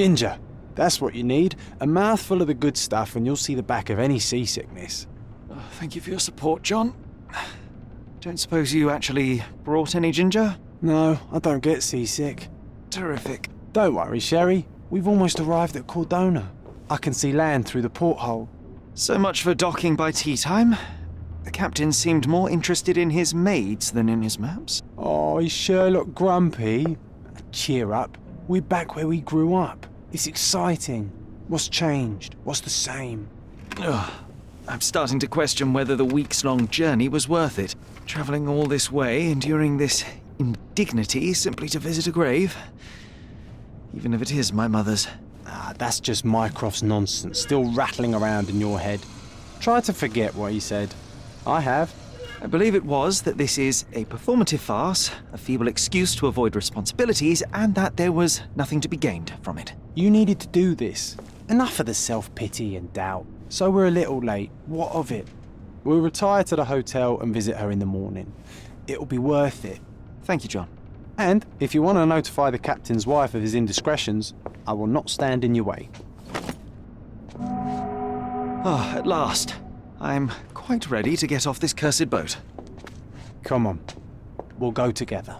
Ginger. That's what you need. A mouthful of the good stuff and you'll see the back of any seasickness. Oh, thank you for your support, John. Don't suppose you actually brought any ginger? No, I don't get seasick. Terrific. Don't worry, Sherry. We've almost arrived at Cordona. I can see land through the porthole. So much for docking by tea time. The captain seemed more interested in his maids than in his maps. Oh, is Sherlock grumpy? Cheer up. We're back where we grew up. It's exciting. What's changed? What's the same? Ugh. I'm starting to question whether the weeks-long journey was worth it. Travelling all this way, enduring this indignity simply to visit a grave. Even if it is my mother's. Ah, that's just Mycroft's nonsense, still rattling around in your head. Try to forget what he said. I have. I believe it was that this is a performative farce, a feeble excuse to avoid responsibilities, and that there was nothing to be gained from it. You needed to do this. Enough of the self-pity and doubt. So we're a little late. What of it? We'll retire to the hotel and visit her in the morning. It'll be worth it. Thank you, John. And if you want to notify the captain's wife of his indiscretions, I will not stand in your way. Ah, at last. I'm quite ready to get off this cursed boat. Come on. We'll go together.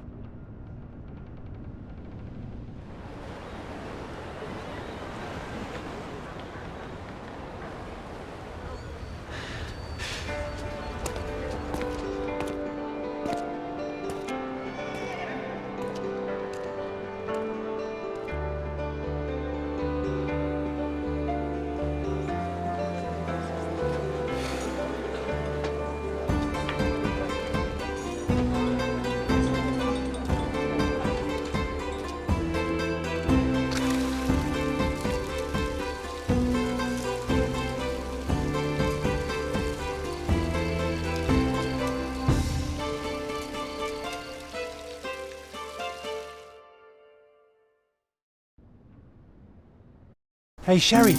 Hey, Sherry.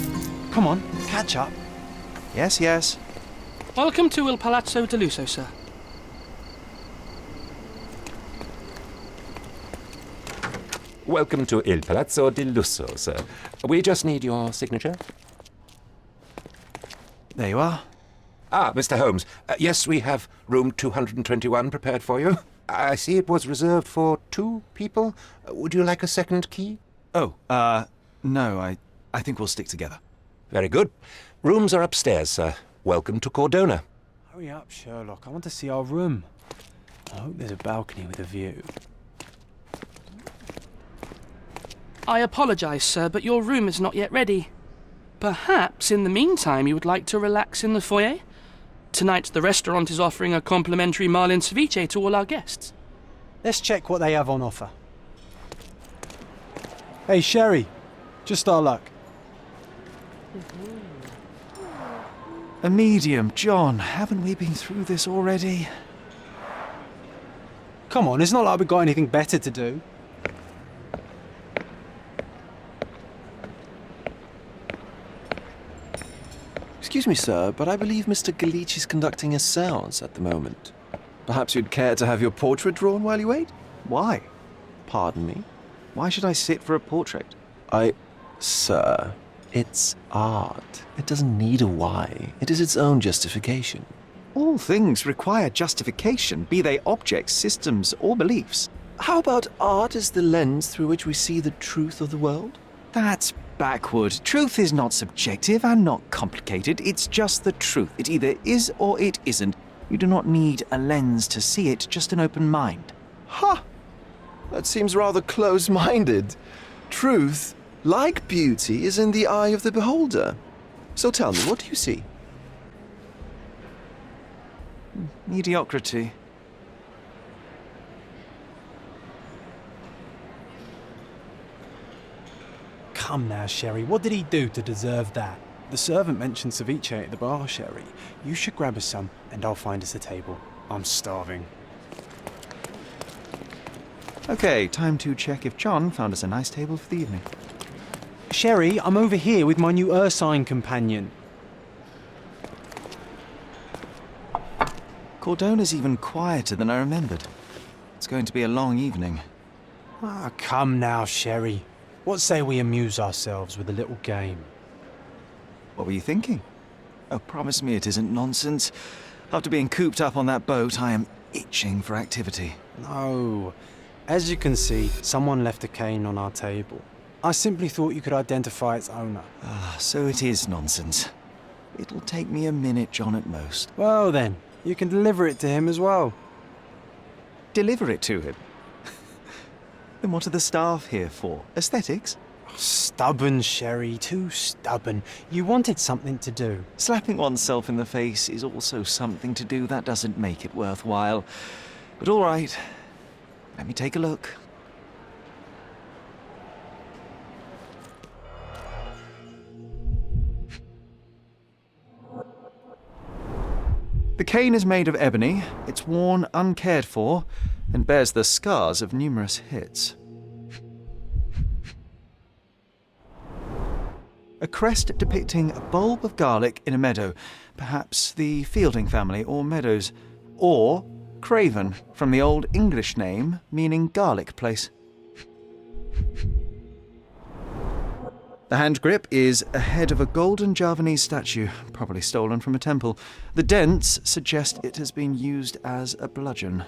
Come on, catch up. Yes, yes. Welcome to Il Palazzo di Lusso, sir. Welcome to Il Palazzo di Lusso, sir. We just need your signature. There you are. Ah, Mr. Holmes. Yes, we have room 221 prepared for you. I see it was reserved for 2 people. Would you like a second key? Oh, no, I think we'll stick together. Very good. Rooms are upstairs, sir. Welcome to Cordona. Hurry up, Sherlock. I want to see our room. I hope there's a balcony with a view. I apologise, sir, but your room is not yet ready. Perhaps, in the meantime, you would like to relax in the foyer? Tonight, the restaurant is offering a complimentary marlin ceviche to all our guests. Let's check what they have on offer. Hey, Sherry. Just our luck. A medium, John. Haven't we been through this already? Come on, it's not like we've got anything better to do. Excuse me, sir, but I believe Mr. Galich is conducting a séance at the moment. Perhaps you'd care to have your portrait drawn while you wait? Why? Pardon me? Why should I sit for a portrait? Sir, it's art. It doesn't need a why. It is its own justification. All things require justification, be they objects, systems, or beliefs. How about art as the lens through which we see the truth of the world? That's backward. Truth is not subjective and not complicated. It's just the truth. It either is or it isn't. You do not need a lens to see it, just an open mind. Ha! That seems rather close-minded. Truth, like beauty, is in the eye of the beholder. So tell me, what do you see? Mediocrity. Come now, Sherry. What did he do to deserve that? The servant mentioned ceviche at the bar, Sherry. You should grab us some, and I'll find us a table. I'm starving. Okay, time to check if John found us a nice table for the evening. Sherry, I'm over here with my new Ursine companion. Cordona's even quieter than I remembered. It's going to be a long evening. Ah, come now, Sherry. What say we amuse ourselves with a little game? What were you thinking? Oh, promise me it isn't nonsense. After being cooped up on that boat, I am itching for activity. No. As you can see, someone left a cane on our table. I simply thought you could identify its owner. Ah, so it is nonsense. It'll take me a minute, John, at most. Well then, you can deliver it to him as well. Deliver it to him? Then what are the staff here for? Aesthetics? Stubborn, Sherry, too stubborn. You wanted something to do. Slapping oneself in the face is also something to do. That doesn't make it worthwhile. But all right, let me take a look. The cane is made of ebony, it's worn uncared for, and bears the scars of numerous hits. A crest depicting a bulb of garlic in a meadow, perhaps the Fielding family or Meadows, or Craven, from the Old English name meaning garlic place. The hand grip is a head of a golden Javanese statue, probably stolen from a temple. The dents suggest it has been used as a bludgeon.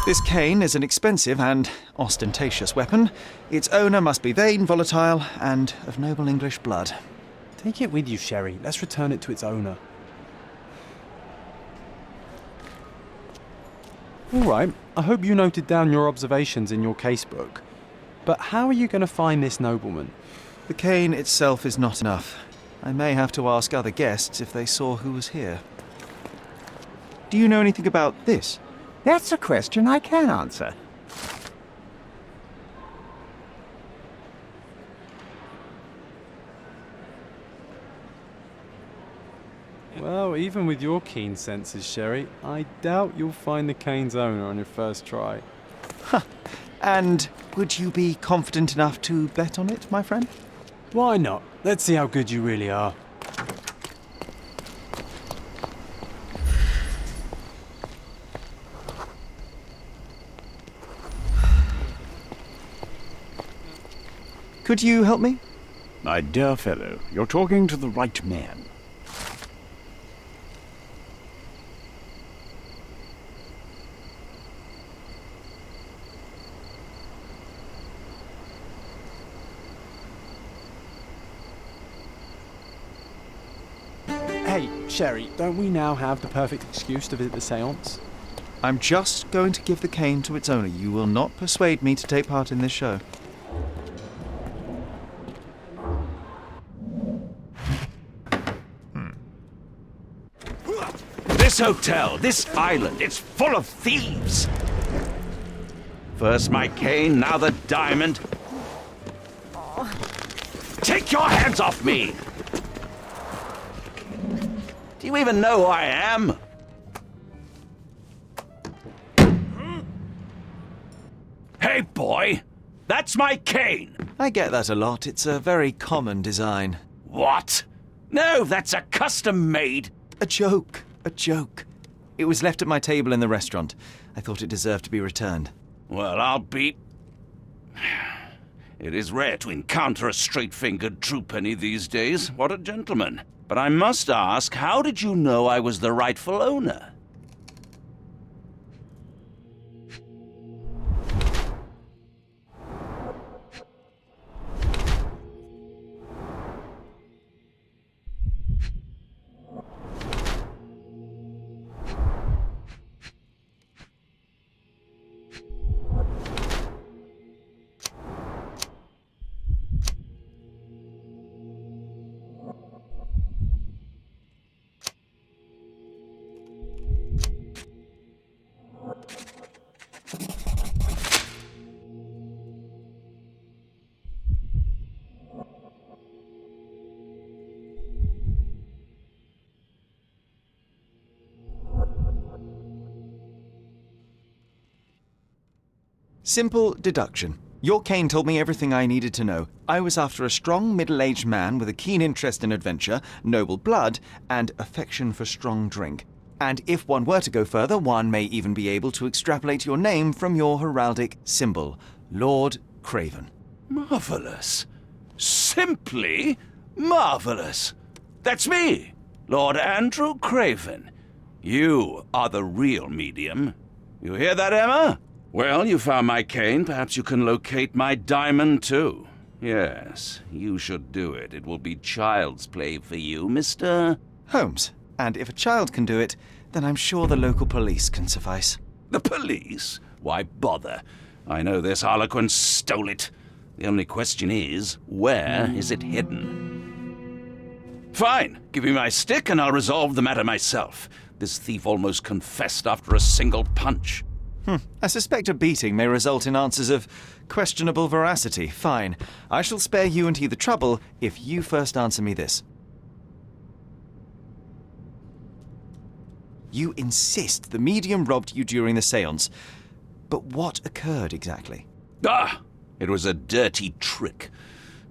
This cane is an expensive and ostentatious weapon. Its owner must be vain, volatile, and of noble English blood. Take it with you, Sherry. Let's return it to its owner. All right, I hope you noted down your observations in your casebook. But how are you going to find this nobleman? The cane itself is not enough. I may have to ask other guests if they saw who was here. Do you know anything about this? That's a question I can answer. Well, even with your keen senses, Sherry, I doubt you'll find the cane's owner on your first try. And would you be confident enough to bet on it, my friend? Why not? Let's see how good you really are. Could you help me? My dear fellow, you're talking to the right man. Hey, Sherry, don't we now have the perfect excuse to visit the séance? I'm just going to give the cane to its owner. You will not persuade me to take part in this show. This hotel, this island, it's full of thieves. First my cane, now the diamond. Take your hands off me! Do you even know who I am? Hey, boy! That's my cane! I get that a lot. It's a very common design. What? No, that's a custom-made... A joke. A joke. It was left at my table in the restaurant. I thought it deserved to be returned. Well, I'll be... It is rare to encounter a straight-fingered true penny these days. What a gentleman. But I must ask, how did you know I was the rightful owner? Simple deduction. Your cane told me everything I needed to know. I was after a strong, middle-aged man with a keen interest in adventure, noble blood, and affection for strong drink. And if one were to go further, one may even be able to extrapolate your name from your heraldic symbol, Lord Craven. Marvelous. Simply marvelous. That's me, Lord Andrew Craven. You are the real medium. You hear that, Emma? Well, you found my cane. Perhaps you can locate my diamond, too. Yes, you should do it. It will be child's play for you, Mr. Holmes. And if a child can do it, then I'm sure the local police can suffice. The police? Why bother? I know this harlequin stole it. The only question is, where is it hidden? Fine. Give me my stick and I'll resolve the matter myself. This thief almost confessed after a single punch. I suspect a beating may result in answers of questionable veracity. Fine. I shall spare you and he the trouble if you first answer me this. You insist the medium robbed you during the séance. But what occurred exactly? It was a dirty trick.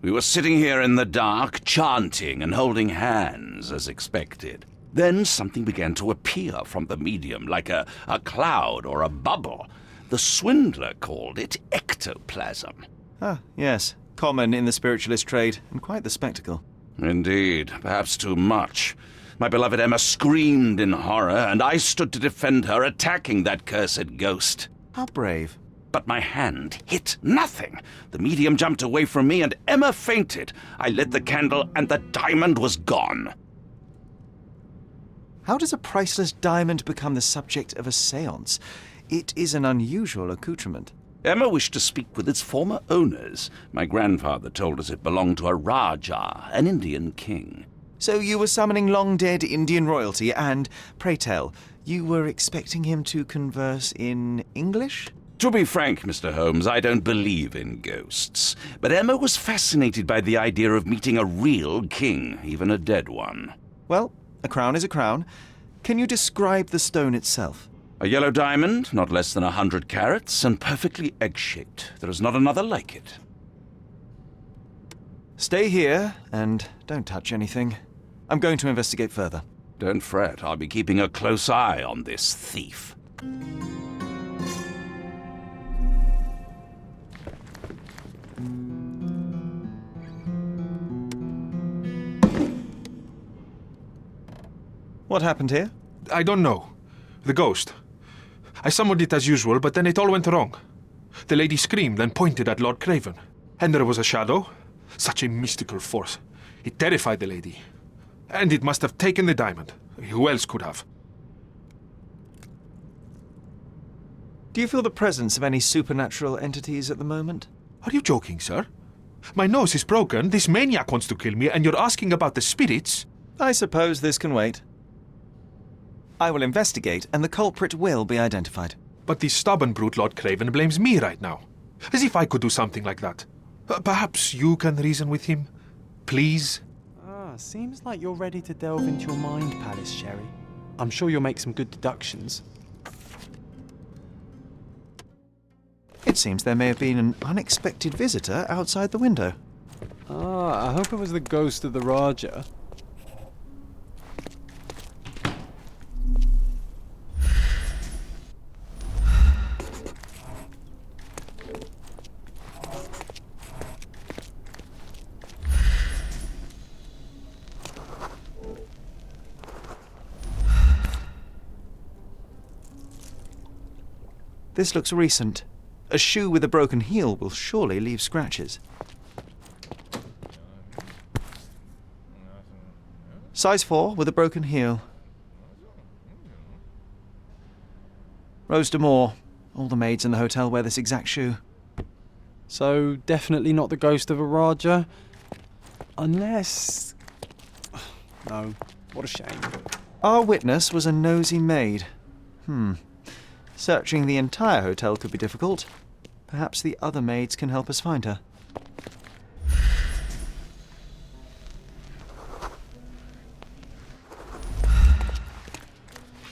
We were sitting here in the dark, chanting and holding hands, as expected. Then something began to appear from the medium, like a cloud or a bubble. The swindler called it ectoplasm. Ah, yes. Common in the spiritualist trade, and quite the spectacle. Indeed, perhaps too much. My beloved Emma screamed in horror, and I stood to defend her, attacking that cursed ghost. How brave. But my hand hit nothing. The medium jumped away from me, and Emma fainted. I lit the candle, and the diamond was gone. How does a priceless diamond become the subject of a séance? It is an unusual accoutrement. Emma wished to speak with its former owners. My grandfather told us it belonged to a Rajah, an Indian king. So you were summoning long-dead Indian royalty, and, pray tell, you were expecting him to converse in English? To be frank, Mr. Holmes, I don't believe in ghosts. But Emma was fascinated by the idea of meeting a real king, even a dead one. Well, a crown is a crown. Can you describe the stone itself? A yellow diamond, not less than 100 carats, and perfectly egg-shaped. There is not another like it. Stay here, and don't touch anything. I'm going to investigate further. Don't fret, I'll be keeping a close eye on this thief. What happened here? I don't know. The ghost. I summoned it as usual, but then it all went wrong. The lady screamed and pointed at Lord Craven. And there was a shadow. Such a mystical force. It terrified the lady. And it must have taken the diamond. Who else could have? Do you feel the presence of any supernatural entities at the moment? Are you joking, sir? My nose is broken, this maniac wants to kill me, and you're asking about the spirits? I suppose this can wait. I will investigate, and the culprit will be identified. But the stubborn brute Lord Craven blames me right now. As if I could do something like that. Perhaps you can reason with him? Please? Seems like you're ready to delve into your mind palace, Sherry. I'm sure you'll make some good deductions. It seems there may have been an unexpected visitor outside the window. I hope it was the ghost of the Rajah. This looks recent. A shoe with a broken heel will surely leave scratches. Size 4 with a broken heel. Rose D'Amour. All the maids in the hotel wear this exact shoe. So, definitely not the ghost of a Rajah? Unless... No, what a shame. Our witness was a nosy maid. Searching the entire hotel could be difficult. Perhaps the other maids can help us find her.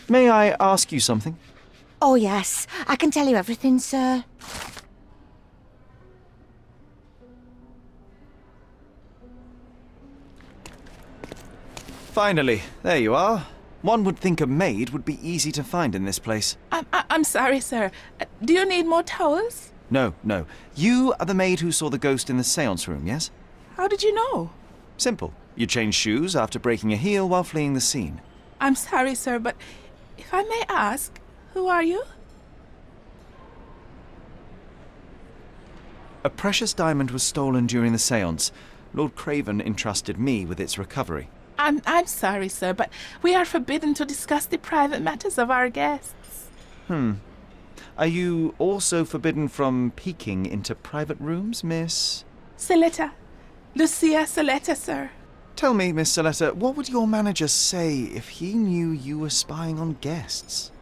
May I ask you something? Oh, yes. I can tell you everything, sir. Finally, there you are. One would think a maid would be easy to find in this place. I'm sorry, sir. Do you need more towels? No. You are the maid who saw the ghost in the seance room, yes? How did you know? Simple. You changed shoes after breaking a heel while fleeing the scene. I'm sorry, sir, but if I may ask, who are you? A precious diamond was stolen during the seance. Lord Craven entrusted me with its recovery. I'm sorry, sir, but we are forbidden to discuss the private matters of our guests. Are you also forbidden from peeking into private rooms, Miss? Saletta. Lucia Saletta, sir. Tell me, Miss Saletta, what would your manager say if he knew you were spying on guests?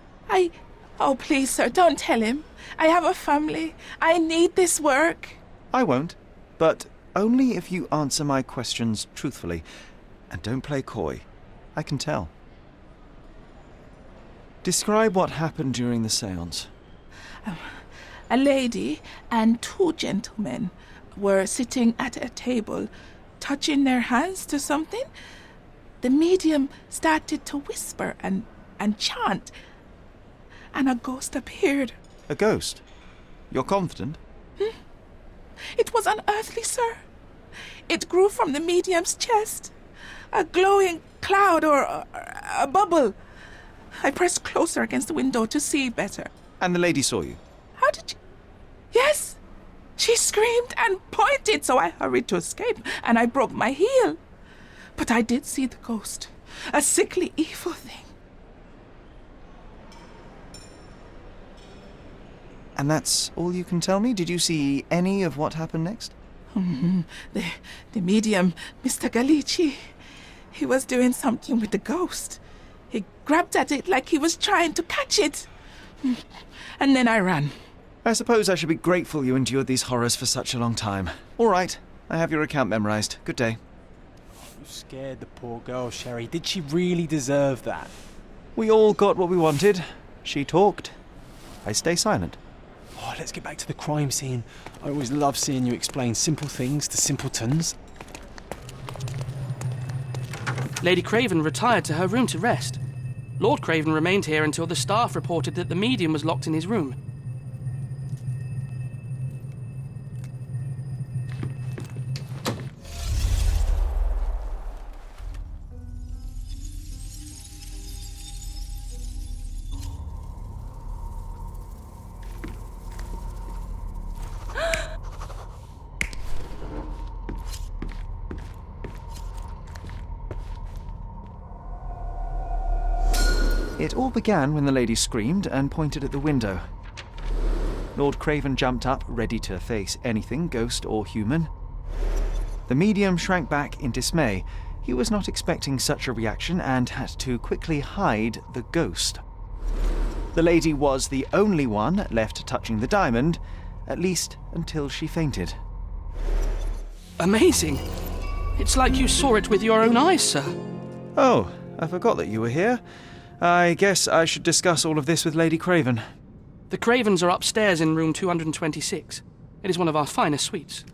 Oh, please, sir, don't tell him. I have a family. I need this work. I won't, but only if you answer my questions truthfully. And don't play coy. I can tell. Describe what happened during the seance. A lady and two gentlemen were sitting at a table, touching their hands to something. The medium started to whisper and chant, and a ghost appeared. A ghost? You're confident? It was unearthly, sir. It grew from the medium's chest. A glowing cloud or a bubble. I pressed closer against the window to see better. And the lady saw you? How did you... Yes! She screamed and pointed, so I hurried to escape, and I broke my heel. But I did see the ghost. A sickly, evil thing. And that's all you can tell me? Did you see any of what happened next? The medium, Mr. Galici, he was doing something with the ghost. He grabbed at it like he was trying to catch it. And then I ran. I suppose I should be grateful you endured these horrors for such a long time. All right, I have your account memorized. Good day. You scared the poor girl, Sherry. Did she really deserve that? We all got what we wanted. She talked. I stay silent. Oh, let's get back to the crime scene. I always love seeing you explain simple things to simpletons. Lady Craven retired to her room to rest. Lord Craven remained here until the staff reported that the medium was locked in his room. It all began when the lady screamed and pointed at the window. Lord Craven jumped up, ready to face anything, ghost or human. The medium shrank back in dismay. He was not expecting such a reaction and had to quickly hide the ghost. The lady was the only one left touching the diamond, at least until she fainted. Amazing. It's like you saw it with your own eyes, sir. Oh, I forgot that you were here. I guess I should discuss all of this with Lady Craven. The Cravens are upstairs in room 226. It is one of our finest suites.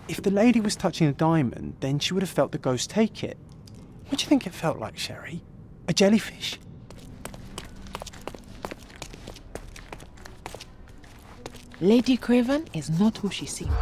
If the lady was touching a diamond, then she would have felt the ghost take it. What do you think it felt like, Sherry? A jellyfish? Lady Craven is not who she seems.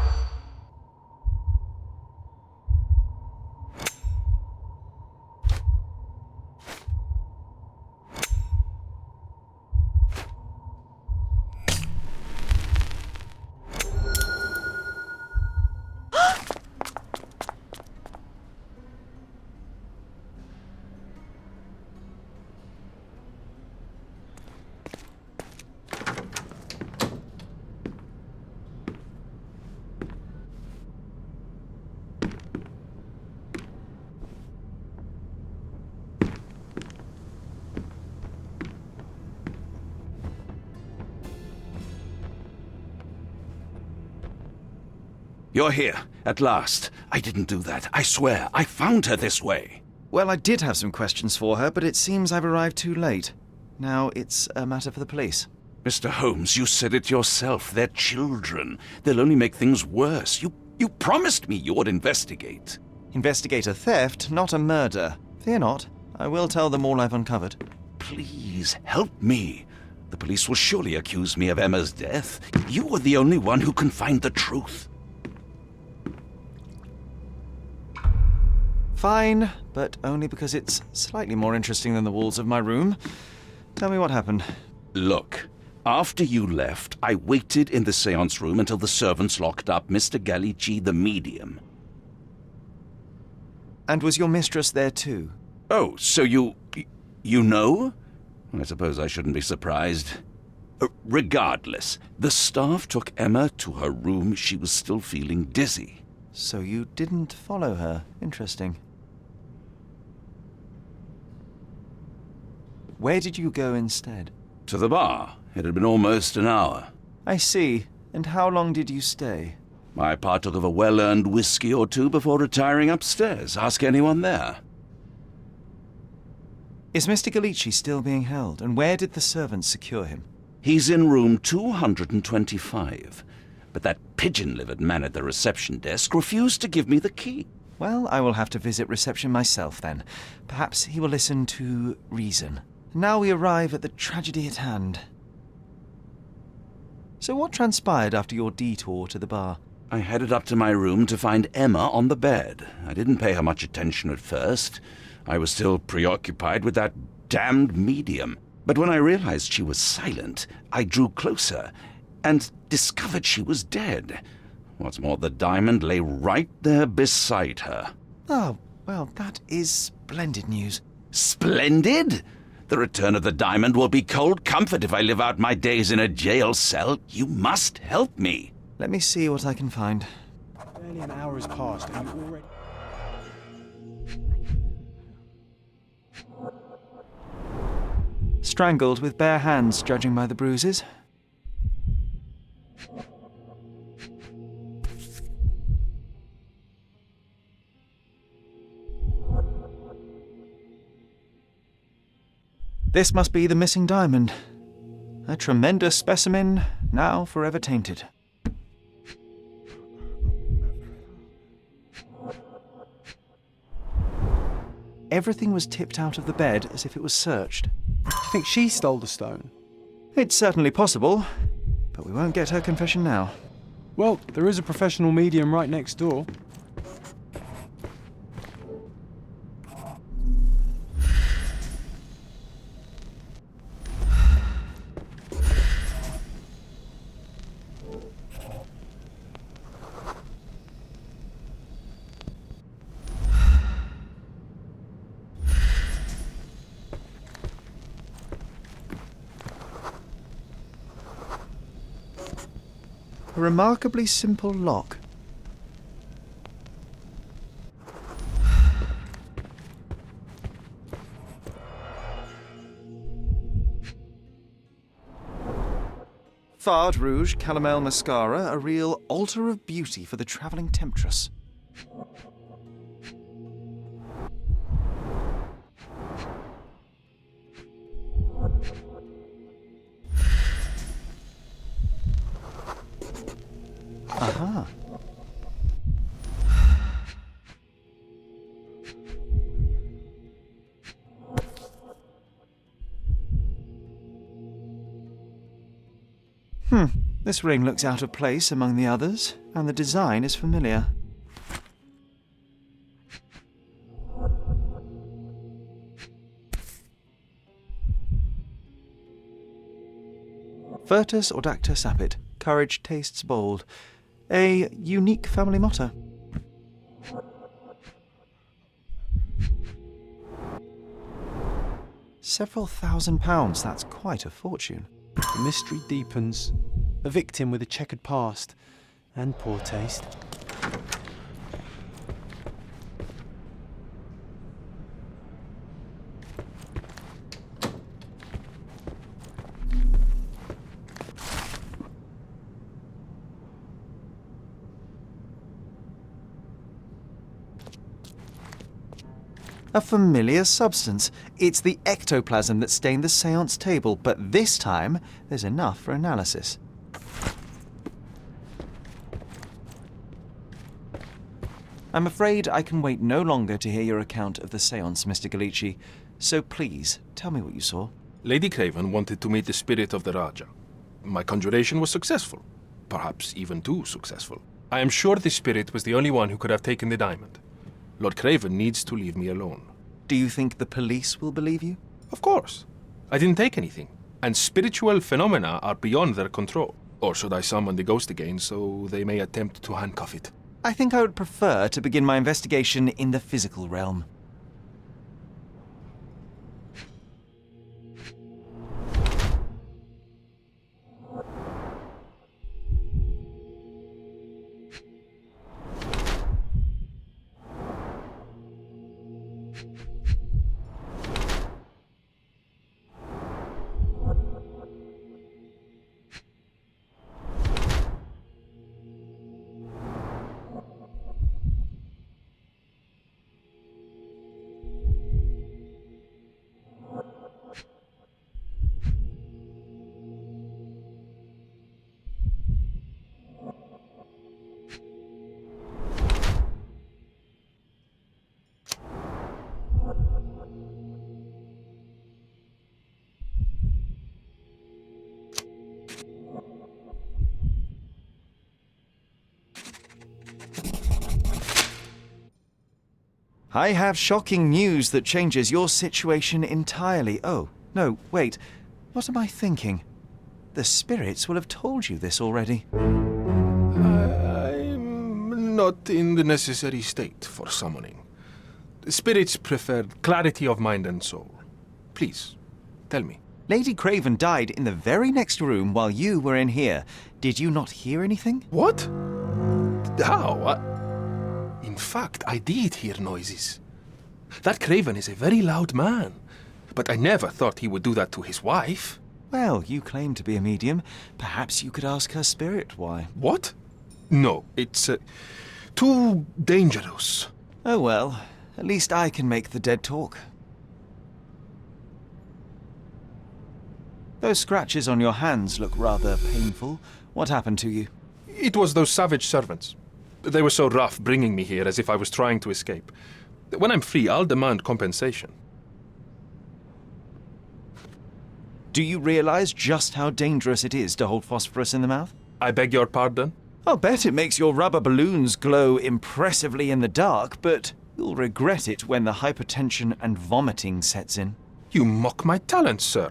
You're here, at last. I didn't do that. I swear, I found her this way. Well, I did have some questions for her, but it seems I've arrived too late. Now it's a matter for the police. Mr. Holmes, you said it yourself. They're children. They'll only make things worse. You promised me you would investigate. Investigate a theft, not a murder. Fear not. I will tell them all I've uncovered. Please, help me. The police will surely accuse me of Emma's death. You are the only one who can find the truth. Fine, but only because it's slightly more interesting than the walls of my room. Tell me what happened. Look, after you left, I waited in the seance room until the servants locked up Mr. Gallici, the medium. And was your mistress there too? Oh, so you know? I suppose I shouldn't be surprised. Regardless, the staff took Emma to her room. She was still feeling dizzy. So you didn't follow her. Interesting. Where did you go instead? To the bar. It had been almost an hour. I see. And how long did you stay? I partook of a well-earned whiskey or two before retiring upstairs. Ask anyone there. Is Mr. Gallici still being held? And where did the servants secure him? He's in room 225. But that pigeon-livered man at the reception desk refused to give me the key. Well, I will have to visit reception myself then. Perhaps he will listen to reason. Now we arrive at the tragedy at hand. So what transpired after your detour to the bar? I headed up to my room to find Emma on the bed. I didn't pay her much attention at first. I was still preoccupied with that damned medium. But when I realized she was silent, I drew closer and discovered she was dead. What's more, the diamond lay right there beside her. Oh, well, that is splendid news. Splendid? The return of the diamond will be cold comfort if I live out my days in a jail cell. You must help me. Let me see what I can find. Barely an hour has passed and you already... Strangled with bare hands, judging by the bruises. This must be the missing diamond. A tremendous specimen, now forever tainted. Everything was tipped out of the bed as if it was searched. Do you think she stole the stone? It's certainly possible, but we won't get her confession now. Well, there is a professional medium right next door. A remarkably simple lock. Fard Rouge Calomel Mascara, a real altar of beauty for the travelling temptress. Aha. This ring looks out of place among the others, and the design is familiar. Virtus Audacta Sapit. Courage tastes bold. A unique family motto. Several £1,000s, that's quite a fortune. The mystery deepens. A victim with a checkered past and poor taste. A familiar substance. It's the ectoplasm that stained the seance table, but this time there's enough for analysis. I'm afraid I can wait no longer to hear your account of the seance, Mr. Gallici, so please tell me what you saw. Lady Craven wanted to meet the spirit of the Raja. My conjuration was successful. Perhaps even too successful. I am sure the spirit was the only one who could have taken the diamond. Lord Craven needs to leave me alone. Do you think the police will believe you? Of course. I didn't take anything, and spiritual phenomena are beyond their control. Or should I summon the ghost again so they may attempt to handcuff it? I think I would prefer to begin my investigation in the physical realm. I have shocking news that changes your situation entirely. Oh, no, wait. What am I thinking? The spirits will have told you this already. I'm not in the necessary state for summoning. The spirits preferred clarity of mind and soul. Please, tell me. Lady Craven died in the very next room while you were in here. Did you not hear anything? What? How? In fact, I did hear noises. That Craven is a very loud man, but I never thought he would do that to his wife. Well, you claim to be a medium. Perhaps you could ask her spirit why. What? No, it's too dangerous. Oh well, at least I can make the dead talk. Those scratches on your hands look rather painful. What happened to you? It was those savage servants. They were so rough bringing me here as if I was trying to escape. When I'm free, I'll demand compensation. Do you realize just how dangerous it is to hold phosphorus in the mouth? I beg your pardon? I'll bet it makes your rubber balloons glow impressively in the dark, but you'll regret it when the hypertension and vomiting sets in. You mock my talents, sir.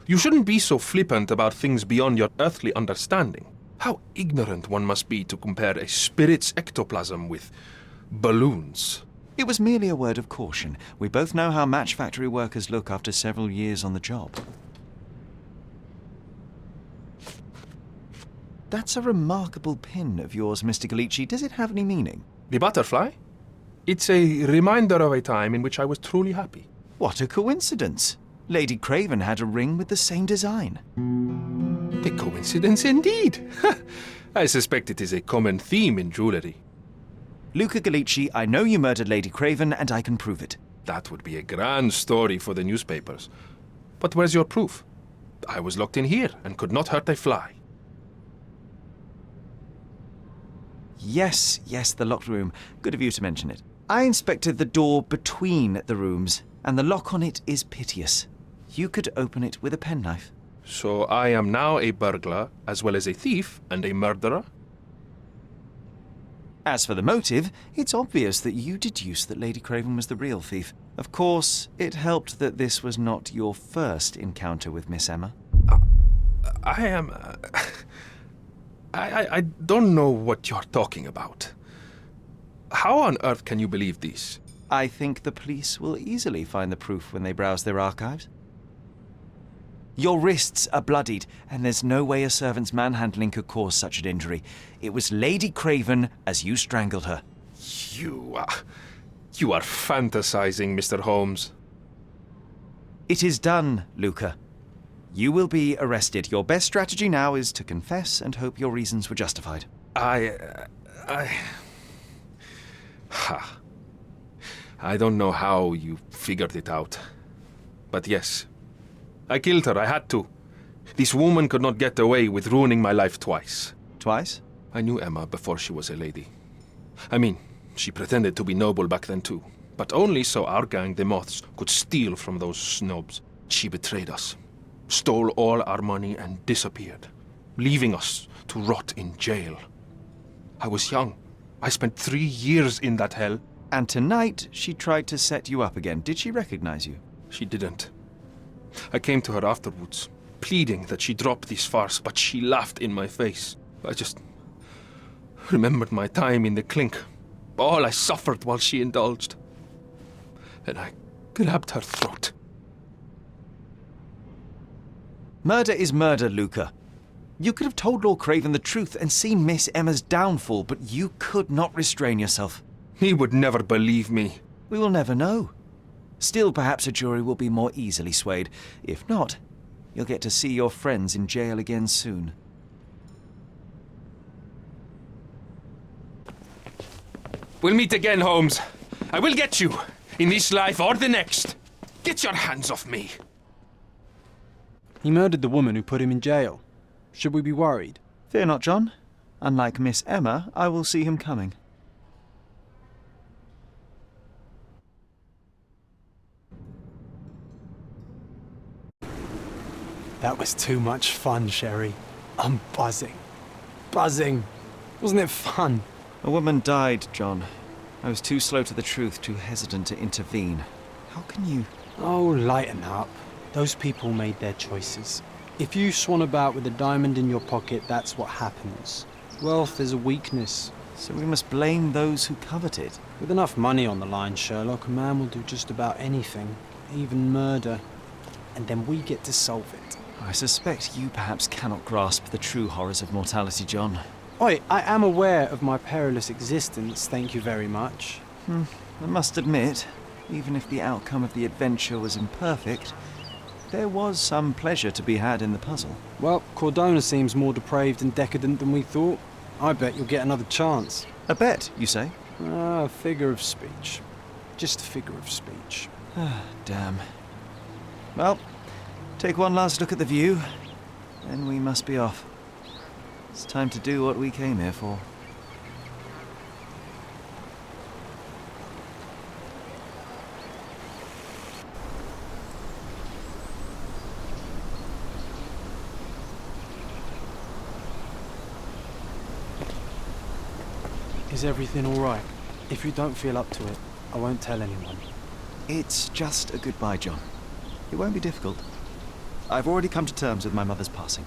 You shouldn't be so flippant about things beyond your earthly understanding. How ignorant one must be to compare a spirit's ectoplasm with balloons. It was merely a word of caution. We both know how match factory workers look after several years on the job. That's a remarkable pin of yours, Mr. Galici. Does it have any meaning? The butterfly? It's a reminder of a time in which I was truly happy. What a coincidence. Lady Craven had a ring with the same design. A coincidence indeed. I suspect it is a common theme in jewellery. Luca Galici, I know you murdered Lady Craven, and I can prove it. That would be a grand story for the newspapers. But where's your proof? I was locked in here and could not hurt a fly. Yes, the locked room. Good of you to mention it. I inspected the door between the rooms, and the lock on it is piteous. You could open it with a penknife. So I am now a burglar, as well as a thief and a murderer? As for the motive, it's obvious that you deduced that Lady Craven was the real thief. Of course, it helped that this was not your first encounter with Miss Emma. I am... I don't know what you're talking about. How on earth can you believe this? I think the police will easily find the proof when they browse their archives. Your wrists are bloodied, and there's no way a servant's manhandling could cause such an injury. It was Lady Craven as you strangled her. You are fantasizing, Mr. Holmes. It is done, Luca. You will be arrested. Your best strategy now is to confess and hope your reasons were justified. I don't know how you figured it out. But yes, I killed her. I had to. This woman could not get away with ruining my life twice. Twice? I knew Emma before she was a lady. I mean, she pretended to be noble back then too. But only so our gang, the Moths, could steal from those snobs. She betrayed us, stole all our money and disappeared, leaving us to rot in jail. I was young. I spent 3 years in that hell. And tonight, she tried to set you up again. Did she recognize you? She didn't. I came to her afterwards, pleading that she drop this farce, but she laughed in my face. I just remembered my time in the clink, all I suffered while she indulged. And I grabbed her throat. Murder is murder, Luca. You could have told Lord Craven the truth and seen Miss Emma's downfall, but you could not restrain yourself. He would never believe me. We will never know. Still, perhaps a jury will be more easily swayed. If not, you'll get to see your friends in jail again soon. We'll meet again, Holmes. I will get you, in this life or the next. Get your hands off me. He murdered the woman who put him in jail. Should we be worried? Fear not, John. Unlike Miss Emma, I will see him coming. That was too much fun, Sherry. I'm buzzing. Buzzing. Wasn't it fun? A woman died, John. I was too slow to the truth, too hesitant to intervene. How can you... Oh, lighten up. Those people made their choices. If you swan about with a diamond in your pocket, that's what happens. Wealth is a weakness. So we must blame those who covet it. With enough money on the line, Sherlock, a man will do just about anything, even murder. And then we get to solve it. I suspect you perhaps cannot grasp the true horrors of mortality, John. Oi, I am aware of my perilous existence, thank you very much. I must admit, even if the outcome of the adventure was imperfect, there was some pleasure to be had in the puzzle. Well, Cordona seems more depraved and decadent than we thought. I bet you'll get another chance. A bet, you say? Ah, a figure of speech. Just a figure of speech. Damn. Well, take one last look at the view, then we must be off. It's time to do what we came here for. Is everything all right? If you don't feel up to it, I won't tell anyone. It's just a goodbye, John. It won't be difficult. I've already come to terms with my mother's passing.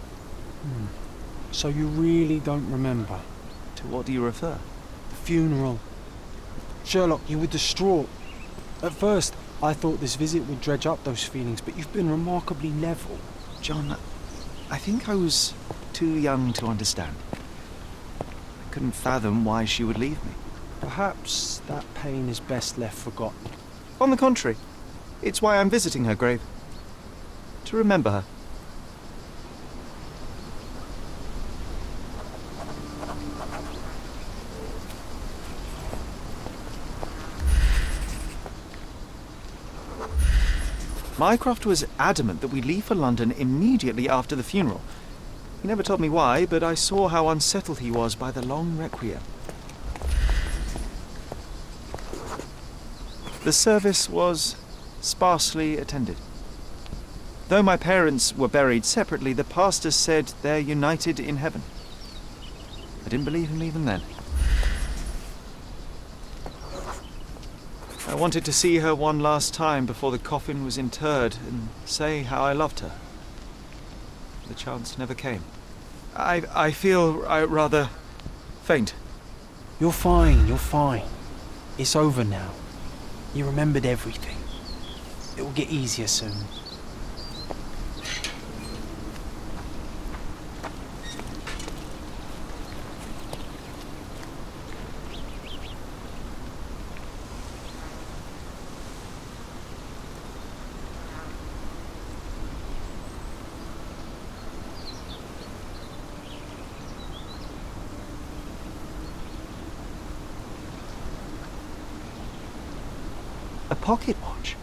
So you really don't remember? To what do you refer? The funeral. Sherlock, you were distraught. At first, I thought this visit would dredge up those feelings, but you've been remarkably level. John, I think I was too young to understand. I couldn't fathom why she would leave me. Perhaps that pain is best left forgotten. On the contrary, it's why I'm visiting her grave. To remember her. Mycroft was adamant that we leave for London immediately after the funeral. He never told me why, but I saw how unsettled he was by the long requiem. The service was sparsely attended. Though my parents were buried separately, the pastor said they're united in heaven. I didn't believe him even then. I wanted to see her one last time before the coffin was interred and say how I loved her. The chance never came. I feel rather faint. You're fine, you're fine. It's over now. You remembered everything. It will get easier soon. A pocket watch?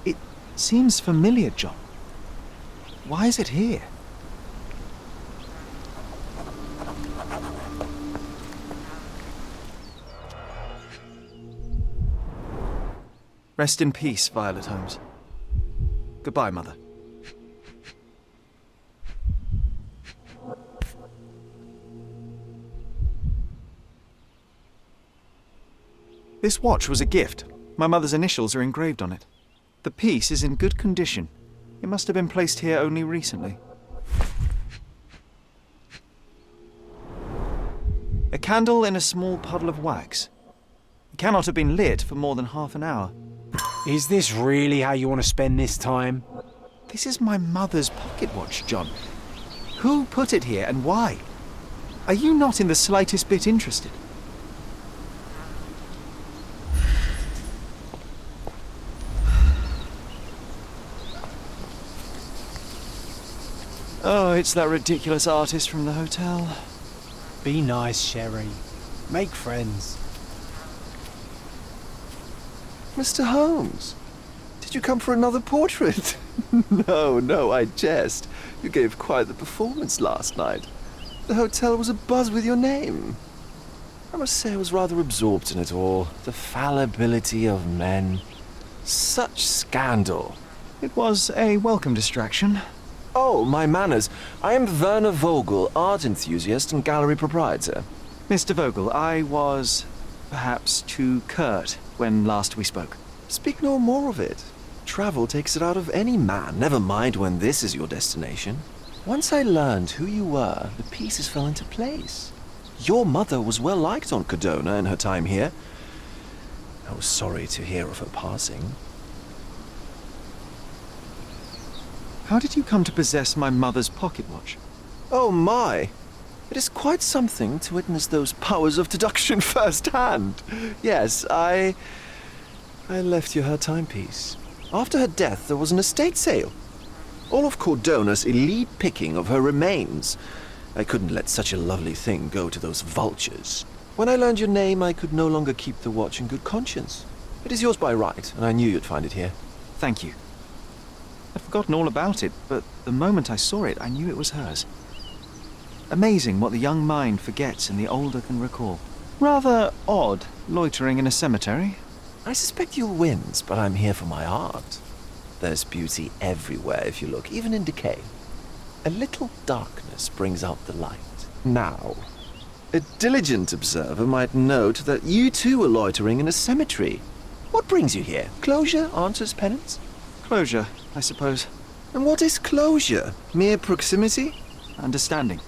It seems familiar, John. Why is it here? Rest in peace, Violet Holmes. Goodbye, Mother. This watch was a gift. My mother's initials are engraved on it. The piece is in good condition. It must have been placed here only recently. A candle in a small puddle of wax. It cannot have been lit for more than half an hour. Is this really how you want to spend this time? This is my mother's pocket watch, John. Who put it here and why? Are you not in the slightest bit interested? Oh, it's that ridiculous artist from the hotel. Be nice, Sherry. Make friends. Mr. Holmes, did you come for another portrait? No, I jest. You gave quite the performance last night. The hotel was abuzz with your name. I must say I was rather absorbed in it all. The fallibility of men. Such scandal. It was a welcome distraction. Oh, my manners. I am Werner Vogel, art enthusiast and gallery proprietor. Mr. Vogel, I was perhaps too curt when last we spoke. Speak no more of it. Travel takes it out of any man, never mind when this is your destination. Once I learned who you were, the pieces fell into place. Your mother was well liked on Codona in her time here. I was sorry to hear of her passing. How did you come to possess my mother's pocket watch? Oh my! It is quite something to witness those powers of deduction firsthand. Yes, I left you her timepiece. After her death, there was an estate sale. All of Cordona's elite picking of her remains. I couldn't let such a lovely thing go to those vultures. When I learned your name, I could no longer keep the watch in good conscience. It is yours by right, and I knew you'd find it here. Thank you. I'd forgotten all about it, but the moment I saw it, I knew it was hers. Amazing what the young mind forgets and the older can recall. Rather odd, loitering in a cemetery. I suspect you'll win, but I'm here for my art. There's beauty everywhere if you look, even in decay. A little darkness brings out the light. Now, a diligent observer might note that you too are loitering in a cemetery. What brings you here? Closure answers penance? Closure, I suppose. And what is closure? Mere proximity? Understanding.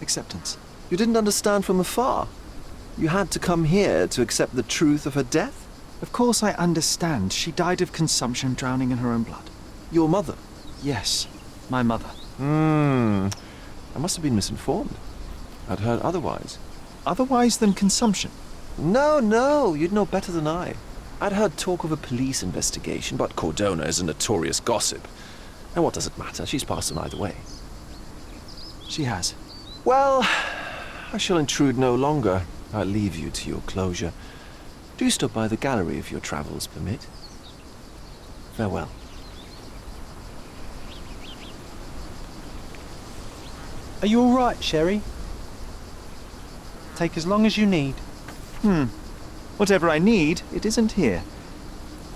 Acceptance. You didn't understand from afar. You had to come here to accept the truth of her death? Of course I understand. She died of consumption, drowning in her own blood. Your mother? Yes, my mother. I must have been misinformed. I'd heard otherwise. Otherwise than consumption? No, you'd know better than I. I'd heard talk of a police investigation, but Cordona is a notorious gossip. And what does it matter? She's passed on either way. She has. Well, I shall intrude no longer. I'll leave you to your closure. Do stop by the gallery if your travels permit. Farewell. Are you all right, Sherry? Take as long as you need. Whatever I need, it isn't here.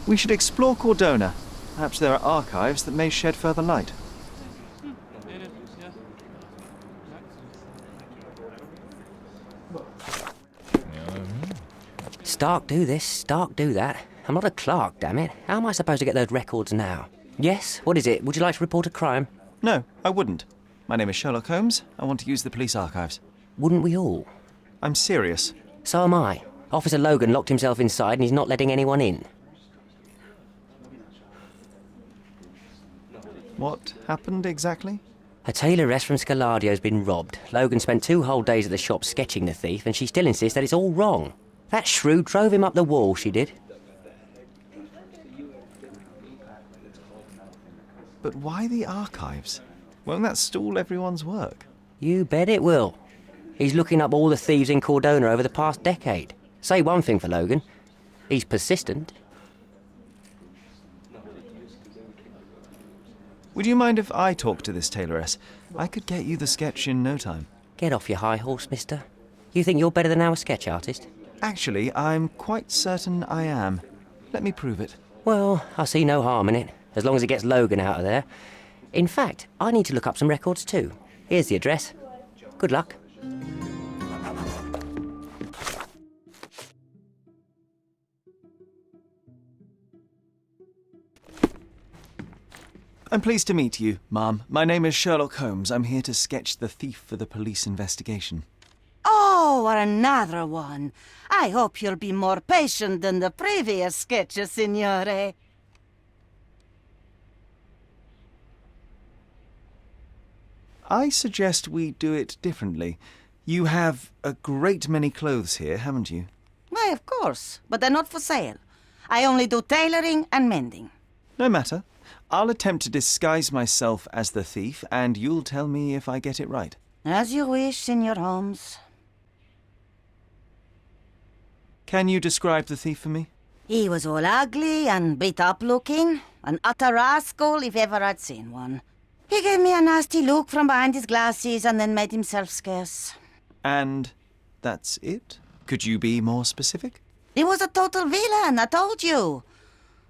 We should explore Cordona. Perhaps there are archives that may shed further light. Stark do this, Stark do that. I'm not a clerk, damn it. How am I supposed to get those records now? Yes? What is it? Would you like to report a crime? No, I wouldn't. My name is Sherlock Holmes. I want to use the police archives. Wouldn't we all? I'm serious. So am I. Officer Logan locked himself inside and he's not letting anyone in. What happened exactly? A tailoress from Scaladio's been robbed. Logan spent 2 whole days at the shop sketching the thief and she still insists that it's all wrong. That shrew drove him up the wall, she did. But why the archives? Won't that stall everyone's work? You bet it will. He's looking up all the thieves in Cordona over the past decade. Say one thing for Logan. He's persistent. Would you mind if I talk to this tailoress? I could get you the sketch in no time. Get off your high horse, mister. You think you're better than our sketch artist? Actually, I'm quite certain I am. Let me prove it. Well, I see no harm in it. as long as it gets Logan out of there. In fact, I need to look up some records too. Here's the address. Good luck. I'm pleased to meet you, Ma'am. My name is Sherlock Holmes. I'm here to sketch the thief for the police investigation. Oh, another one. I hope you'll be more patient than the previous sketches, signore. I suggest we do it differently. You have a great many clothes here, haven't you? Why, of course, but they're not for sale. I only do tailoring and mending. No matter. I'll attempt to disguise myself as the thief, and you'll tell me if I get it right. As you wish, Signor Holmes. Can you describe the thief for me? He was all ugly and beat-up looking. An utter rascal if ever I'd seen one. He gave me a nasty look from behind his glasses and then made himself scarce. And that's it? Could you be more specific? He was a total villain, I told you.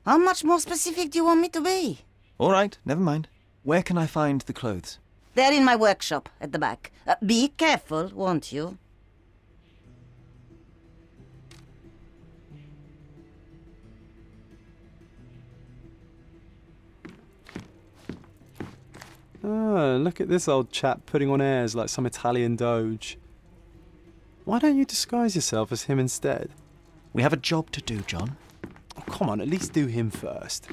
How much more specific do you want me to be? All right, never mind. Where can I find the clothes? They're in my workshop at the back. Be careful, won't you? Oh, look at this old chap putting on airs like some Italian doge. Why don't you disguise yourself as him instead? We have a job to do, John. Oh, come on, at least do him first.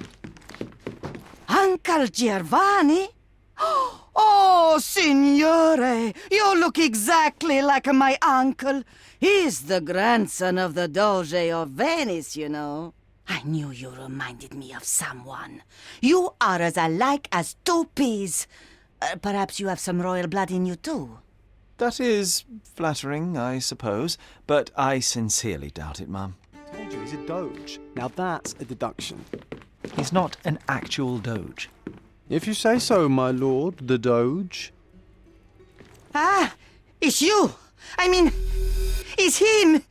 Uncle Giovanni? Oh, signore, you look exactly like my uncle. He's the grandson of the Doge of Venice, you know. I knew you reminded me of someone. You are as alike as two peas. Perhaps you have some royal blood in you, too. That is flattering, I suppose, but I sincerely doubt it, Ma'am. I told you he's a doge. Now that's a deduction. He's not an actual doge. If you say so, my lord, the doge. Ah, it's you. I mean, it's him.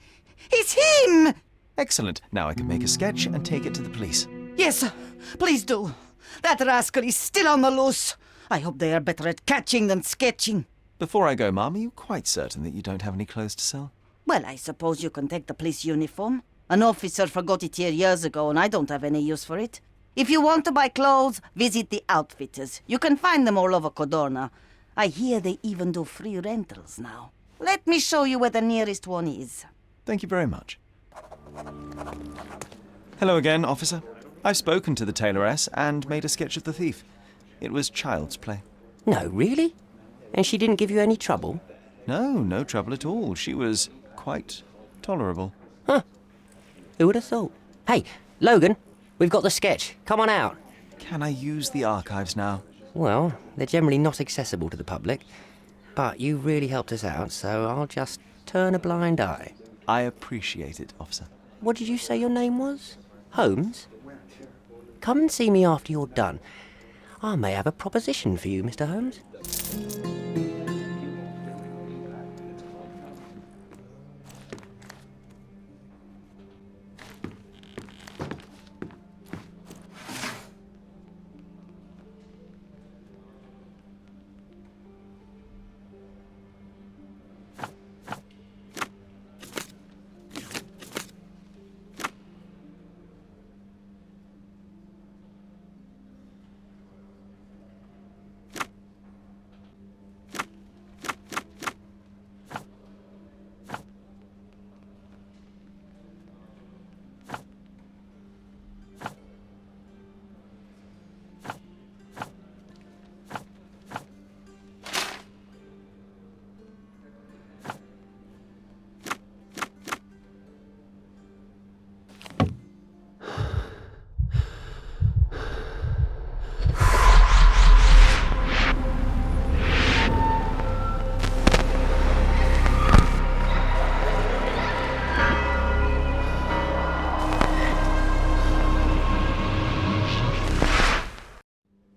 It's him. Excellent. Now I can make a sketch and take it to the police. Yes, please do. That rascal is still on the loose. I hope they are better at catching than sketching. Before I go, Ma'am, are you quite certain that you don't have any clothes to sell? Well, I suppose you can take the police uniform. An officer forgot it here years ago, and I don't have any use for it. If you want to buy clothes, visit the outfitters. You can find them all over Codorna. I hear they even do free rentals now. Let me show you where the nearest one is. Thank you very much. Hello again, officer. I've spoken to the tailoress and made a sketch of the thief. It was child's play. No, really? And she didn't give you any trouble? No trouble at all. She was quite tolerable. Huh. Who would have thought? Hey, Logan, we've got the sketch. Come on out. Can I use the archives now? Well, they're generally not accessible to the public. But you really helped us out, so I'll just turn a blind eye. I appreciate it, officer. What did you say your name was? Holmes? Come and see me after you're done. I may have a proposition for you, Mr. Holmes.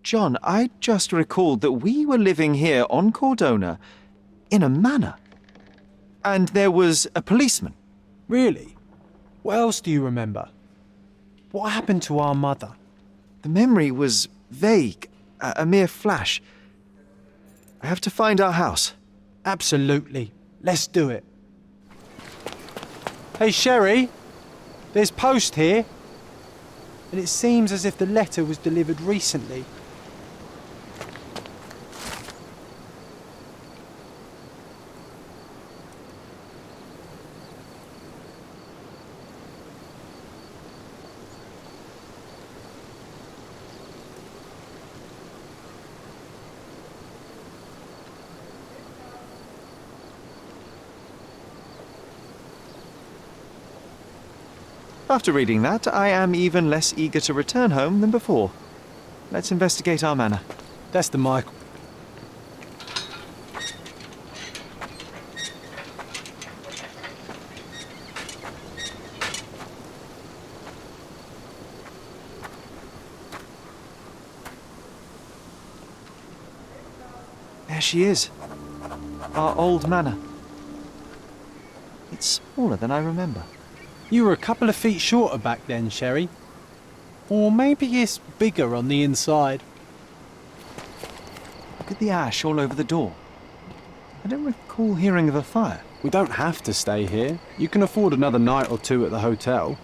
John, I just recalled that we were living here on Cordona in a manor. And there was a policeman. Really? What else do you remember? What happened to our mother? The memory was vague, a mere flash. I have to find our house. Absolutely. Let's do it. Hey, Sherry. There's post here. And it seems as if the letter was delivered recently. After reading that, I am even less eager to return home than before. Let's investigate our manor. That's the mic. There she is. Our old manor. It's smaller than I remember. You were a couple of feet shorter back then, Sherry. Or maybe it's bigger on the inside. Look at the ash all over the door. I don't recall hearing of a fire. We don't have to stay here. You can afford another night or two at the hotel.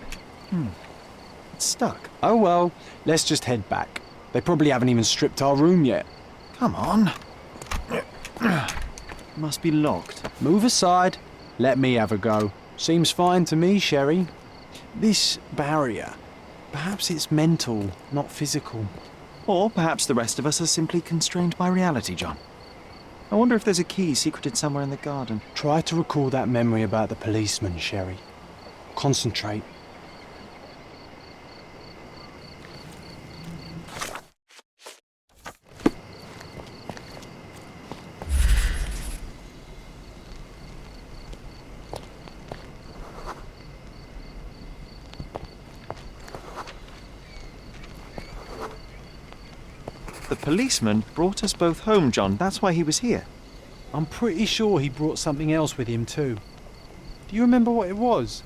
It's stuck. Oh well, let's just head back. They probably haven't even stripped our room yet. Come on. Must be locked. Move aside. Let me have a go. Seems fine to me, Sherry. This barrier, perhaps it's mental, not physical. Or perhaps the rest of us are simply constrained by reality, John. I wonder if there's a key secreted somewhere in the garden. Try to recall that memory about the policeman, Sherry. Concentrate. The policeman brought us both home, John. That's why he was here. I'm pretty sure he brought something else with him too. Do you remember what it was?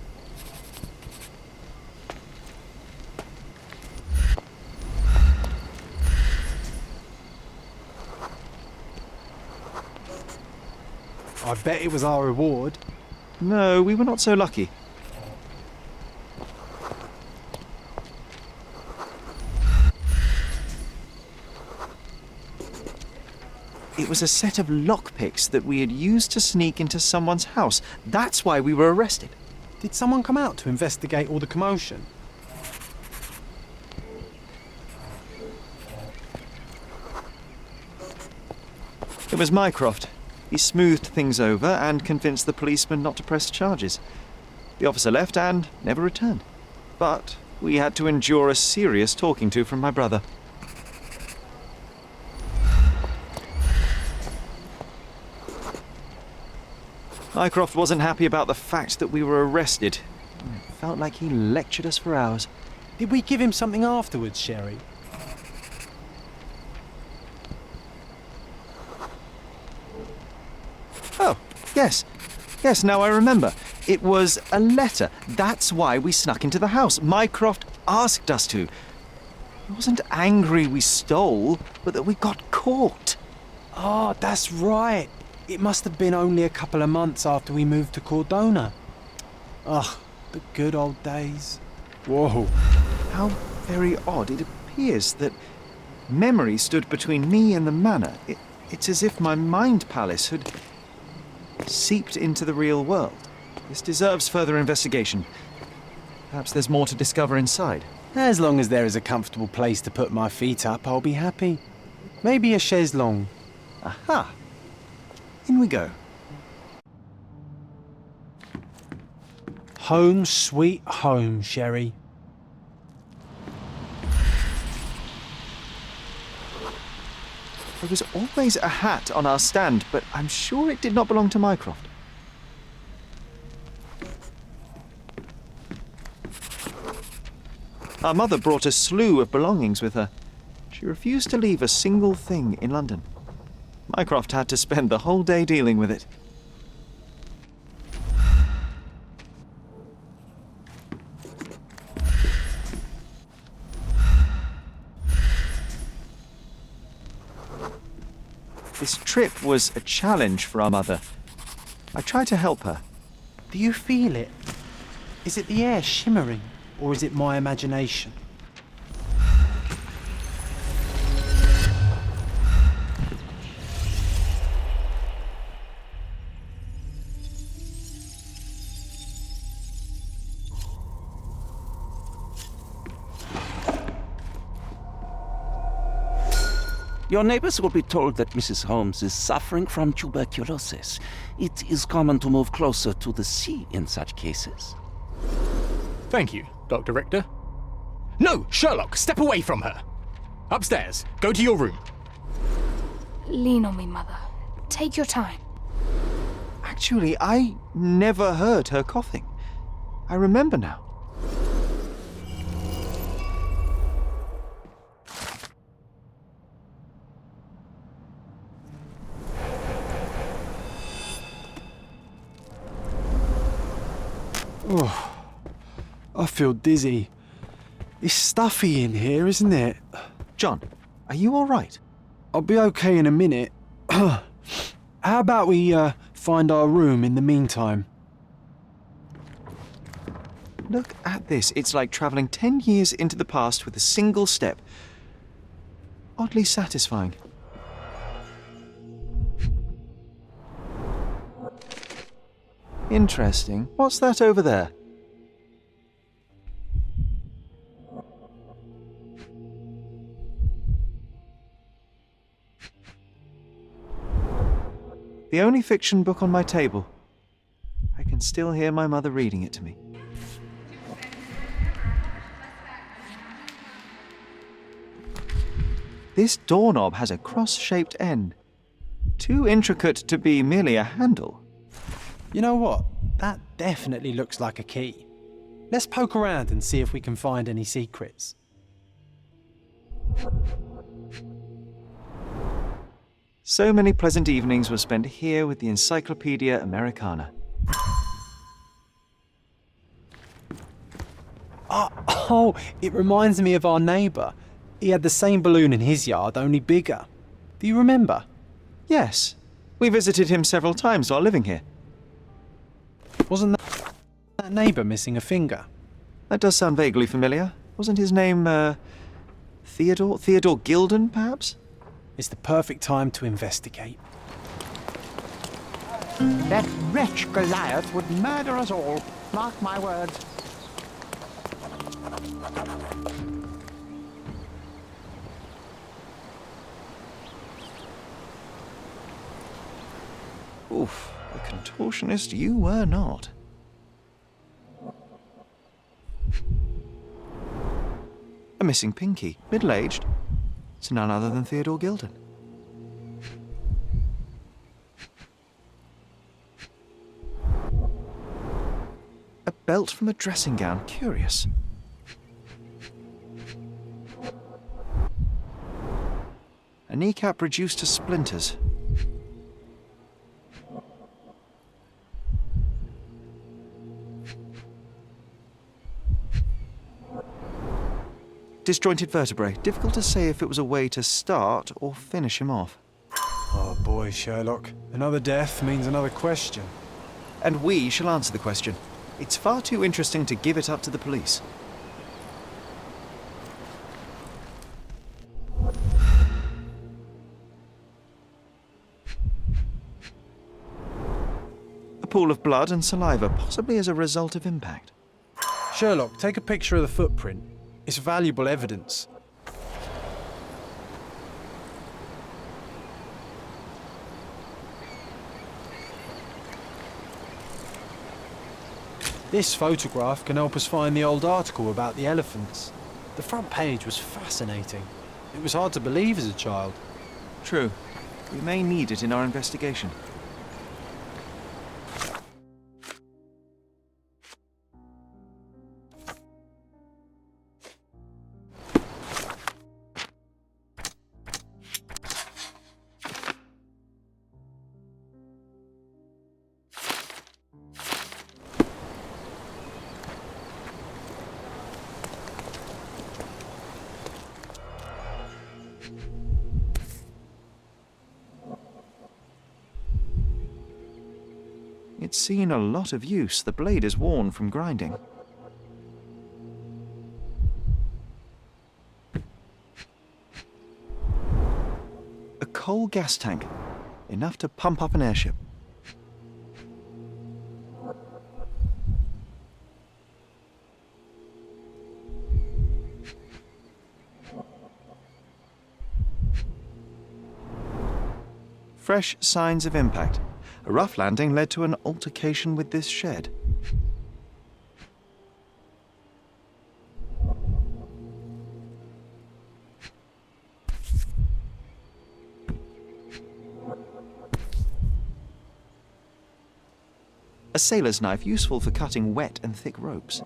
I bet it was our reward. No, we were not so lucky. It was a set of lockpicks that we had used to sneak into someone's house. That's why we were arrested. Did someone come out to investigate all the commotion? It was Mycroft. He smoothed things over and convinced the policeman not to press charges. The officer left and never returned. But we had to endure a serious talking to from my brother. Mycroft wasn't happy about the fact that we were arrested. It felt like he lectured us for hours. Did we give him something afterwards, Sherry? Oh, yes. Yes, now I remember. It was a letter. That's why we snuck into the house. Mycroft asked us to. He wasn't angry we stole, but that we got caught. Oh, that's right. It must have been only a couple of months after we moved to Cordona. Ugh, the good old days. Whoa. How very odd. It appears that memory stood between me and the manor. It's as if my mind palace had seeped into the real world. This deserves further investigation. Perhaps there's more to discover inside. As long as there is a comfortable place to put my feet up, I'll be happy. Maybe a chaise longue. Aha! In we go. Home sweet home, Sherry. There was always a hat on our stand, but I'm sure it did not belong to Mycroft. Our mother brought a slew of belongings with her. She refused to leave a single thing in London. Mycroft had to spend the whole day dealing with it. This trip was a challenge for our mother. I tried to help her. Do you feel it? Is it the air shimmering, or is it my imagination? Your neighbors will be told that Mrs. Holmes is suffering from tuberculosis. It is common to move closer to the sea in such cases. Thank you, Dr. Richter. No, Sherlock, step away from her. Upstairs, go to your room. Lean on me, Mother. Take your time. Actually, I never heard her coughing. I remember now. Oh, I feel dizzy. It's stuffy in here, isn't it? John, are you all right? I'll be okay in a minute. How about we find our room in the meantime? Look at this. It's like travelling 10 years into the past with a single step. Oddly satisfying. Interesting. What's that over there? The only fiction book on my table. I can still hear my mother reading it to me. This doorknob has a cross-shaped end. Too intricate to be merely a handle. You know what? That definitely looks like a key. Let's poke around and see if we can find any secrets. So many pleasant evenings were spent here with the Encyclopedia Americana. Oh, it reminds me of our neighbour. He had the same balloon in his yard, only bigger. Do you remember? Yes. We visited him several times while living here. Wasn't that neighbour missing a finger? That does sound vaguely familiar. Wasn't his name, Theodore? Theodore Gilden, perhaps? It's the perfect time to investigate. That wretch Goliath would murder us all. Mark my words. Oof, a contortionist you were not. A missing pinky, middle-aged. It's none other than Theodore Gilden. A belt from a dressing gown, curious. A kneecap reduced to splinters. Disjointed vertebrae. Difficult to say if it was a way to start or finish him off. Oh boy, Sherlock. Another death means another question. And we shall answer the question. It's far too interesting to give it up to the police. A pool of blood and saliva, possibly as a result of impact. Sherlock, take a picture of the footprint. It's valuable evidence. This photograph can help us find the old article about the elephants. The front page was fascinating. It was hard to believe as a child. True. We may need it in our investigation. It's seen a lot of use. The blade is worn from grinding. A coal gas tank. Enough to pump up an airship. Fresh signs of impact. A rough landing led to an altercation with this shed. A sailor's knife useful for cutting wet and thick ropes.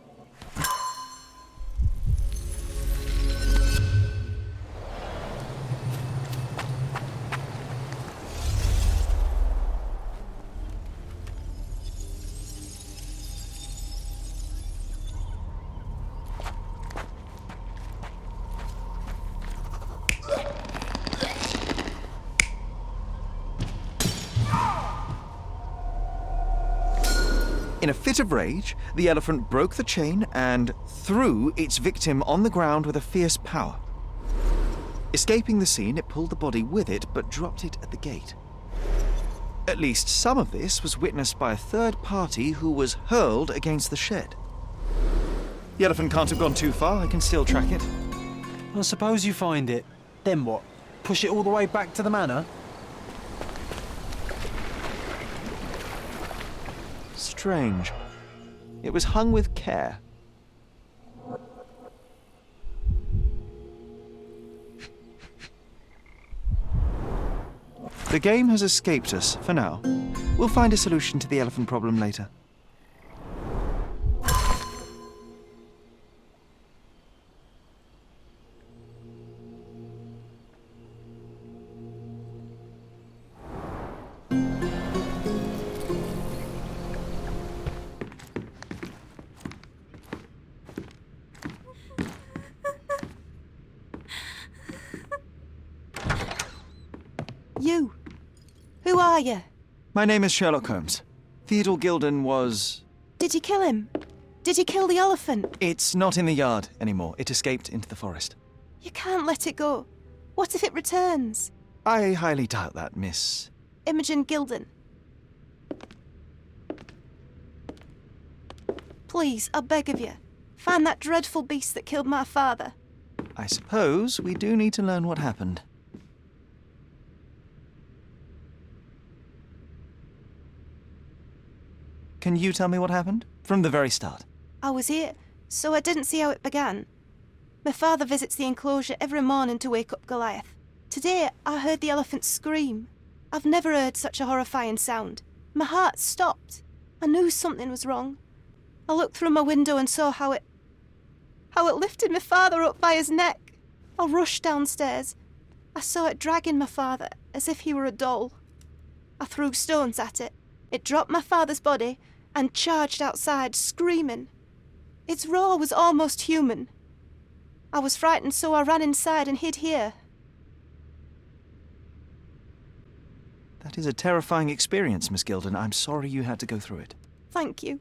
In a fit of rage, the elephant broke the chain and threw its victim on the ground with a fierce power. Escaping the scene, it pulled the body with it, but dropped it at the gate. At least some of this was witnessed by a third party who was hurled against the shed. The elephant can't have gone too far. I can still track it. Well, suppose you find it. Then what? Push it all the way back to the manor? Strange. It was hung with care. The game has escaped us for now. We'll find a solution to the elephant problem later. You. Who are you? My name is Sherlock Holmes. Theodore Gilden was... Did you kill him? Did you kill the elephant? It's not in the yard anymore. It escaped into the forest. You can't let it go. What if it returns? I highly doubt that, Miss... Imogen Gilden. Please, I beg of you, find that dreadful beast that killed my father. I suppose we do need to learn what happened. Can you tell me what happened? From the very start. I was here, so I didn't see how it began. My father visits the enclosure every morning to wake up Goliath. Today, I heard the elephant scream. I've never heard such a horrifying sound. My heart stopped. I knew something was wrong. I looked through my window and saw how it lifted my father up by his neck. I rushed downstairs. I saw it dragging my father as if he were a doll. I threw stones at it. It dropped my father's body and charged outside, screaming. Its roar was almost human. I was frightened, so I ran inside and hid here. That is a terrifying experience, Miss Gilden. I'm sorry you had to go through it. Thank you.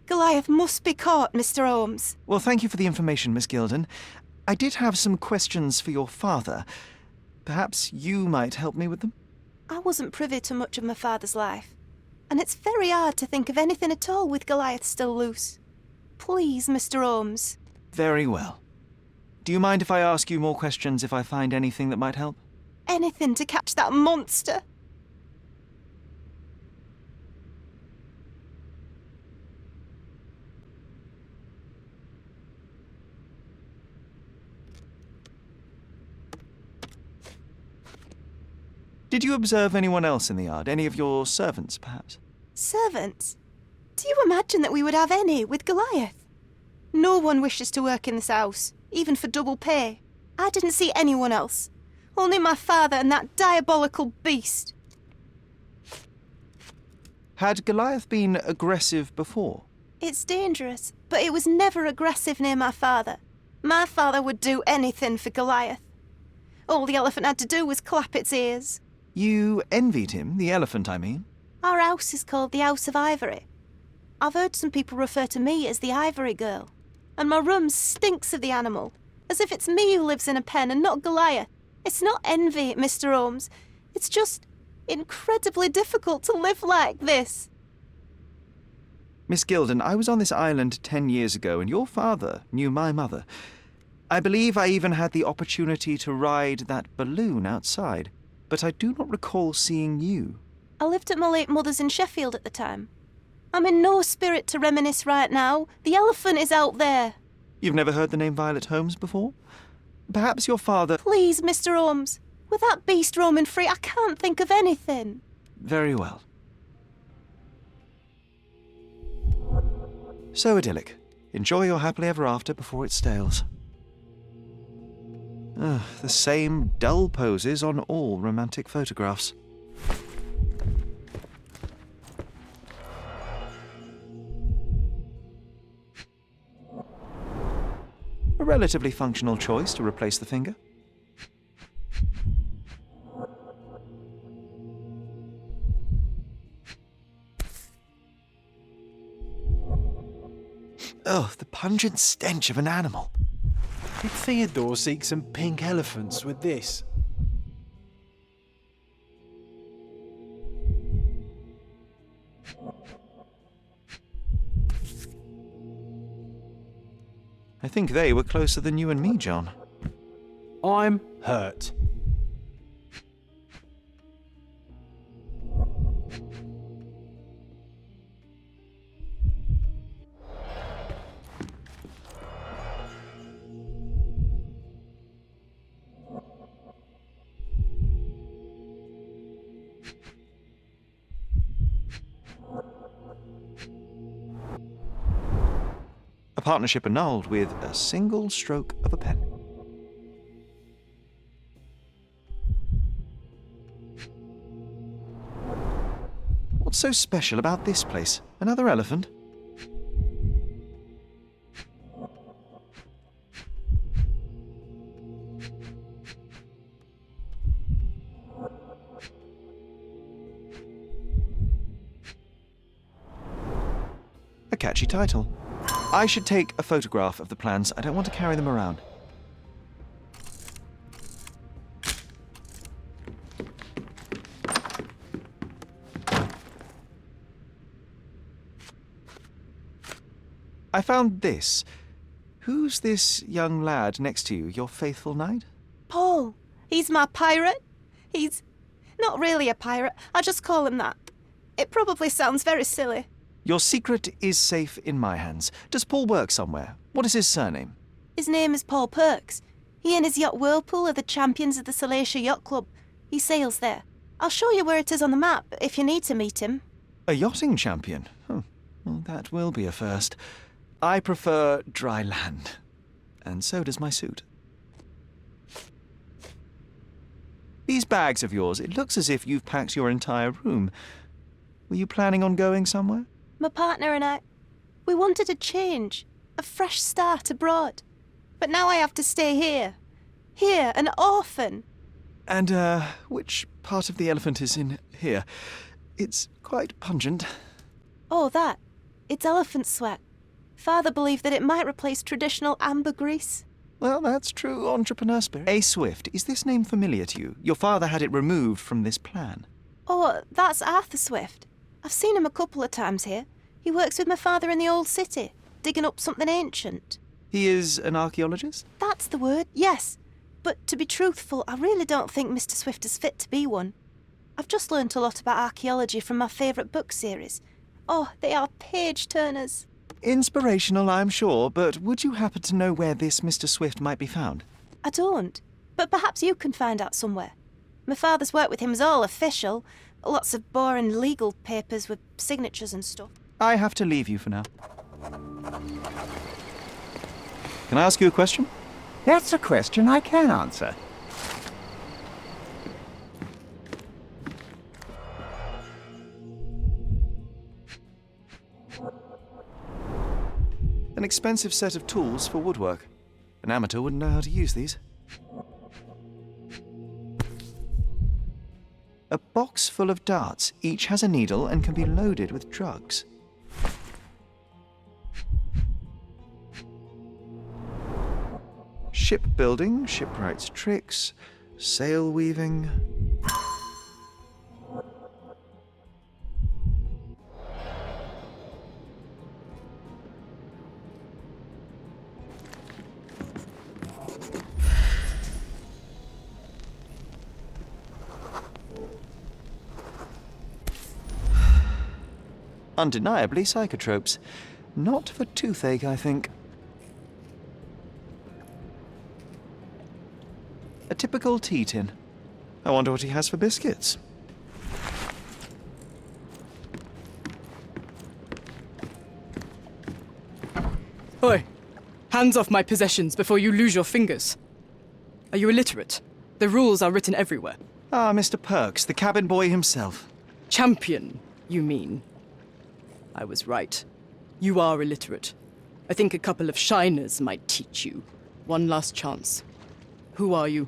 Goliath must be caught, Mr. Holmes. Well, thank you for the information, Miss Gilden. I did have some questions for your father. Perhaps you might help me with them? I wasn't privy to much of my father's life, and it's very hard to think of anything at all with Goliath still loose. Please, Mr. Holmes. Very well. Do you mind if I ask you more questions if I find anything that might help? Anything to catch that monster. Did you observe anyone else in the yard? Any of your servants, perhaps? Servants? Do you imagine that we would have any with Goliath? No one wishes to work in this house, even for double pay. I didn't see anyone else. Only my father and that diabolical beast. Had Goliath been aggressive before? It's dangerous, but it was never aggressive near my father. My father would do anything for Goliath. All the elephant had to do was clap its ears. You envied him, the elephant, I mean? Our house is called the House of Ivory. I've heard some people refer to me as the Ivory Girl. And my room stinks of the animal, as if it's me who lives in a pen and not Goliath. It's not envy, Mr. Holmes. It's just incredibly difficult to live like this. Miss Gilden, I was on this island 10 years ago, and your father knew my mother. I believe I even had the opportunity to ride that balloon outside, but I do not recall seeing you. I lived at my late mother's in Sheffield at the time. I'm in no spirit to reminisce right now. The elephant is out there. You've never heard the name Violet Holmes before? Perhaps your father... Please, Mr. Holmes. With that beast roaming free, I can't think of anything. Very well. So idyllic. Enjoy your happily ever after before it stales. The same dull poses on all romantic photographs. A relatively functional choice to replace the finger. Oh, the pungent stench of an animal. Did Theodore seek some pink elephants with this? I think they were closer than you and me, John. I'm hurt. A partnership annulled with a single stroke of a pen. What's so special about this place? Another elephant? A catchy title. I should take a photograph of the plans. I don't want to carry them around. I found this. Who's this young lad next to you, your faithful knight? Paul. He's my pirate. He's not really a pirate. I just call him that. It probably sounds very silly. Your secret is safe in my hands. Does Paul work somewhere? What is his surname? His name is Paul Perks. He and his yacht Whirlpool are the champions of the Salacia Yacht Club. He sails there. I'll show you where it is on the map if you need to meet him. A yachting champion? Well, that will be a first. I prefer dry land. And so does my suit. These bags of yours, it looks as if you've packed your entire room. Were you planning on going somewhere? My partner and I, we wanted a change, a fresh start abroad. But now I have to stay here. Here, an orphan. And, which part of the elephant is in here? It's quite pungent. Oh, that. It's elephant sweat. Father believed that it might replace traditional ambergris. Well, that's true entrepreneur spirit. A. Swift, is this name familiar to you? Your father had it removed from this plan. Oh, that's Arthur Swift. I've seen him a couple of times here. He works with my father in the old city, digging up something ancient. He is an archaeologist? That's the word, yes. But to be truthful, I really don't think Mr. Swift is fit to be one. I've just learnt a lot about archaeology from my favourite book series. Oh, they are page-turners. Inspirational, I'm sure, but would you happen to know where this Mr. Swift might be found? I don't, but perhaps you can find out somewhere. My father's work with him is all official. Lots of boring legal papers with signatures and stuff. I have to leave you for now. Can I ask you a question? That's a question I can answer. An expensive set of tools for woodwork. An amateur wouldn't know how to use these. A box full of darts. Each has a needle and can be loaded with drugs. Shipbuilding, shipwright's tricks, sail weaving. Undeniably psychotropes. Not for toothache, I think. A typical tea tin. I wonder what he has for biscuits. Oi! Hands off my possessions before you lose your fingers. Are you illiterate? The rules are written everywhere. Ah, Mr. Perks, the cabin boy himself. Champion, you mean? I was right. You are illiterate. I think a couple of shiners might teach you. One last chance. Who are you?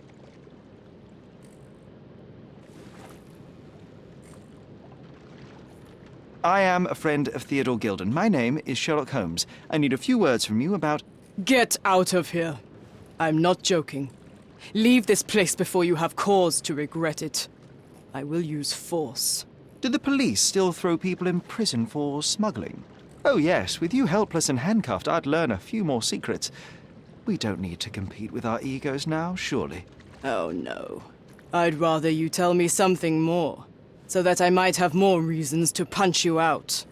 I am a friend of Theodore Gilden. My name is Sherlock Holmes. I need a few words from you about... Get out of here. I'm not joking. Leave this place before you have cause to regret it. I will use force. Do the police still throw people in prison for smuggling? Oh yes, with you helpless and handcuffed, I'd learn a few more secrets. We don't need to compete with our egos now, surely. Oh no. I'd rather you tell me something more, so that I might have more reasons to punch you out.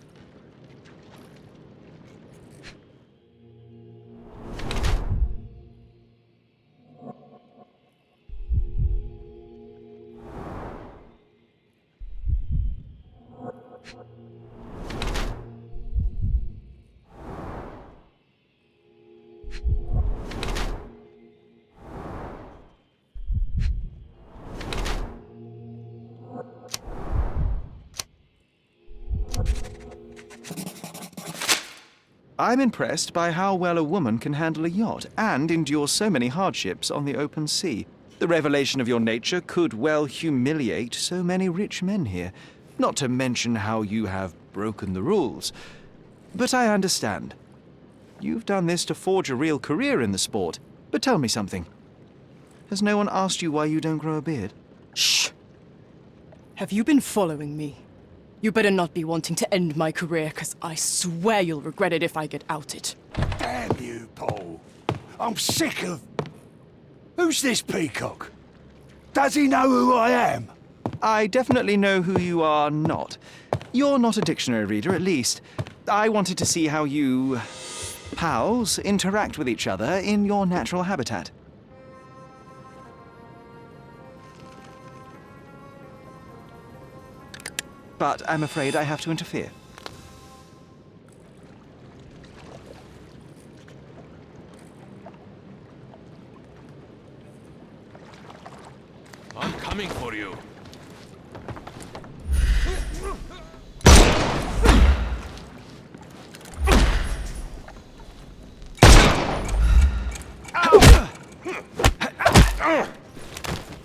I'm impressed by how well a woman can handle a yacht and endure so many hardships on the open sea. The revelation of your nature could well humiliate so many rich men here, not to mention how you have broken the rules. But I understand. You've done this to forge a real career in the sport. But tell me something. Has no one asked you why you don't grow a beard? Shh! Have you been following me? You better not be wanting to end my career, because I swear you'll regret it if I get outed. Damn you, Paul. I'm sick of... Who's this peacock? Does he know who I am? I definitely know who you are not. You're not a dictionary reader, at least. I wanted to see how you... pals interact with each other in your natural habitat. But I'm afraid I have to interfere. I'm coming for you.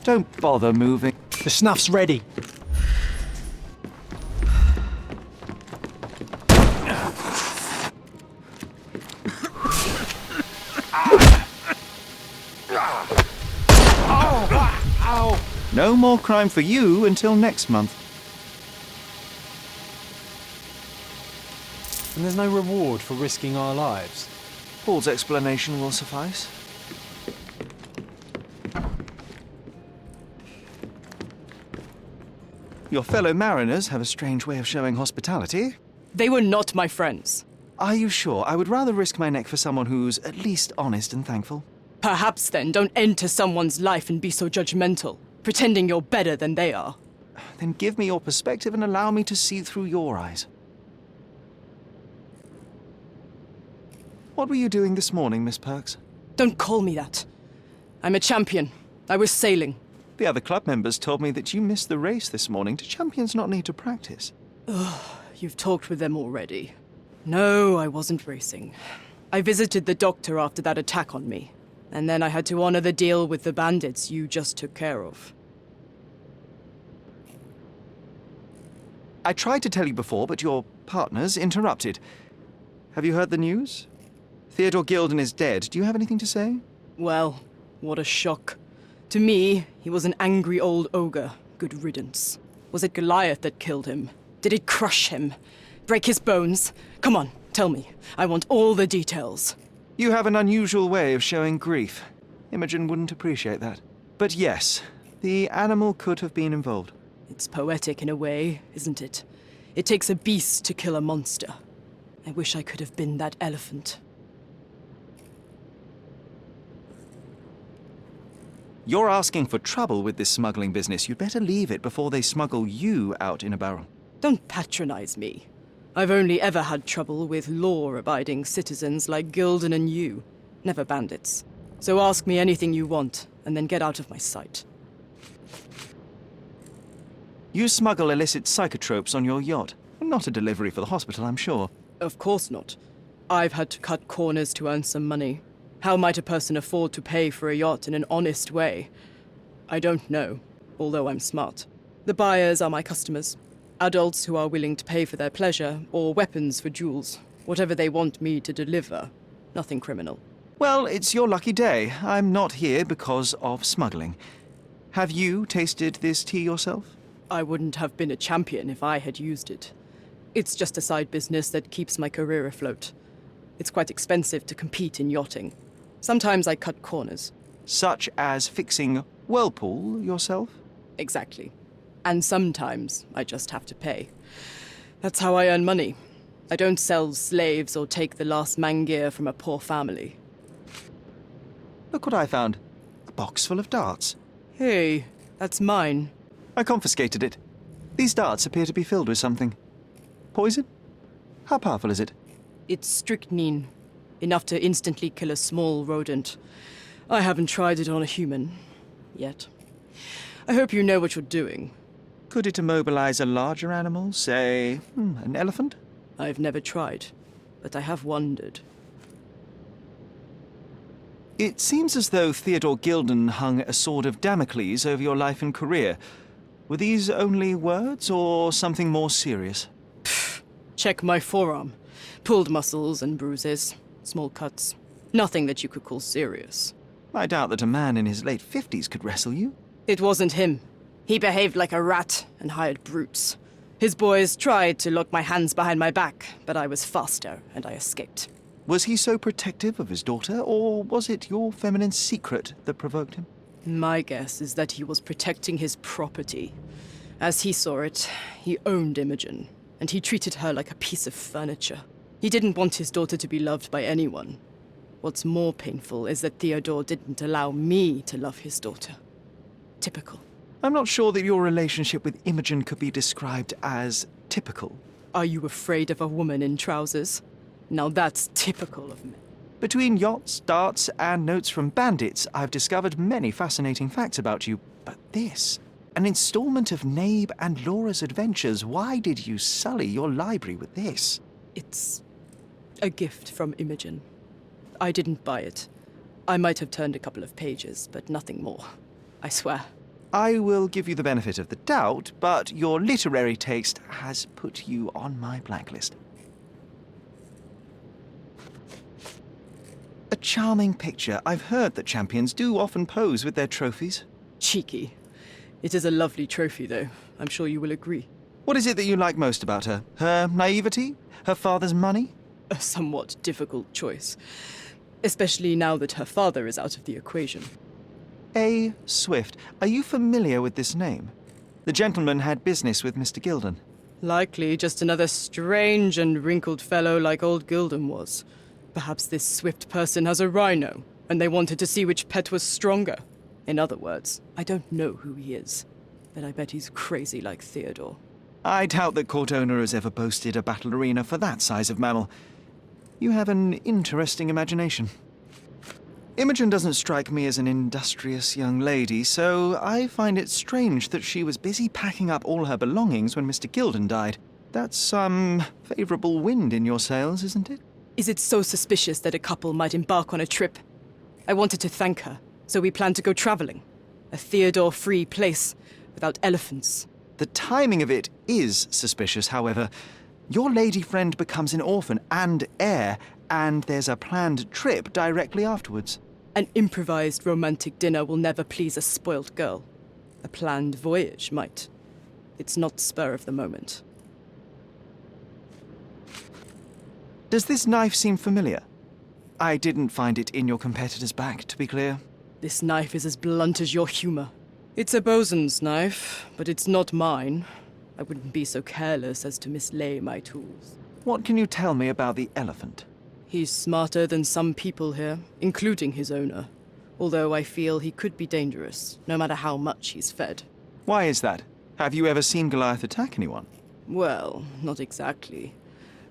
Don't bother moving. The snuff's ready. No more crime for you until next month. And there's no reward for risking our lives. Paul's explanation will suffice. Your fellow mariners have a strange way of showing hospitality. They were not my friends. Are you sure? I would rather risk my neck for someone who's at least honest and thankful. Perhaps then don't enter someone's life and be so judgmental, pretending you're better than they are. Then give me your perspective and allow me to see through your eyes. What were you doing this morning, Miss Perks? Don't call me that. I'm a champion. I was sailing. The other club members told me that you missed the race this morning. Do champions not need to practice? Ugh, you've talked with them already. No, I wasn't racing. I visited the doctor after that attack on me. And then I had to honor the deal with the bandits you just took care of. I tried to tell you before, but your partners interrupted. Have you heard the news? Theodore Gilden is dead. Do you have anything to say? Well, what a shock. To me, he was an angry old ogre. Good riddance. Was it Goliath that killed him? Did it crush him? Break his bones? Come on, tell me. I want all the details. You have an unusual way of showing grief. Imogen wouldn't appreciate that. But yes, the animal could have been involved. It's poetic in a way, isn't it? It takes a beast to kill a monster. I wish I could have been that elephant. You're asking for trouble with this smuggling business. You'd better leave it before they smuggle you out in a barrel. Don't patronize me. I've only ever had trouble with law-abiding citizens like Gilden and you, never bandits. So ask me anything you want, and then get out of my sight. You smuggle illicit psychotropes on your yacht. Not a delivery for the hospital, I'm sure. Of course not. I've had to cut corners to earn some money. How might a person afford to pay for a yacht in an honest way? I don't know, although I'm smart. The buyers are my customers. Adults who are willing to pay for their pleasure, or weapons for jewels. Whatever they want me to deliver. Nothing criminal. Well, it's your lucky day. I'm not here because of smuggling. Have you tasted this tea yourself? I wouldn't have been a champion if I had used it. It's just a side business that keeps my career afloat. It's quite expensive to compete in yachting. Sometimes I cut corners. Such as fixing Whirlpool yourself? Exactly. And sometimes I just have to pay. That's how I earn money. I don't sell slaves or take the last mangear from a poor family. Look what I found. A box full of darts. Hey, that's mine. I confiscated it. These darts appear to be filled with something. Poison? How powerful is it? It's strychnine. Enough to instantly kill a small rodent. I haven't tried it on a human. Yet. I hope you know what you're doing. Could it immobilize a larger animal? Say, an elephant? I've never tried, but I have wondered. It seems as though Theodore Gilden hung a sword of Damocles over your life and career. Were these only words, or something more serious? Pfft, check my forearm. Pulled muscles and bruises. Small cuts. Nothing that you could call serious. I doubt that a man in his late 50s could wrestle you. It wasn't him. He behaved like a rat and hired brutes. His boys tried to lock my hands behind my back, but I was faster and I escaped. Was he so protective of his daughter, or was it your feminine secret that provoked him? My guess is that he was protecting his property. As he saw it, he owned Imogen, and he treated her like a piece of furniture. He didn't want his daughter to be loved by anyone. What's more painful is that Theodore didn't allow me to love his daughter. Typical. I'm not sure that your relationship with Imogen could be described as typical. Are you afraid of a woman in trousers? Now that's typical of men. Between yachts, darts, and notes from bandits, I've discovered many fascinating facts about you. But this, an installment of Nabe and Laura's adventures. Why did you sully your library with this? It's a gift from Imogen. I didn't buy it. I might have turned a couple of pages, but nothing more. I swear. I will give you the benefit of the doubt, but your literary taste has put you on my blacklist. A charming picture. I've heard that champions do often pose with their trophies. Cheeky. It is a lovely trophy, though. I'm sure you will agree. What is it that you like most about her? Her naivety? Her father's money? A somewhat difficult choice. Especially now that her father is out of the equation. A. Swift. Are you familiar with this name? The gentleman had business with Mr. Gilden. Likely just another strange and wrinkled fellow like old Gilden was. Perhaps this Swift person has a rhino, and they wanted to see which pet was stronger. In other words, I don't know who he is, but I bet he's crazy like Theodore. I doubt that court owner has ever boasted a battle arena for that size of mammal. You have an interesting imagination. Imogen doesn't strike me as an industrious young lady, so I find it strange that she was busy packing up all her belongings when Mr. Gilden died. That's some favourable wind in your sails, isn't it? Is it so suspicious that a couple might embark on a trip? I wanted to thank her, so we planned to go travelling. A Theodore-free place, without elephants. The timing of it is suspicious, however. Your lady friend becomes an orphan and heir, and there's a planned trip directly afterwards. An improvised romantic dinner will never please a spoilt girl. A planned voyage might. It's not spur of the moment. Does this knife seem familiar? I didn't find it in your competitor's bag, to be clear. This knife is as blunt as your humor. It's a bosun's knife, but it's not mine. I wouldn't be so careless as to mislay my tools. What can you tell me about the elephant? He's smarter than some people here, including his owner. Although I feel he could be dangerous, no matter how much he's fed. Why is that? Have you ever seen Goliath attack anyone? Well, not exactly.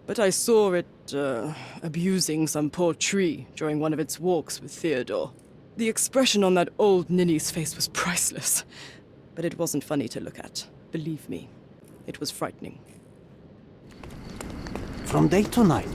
But I saw it, abusing some poor tree during one of its walks with Theodore. The expression on that old ninny's face was priceless. But it wasn't funny to look at. Believe me, it was frightening. From day to night,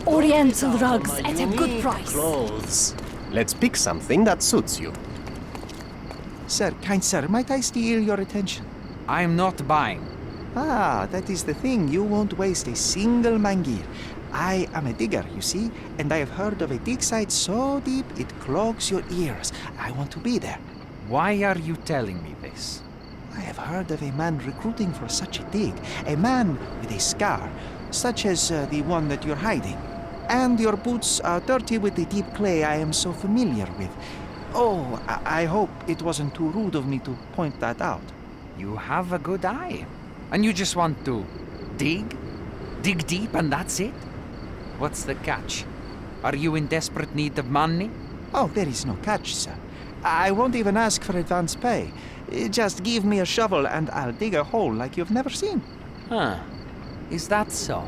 Oriental rugs at a good price. Clothes. Let's pick something that suits you. Sir, kind sir, might I steal your attention? I am not buying. Ah, that is the thing. You won't waste a single mangir. I am a digger, you see, and I have heard of a dig site so deep it clogs your ears. I want to be there. Why are you telling me this? I have heard of a man recruiting for such a dig. A man with a scar, such as the one that you're hiding. And your boots are dirty with the deep clay I am so familiar with. Oh, I hope it wasn't too rude of me to point that out. You have a good eye. And you just want to dig? Dig deep and that's it? What's the catch? Are you in desperate need of money? Oh, there is no catch, sir. I won't even ask for advance pay. Just give me a shovel and I'll dig a hole like you've never seen. Huh. Is that so?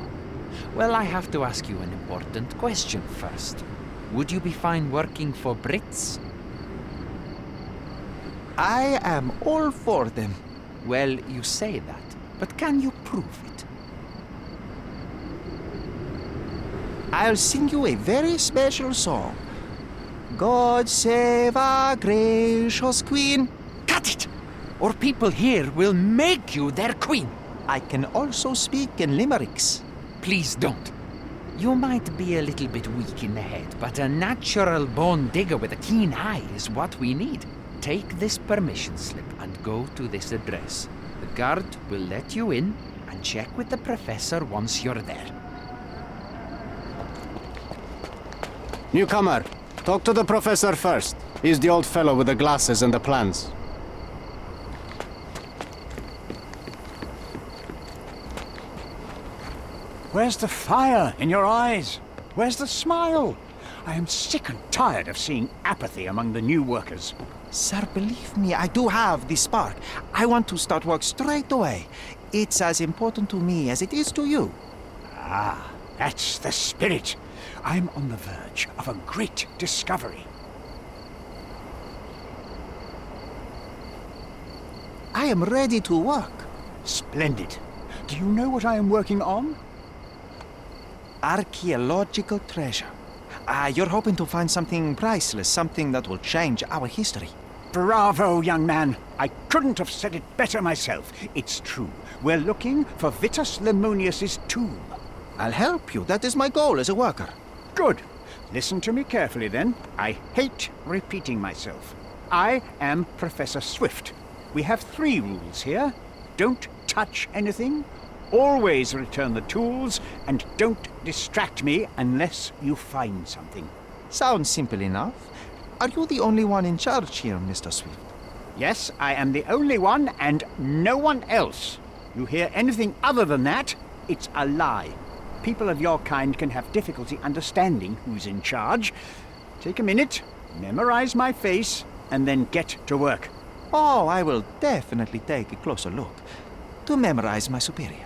Well, I have to ask you an important question first. Would you be fine working for Brits? I am all for them. Well, you say that, but can you prove it? I'll sing you a very special song. God save our gracious queen. Cut it! Or people here will make you their queen. I can also speak in limericks. Please don't. You might be a little bit weak in the head, but a natural born digger with a keen eye is what we need. Take this permission slip and go to this address. The guard will let you in and check with the professor once you're there. Newcomer, talk to the professor first. He's the old fellow with the glasses and the plans. Where's the fire in your eyes? Where's the smile? I am sick and tired of seeing apathy among the new workers. Sir, believe me, I do have the spark. I want to start work straight away. It's as important to me as it is to you. Ah, that's the spirit. I'm on the verge of a great discovery. I am ready to work. Splendid. Do you know what I am working on? Archaeological treasure. You're hoping to find something priceless, something that will change our history. Bravo, young man. I couldn't have said it better myself. It's true. We're looking for Vitus Lemonius's tomb. I'll help you. That is my goal as a worker. Good. Listen to me carefully, then. I hate repeating myself. I am Professor Swift. We have 3 rules here. Don't touch anything. Always return the tools, and don't distract me unless you find something. Sounds simple enough. Are you the only one in charge here, Mr. Swift? Yes, I am the only one, and no one else. You hear anything other than that, it's a lie. People of your kind can have difficulty understanding who's in charge. Take a minute, memorize my face, and then get to work. Oh, I will definitely take a closer look to memorize my superior.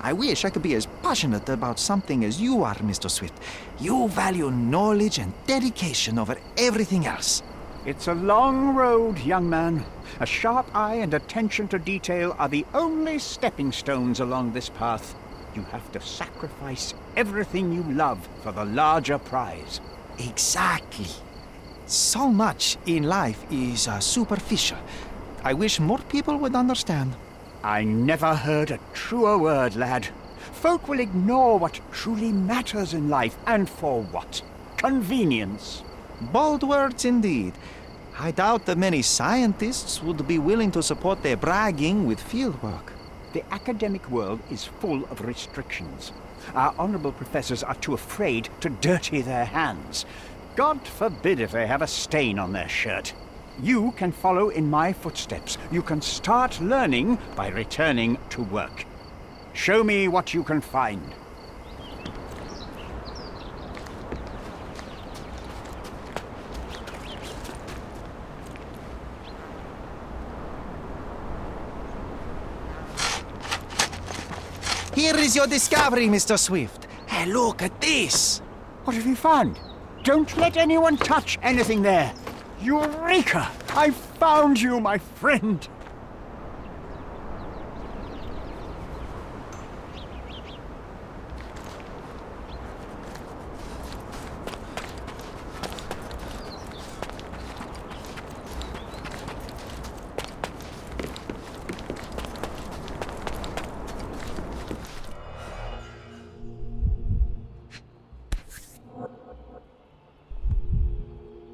I wish I could be as passionate about something as you are, Mr. Swift. You value knowledge and dedication over everything else. It's a long road, young man. A sharp eye and attention to detail are the only stepping stones along this path. You have to sacrifice everything you love for the larger prize. Exactly. So much in life is superficial. I wish more people would understand. I never heard a truer word, lad. Folk will ignore what truly matters in life, and for what? Convenience. Bold words indeed. I doubt that many scientists would be willing to support their bragging with fieldwork. The academic world is full of restrictions. Our honourable professors are too afraid to dirty their hands. God forbid if they have a stain on their shirt. You can follow in my footsteps. You can start learning by returning to work. Show me what you can find. Here is your discovery, Mr. Swift. Hey, look at this. What have you found? Don't let anyone touch anything there. Eureka! I found you, my friend.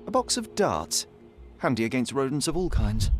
A box of darts. Handy against rodents of all kinds.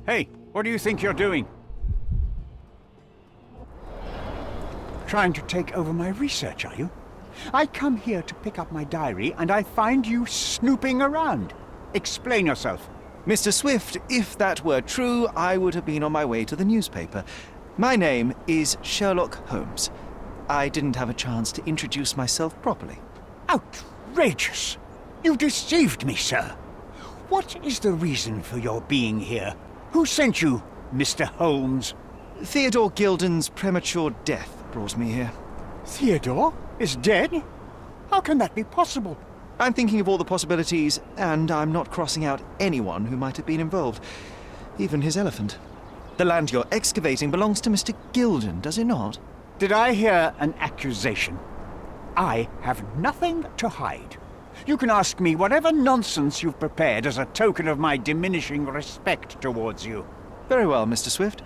Hey, what do you think you're doing? Trying to take over my research, are you? I come here to pick up my diary, and I find you snooping around. Explain yourself. Mr. Swift, if that were true, I would have been on my way to the newspaper. My name is Sherlock Holmes. I didn't have a chance to introduce myself properly. Outrageous! You deceived me, sir. What is the reason for your being here? Who sent you, Mr. Holmes? Theodore Gilden's premature death brought me here. Theodore is dead? How can that be possible? I'm thinking of all the possibilities, and I'm not crossing out anyone who might have been involved. Even his elephant. The land you're excavating belongs to Mr. Gilden, does it not? Did I hear an accusation? I have nothing to hide. You can ask me whatever nonsense you've prepared as a token of my diminishing respect towards you. Very well, Mr. Swift.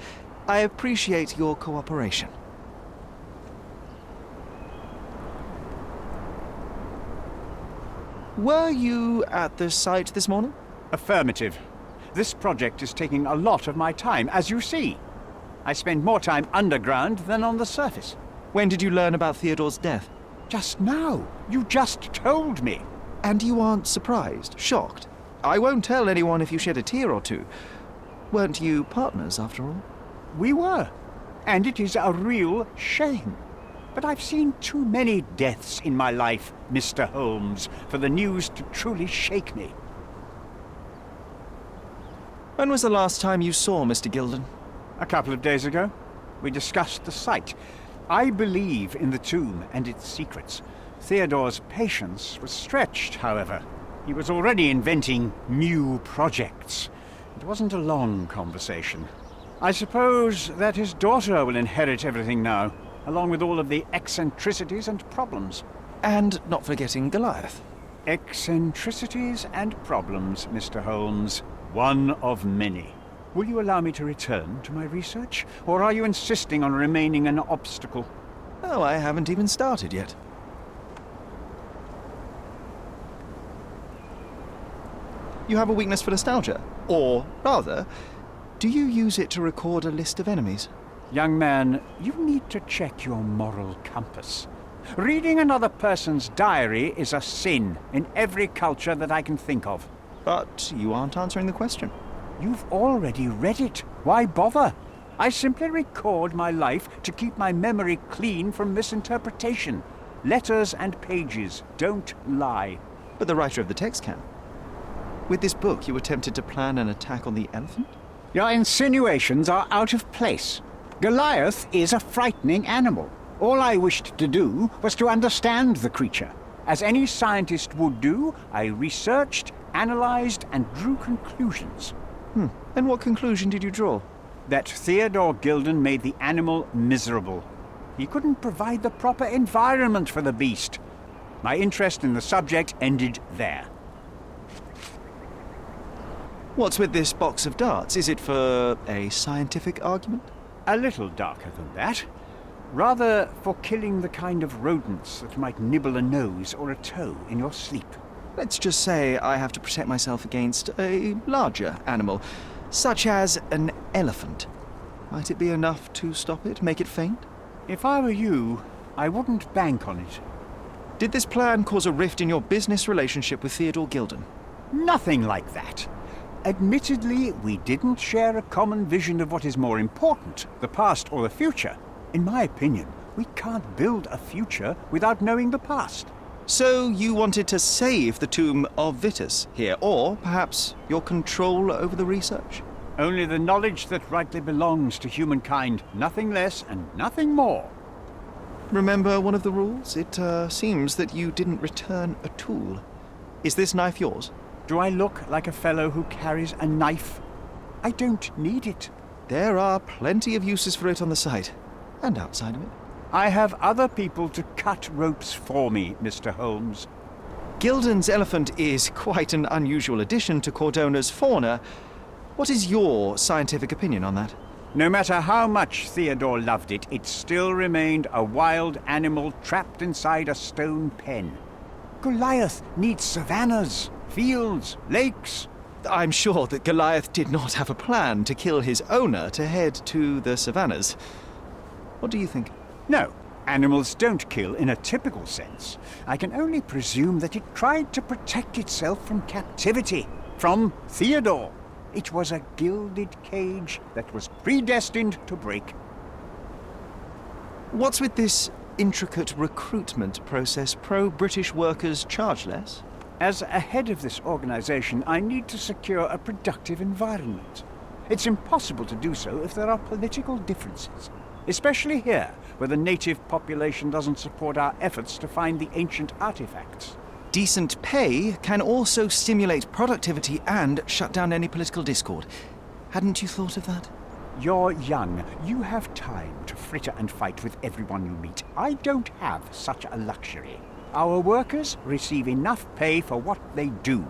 I appreciate your cooperation. Were you at the site this morning? Affirmative. This project is taking a lot of my time, as you see. I spend more time underground than on the surface. When did you learn about Theodore's death? Just now. You just told me. And you aren't surprised, shocked? I won't tell anyone if you shed a tear or two. Weren't you partners, after all? We were. And it is a real shame. But I've seen too many deaths in my life, Mr. Holmes, for the news to truly shake me. When was the last time you saw Mr. Gilden? A couple of days ago. We discussed the site. I believe in the tomb and its secrets. Theodore's patience was stretched, however. He was already inventing new projects. It wasn't a long conversation. I suppose that his daughter will inherit everything now, along with all of the eccentricities and problems. And not forgetting Goliath. Eccentricities and problems, Mr. Holmes. One of many. Will you allow me to return to my research, or are you insisting on remaining an obstacle? Oh, I haven't even started yet. You have a weakness for nostalgia. Or, rather, Do you use it to record a list of enemies? Young man, you need to check your moral compass. Reading another person's diary is a sin in every culture that I can think of. But you aren't answering the question. You've already read it. Why bother? I simply record my life to keep my memory clean from misinterpretation. Letters and pages don't lie. But the writer of the text can. With this book, you attempted to plan an attack on the elephant? Your insinuations are out of place. Goliath is a frightening animal. All I wished to do was to understand the creature. As any scientist would do, I researched, analyzed, and drew conclusions. And what conclusion did you draw? That Theodore Gilden made the animal miserable. He couldn't provide the proper environment for the beast. My interest in the subject ended there. What's with this box of darts? Is it for a scientific argument? A little darker than that. Rather for killing the kind of rodents that might nibble a nose or a toe in your sleep. Let's just say I have to protect myself against a larger animal, such as an elephant. Might it be enough to stop it, make it faint? If I were you, I wouldn't bank on it. Did this plan cause a rift in your business relationship with Theodore Gilden? Nothing like that. Admittedly, we didn't share a common vision of what is more important, the past or the future. In my opinion, we can't build a future without knowing the past. So you wanted to save the tomb of Vitus here, or perhaps your control over the research? Only the knowledge that rightly belongs to humankind, nothing less and nothing more. Remember one of the rules? It seems that you didn't return a tool. Is this knife yours? Do I look like a fellow who carries a knife? I don't need it. There are plenty of uses for it on the site, and outside of it. I have other people to cut ropes for me, Mr. Holmes. Gilden's elephant is quite an unusual addition to Cordona's fauna. What is your scientific opinion on that? No matter how much Theodore loved it, it still remained a wild animal trapped inside a stone pen. Goliath needs savannas, fields, lakes. I'm sure that Goliath did not have a plan to kill his owner to head to the savannas. What do you think? No, animals don't kill in a typical sense. I can only presume that it tried to protect itself from captivity, from Theodore. It was a gilded cage that was predestined to break. What's with this intricate recruitment process? Pro-British workers charge less? As a head of this organization, I need to secure a productive environment. It's impossible to do so if there are political differences, especially here, where the native population doesn't support our efforts to find the ancient artifacts. Decent pay can also stimulate productivity and shut down any political discord. Hadn't you thought of that? You're young. You have time to fritter and fight with everyone you meet. I don't have such a luxury. Our workers receive enough pay for what they do.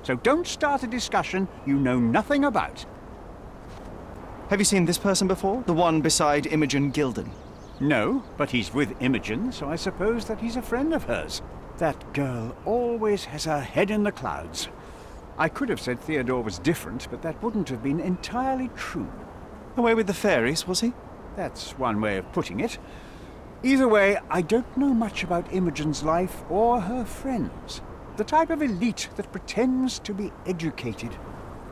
So don't start a discussion you know nothing about. Have you seen this person before? The one beside Imogen Gilden? No, but he's with Imogen, so I suppose that he's a friend of hers. That girl always has her head in the clouds. I could have said Theodore was different, but that wouldn't have been entirely true. Away with the fairies, was he? That's one way of putting it. Either way, I don't know much about Imogen's life or her friends. The type of elite that pretends to be educated.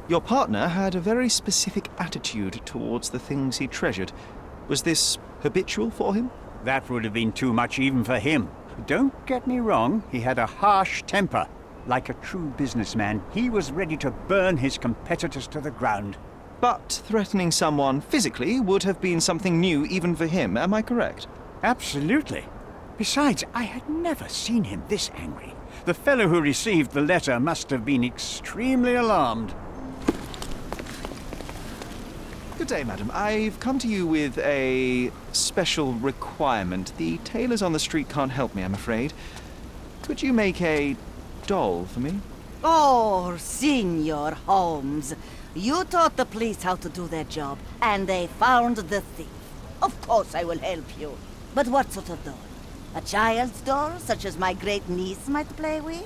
Your partner had a very specific attitude towards the things he treasured. Was this habitual for him? That would have been too much even for him. Don't get me wrong, he had a harsh temper. Like a true businessman, he was ready to burn his competitors to the ground. But threatening someone physically would have been something new even for him, am I correct? Absolutely. Besides, I had never seen him this angry. The fellow who received the letter must have been extremely alarmed. Good day, madam. I've come to you with a special requirement. The tailors on the street can't help me, I'm afraid. Could you make a doll for me? Oh, Signor Holmes. You taught the police how to do their job, and they found the thief. Of course I will help you. But what sort of doll? A child's doll, such as my great niece might play with?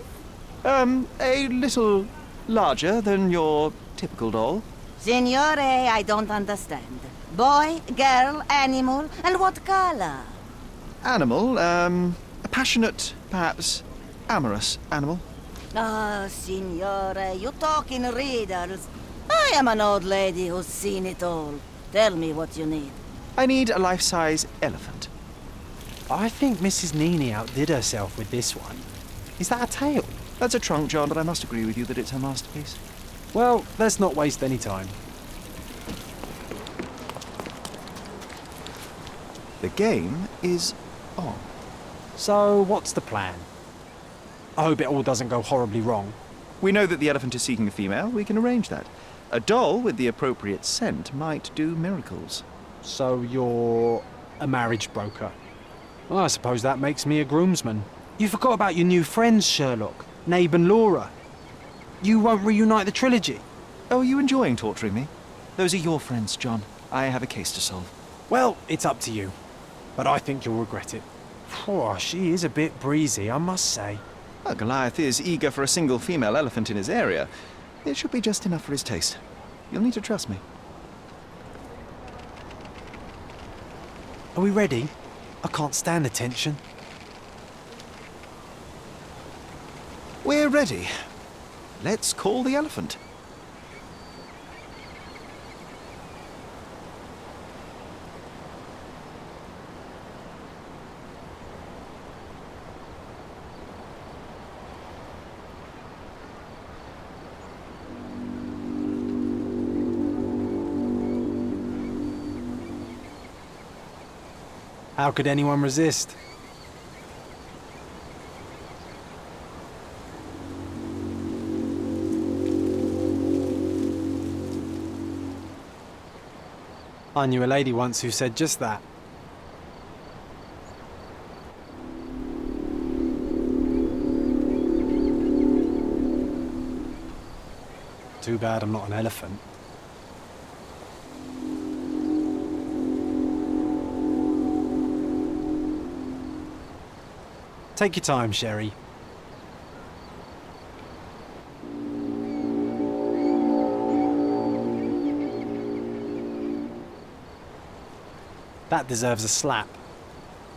A little larger than your typical doll. Signore, I don't understand. Boy, girl, animal, and what color? Animal, a passionate, perhaps amorous animal. Ah, signore, you talk in riddles. I am an old lady who's seen it all. Tell me what you need. I need a life-size elephant. I think Mrs. Nini outdid herself with this one. Is that a tail? That's a trunk, John, but I must agree with you that it's her masterpiece. Well, let's not waste any time. The game is on. So, what's the plan? I hope it all doesn't go horribly wrong. We know that the elephant is seeking a female. We can arrange that. A doll with the appropriate scent might do miracles. So you're a marriage broker? Well, I suppose that makes me a groomsman. You forgot about your new friends, Sherlock. Nabe and Laura. You won't reunite the trilogy. Oh, are you enjoying torturing me? Those are your friends, John. I have a case to solve. Well, it's up to you. But I think you'll regret it. Oh, she is a bit breezy, I must say. Well, Goliath is eager for a single female elephant in his area. It should be just enough for his taste. You'll need to trust me. Are we ready? I can't stand the tension. We're ready. Let's call the elephant. How could anyone resist? I knew a lady once who said just that. Too bad I'm not an elephant. Take your time, Sherry. That deserves a slap.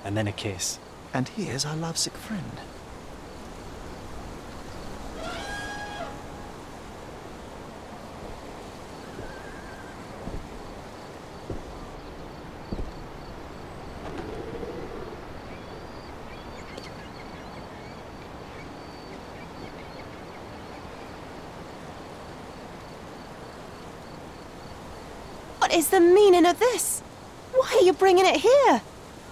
And then a kiss. And here's our lovesick friend. What is the meaning of this? Why are you bringing it here?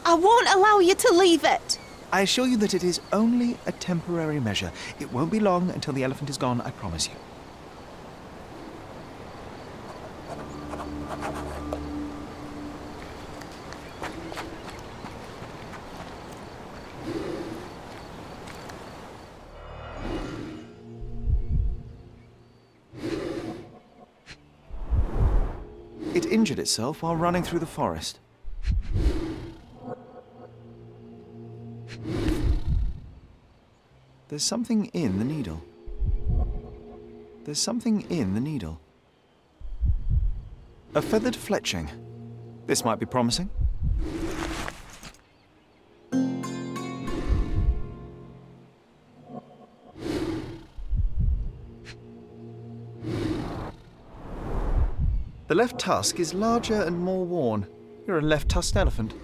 I won't allow you to leave it. I assure you that it is only a temporary measure. It won't be long until the elephant is gone, I promise you. It injured itself while running through the forest. There's something in the needle. There's something in the needle. A feathered fletching. This might be promising. The left tusk is larger and more worn. You're a left-tusked elephant.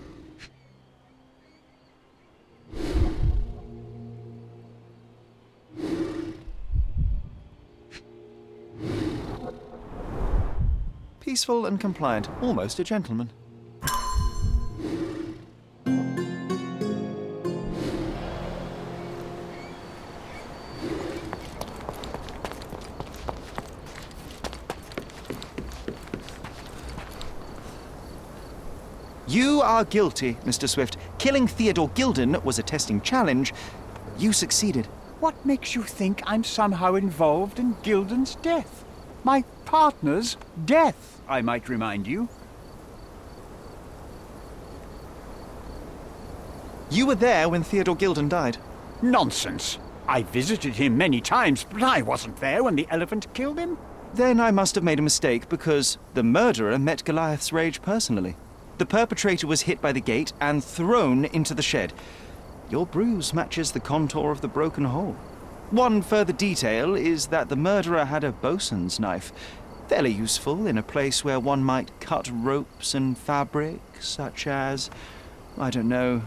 Peaceful and compliant, almost a gentleman. You are guilty, Mr. Swift. Killing Theodore Gilden was a testing challenge. You succeeded. What makes you think I'm somehow involved in Gilden's death? My partner's death, I might remind you. You were there when Theodore Gilden died. Nonsense. I visited him many times, but I wasn't there when the elephant killed him. Then I must have made a mistake because the murderer met Goliath's rage personally. The perpetrator was hit by the gate and thrown into the shed. Your bruise matches the contour of the broken hole. One further detail is that the murderer had a bosun's knife, fairly useful in a place where one might cut ropes and fabric, such as, I don't know,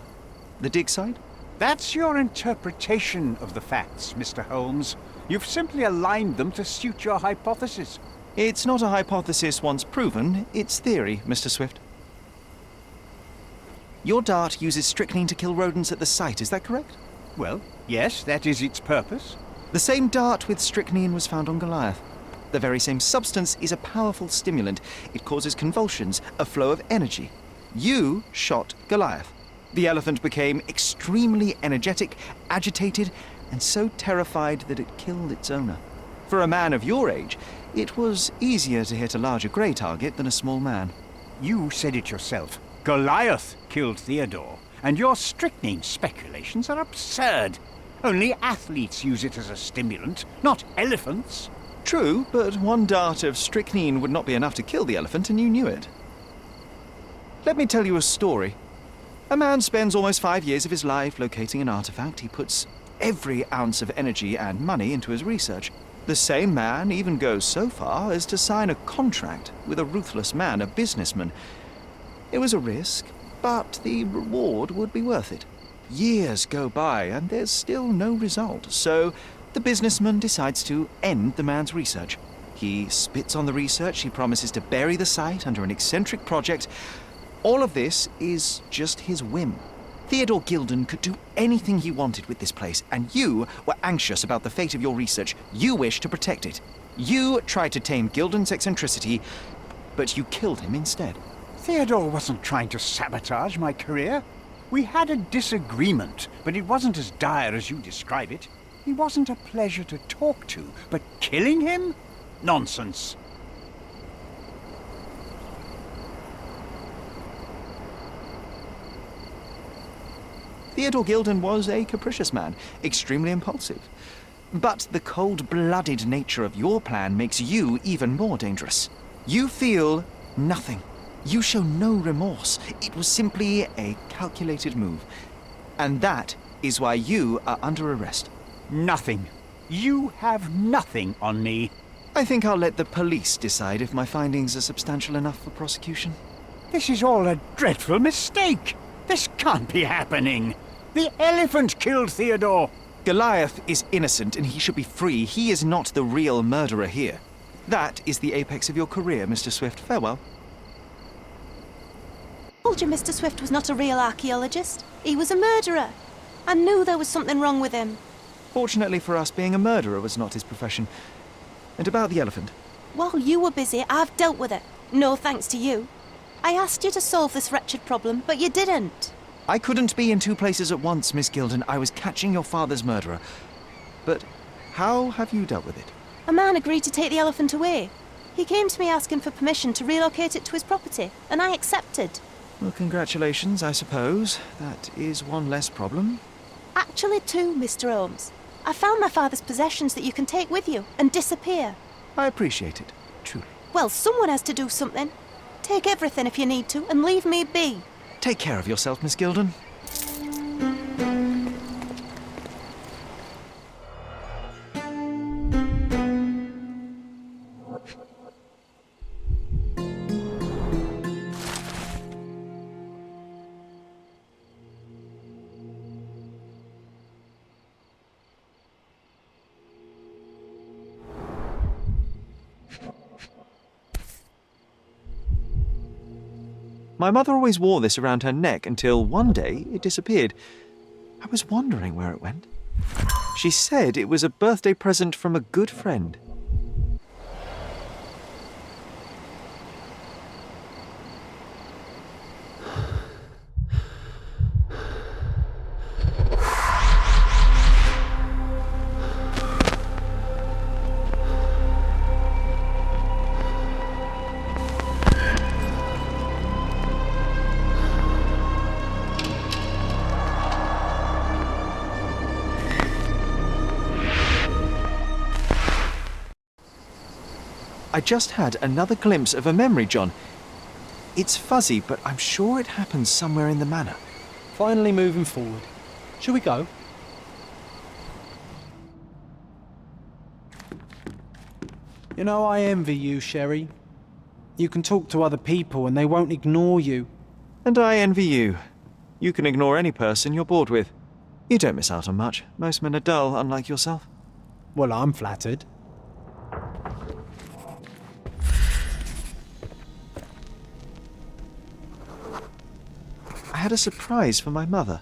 the dig site? That's your interpretation of the facts, Mr. Holmes. You've simply aligned them to suit your hypothesis. It's not a hypothesis once proven, it's theory, Mr. Swift. Your dart uses strychnine to kill rodents at the site, is that correct? Well, yes, that is its purpose. The same dart with strychnine was found on Goliath. The very same substance is a powerful stimulant. It causes convulsions, a flow of energy. You shot Goliath. The elephant became extremely energetic, agitated, and so terrified that it killed its owner. For a man of your age, it was easier to hit a larger grey target than a small man. You said it yourself. Goliath killed Theodore, and your strychnine speculations are absurd. Only athletes use it as a stimulant, not elephants. True, but one dart of strychnine would not be enough to kill the elephant, and you knew it. Let me tell you a story. A man spends almost 5 years of his life locating an artifact. He puts every ounce of energy and money into his research. The same man even goes so far as to sign a contract with a ruthless man, a businessman. It was a risk, but the reward would be worth it. Years go by and there's still no result, so the businessman decides to end the man's research. He spits on the research, he promises to bury the site under an eccentric project. All of this is just his whim. Theodore Gilden could do anything he wanted with this place, and you were anxious about the fate of your research. You wished to protect it. You tried to tame Gilden's eccentricity, but you killed him instead. Theodore wasn't trying to sabotage my career. We had a disagreement, but it wasn't as dire as you describe it. He wasn't a pleasure to talk to, but killing him? Nonsense. Theodore Gilden was a capricious man, extremely impulsive. But the cold-blooded nature of your plan makes you even more dangerous. You feel nothing. You show no remorse. It was simply a calculated move. And that is why you are under arrest. Nothing. You have nothing on me. I think I'll let the police decide if my findings are substantial enough for prosecution. This is all a dreadful mistake. This can't be happening. The elephant killed Theodore. Goliath is innocent and he should be free. He is not the real murderer here. That is the apex of your career, Mr. Swift. Farewell. I told you Mr. Swift was not a real archaeologist. He was a murderer. I knew there was something wrong with him. Fortunately for us, being a murderer was not his profession. And about the elephant? While you were busy, I've dealt with it. No thanks to you. I asked you to solve this wretched problem, but you didn't. I couldn't be in two places at once, Miss Gilden. I was catching your father's murderer. But how have you dealt with it? A man agreed to take the elephant away. He came to me asking for permission to relocate it to his property, and I accepted. Well, congratulations, I suppose. That is one less problem. Actually, two, Mr. Holmes. I found my father's possessions that you can take with you and disappear. I appreciate it, truly. Well, someone has to do something. Take everything if you need to, and leave me be. Take care of yourself, Miss Gilden. My mother always wore this around her neck until one day it disappeared. I was wondering where it went. She said it was a birthday present from a good friend. I just had another glimpse of a memory, John. It's fuzzy, but I'm sure it happened somewhere in the manor. Finally moving forward. Shall we go? You know, I envy you, Sherry. You can talk to other people and they won't ignore you. And I envy you. You can ignore any person you're bored with. You don't miss out on much. Most men are dull, unlike yourself. Well, I'm flattered. I had a surprise for my mother.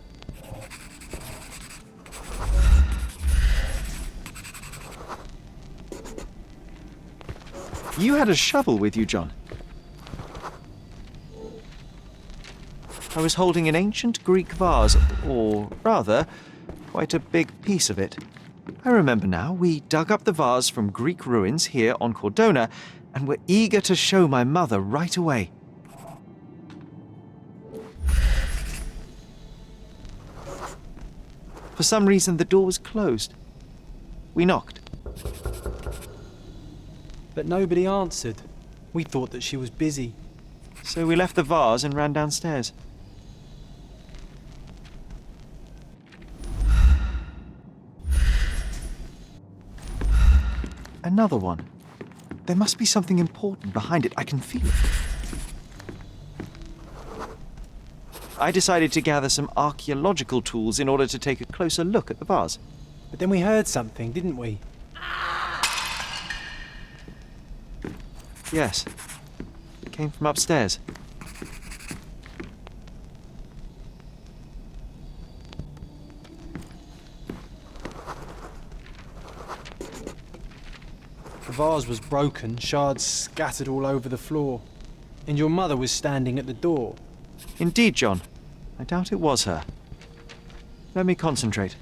You had a shovel with you, John. I was holding an ancient Greek vase, or rather, quite a big piece of it. I remember now, we dug up the vase from Greek ruins here on Cordona, and were eager to show my mother right away. For some reason, the door was closed. We knocked. But nobody answered. We thought that she was busy. So we left the vase and ran downstairs. Another one. There must be something important behind it. I can feel it. I decided to gather some archaeological tools in order to take a closer look at the vase. But then we heard something, didn't we? Yes. It came from upstairs. The vase was broken, shards scattered all over the floor. And your mother was standing at the door. Indeed, John. I doubt it was her. Let me concentrate.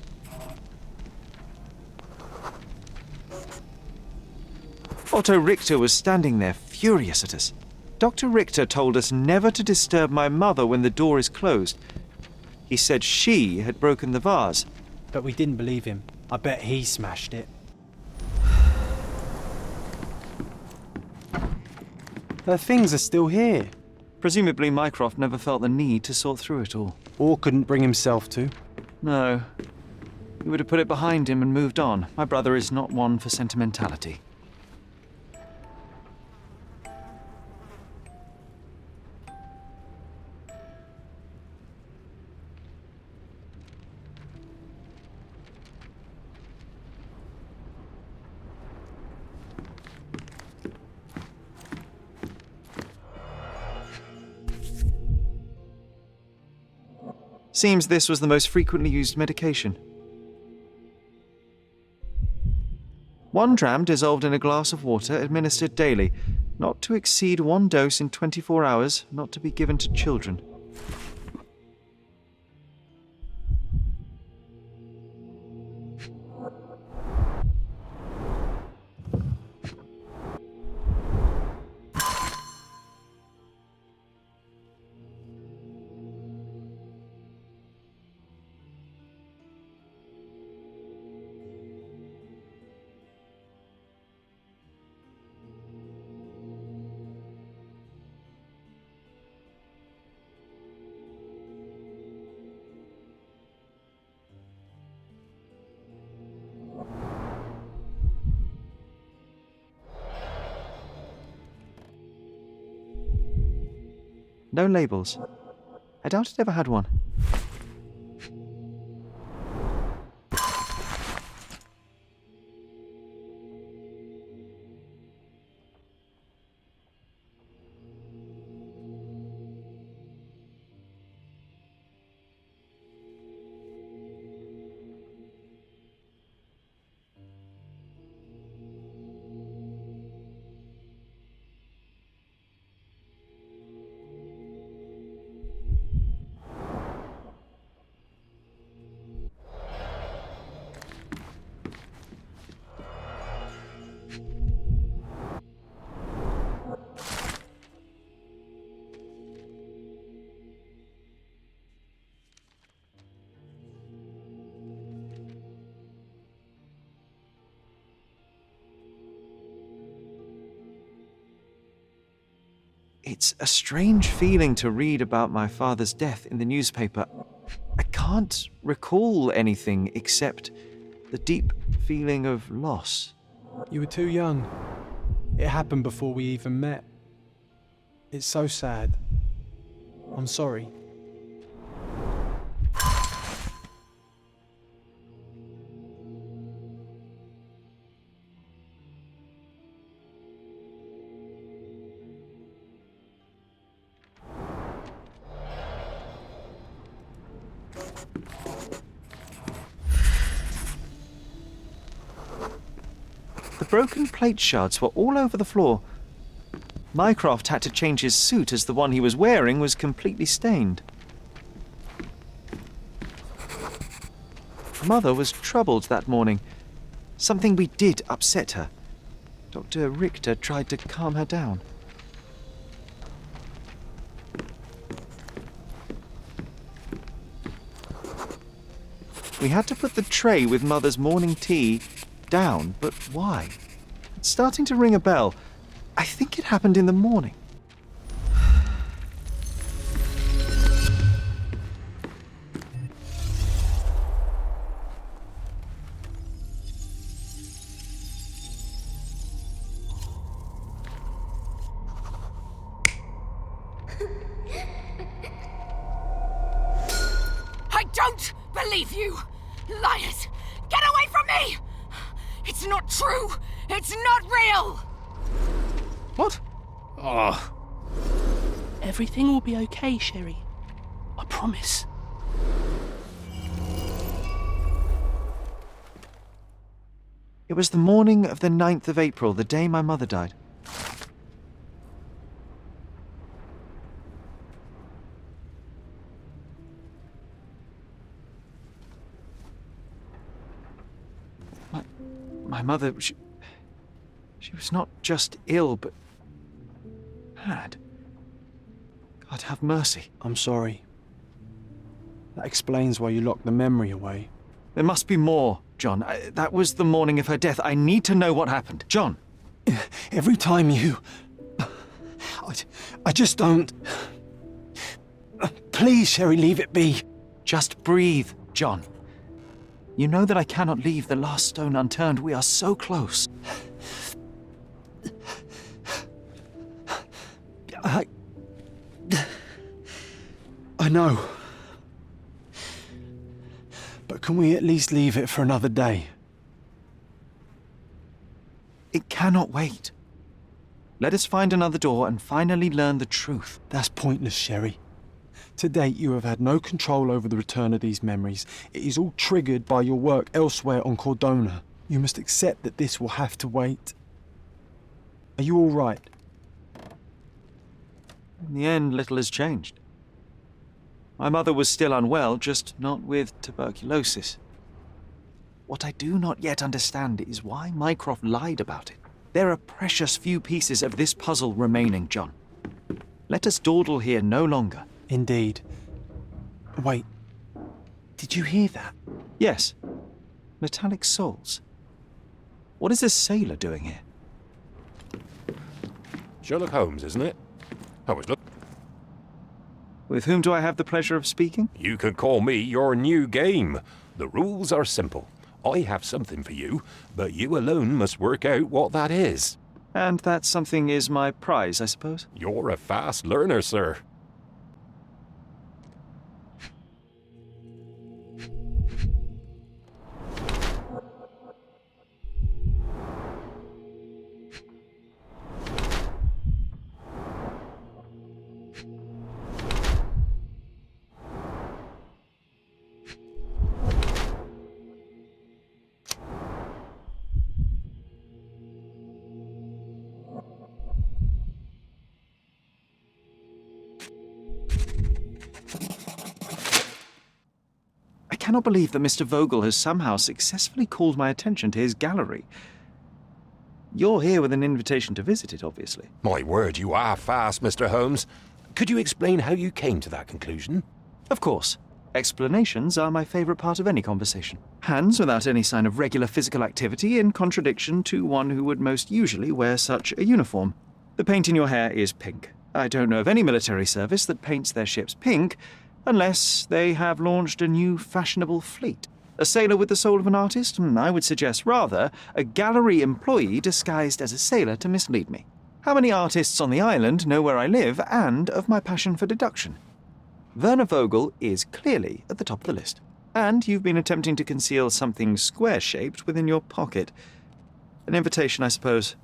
Otto Richter was standing there, furious at us. Dr. Richter told us never to disturb my mother when the door is closed. He said she had broken the vase. But we didn't believe him. I bet he smashed it. Her things are still here. Presumably Mycroft never felt the need to sort through it all. Or couldn't bring himself to. No. He would have put it behind him and moved on. My brother is not one for sentimentality. Seems this was the most frequently used medication. 1 dram dissolved in a glass of water, administered daily. Not to exceed 1 dose in 24 hours, not to be given to children. No labels. I doubt it ever had one. It's a strange feeling to read about my father's death in the newspaper. I can't recall anything except the deep feeling of loss. You were too young. It happened before we even met. It's so sad. I'm sorry. The broken plate shards were all over the floor. Mycroft had to change his suit as the one he was wearing was completely stained. Mother was troubled that morning. Something we did upset her. Dr. Richter tried to calm her down. We had to put the tray with Mother's morning tea down, but why? It's starting to ring a bell. I think it happened in the morning. I don't believe you! Liars! Get away from me! It's not true! It's not real! What? Oh. Everything will be okay, Sherry. I promise. It was the morning of the 9th of April, the day my mother died. My mother, she was not just ill, but mad. God have mercy. I'm sorry. That explains why you locked the memory away. There must be more, John. That was the morning of her death. I need to know what happened. John! Every time you... I just don't... Please, Sherry, leave it be. Just breathe, John. You know that I cannot leave the last stone unturned. We are so close. I know. But can we at least leave it for another day? It cannot wait. Let us find another door and finally learn the truth. That's pointless, Sherry. To date, you have had no control over the return of these memories. It is all triggered by your work elsewhere on Cordona. You must accept that this will have to wait. Are you all right? In the end, little has changed. My mother was still unwell, just not with tuberculosis. What I do not yet understand is why Mycroft lied about it. There are precious few pieces of this puzzle remaining, John. Let us dawdle here no longer. Indeed. Wait. Did you hear that? Yes. Metallic souls. What is this sailor doing here? Sherlock Holmes, isn't it? I was look. With whom do I have the pleasure of speaking? You can call me your new game. The rules are simple. I have something for you, but you alone must work out what that is. And that something is my prize, I suppose? You're a fast learner, sir. I cannot believe that Mr. Vogel has somehow successfully called my attention to his gallery. You're here with an invitation to visit it, obviously. My word, you are fast, Mr. Holmes. Could you explain how you came to that conclusion? Of course. Explanations are my favourite part of any conversation. Hands without any sign of regular physical activity, in contradiction to one who would most usually wear such a uniform. The paint in your hair is pink. I don't know of any military service that paints their ships pink unless they have launched a new fashionable fleet. A sailor with the soul of an artist? I would suggest rather a gallery employee disguised as a sailor to mislead me. How many artists on the island know where I live and of my passion for deduction? Werner Vogel is clearly at the top of the list. And you've been attempting to conceal something square-shaped within your pocket. An invitation, I suppose.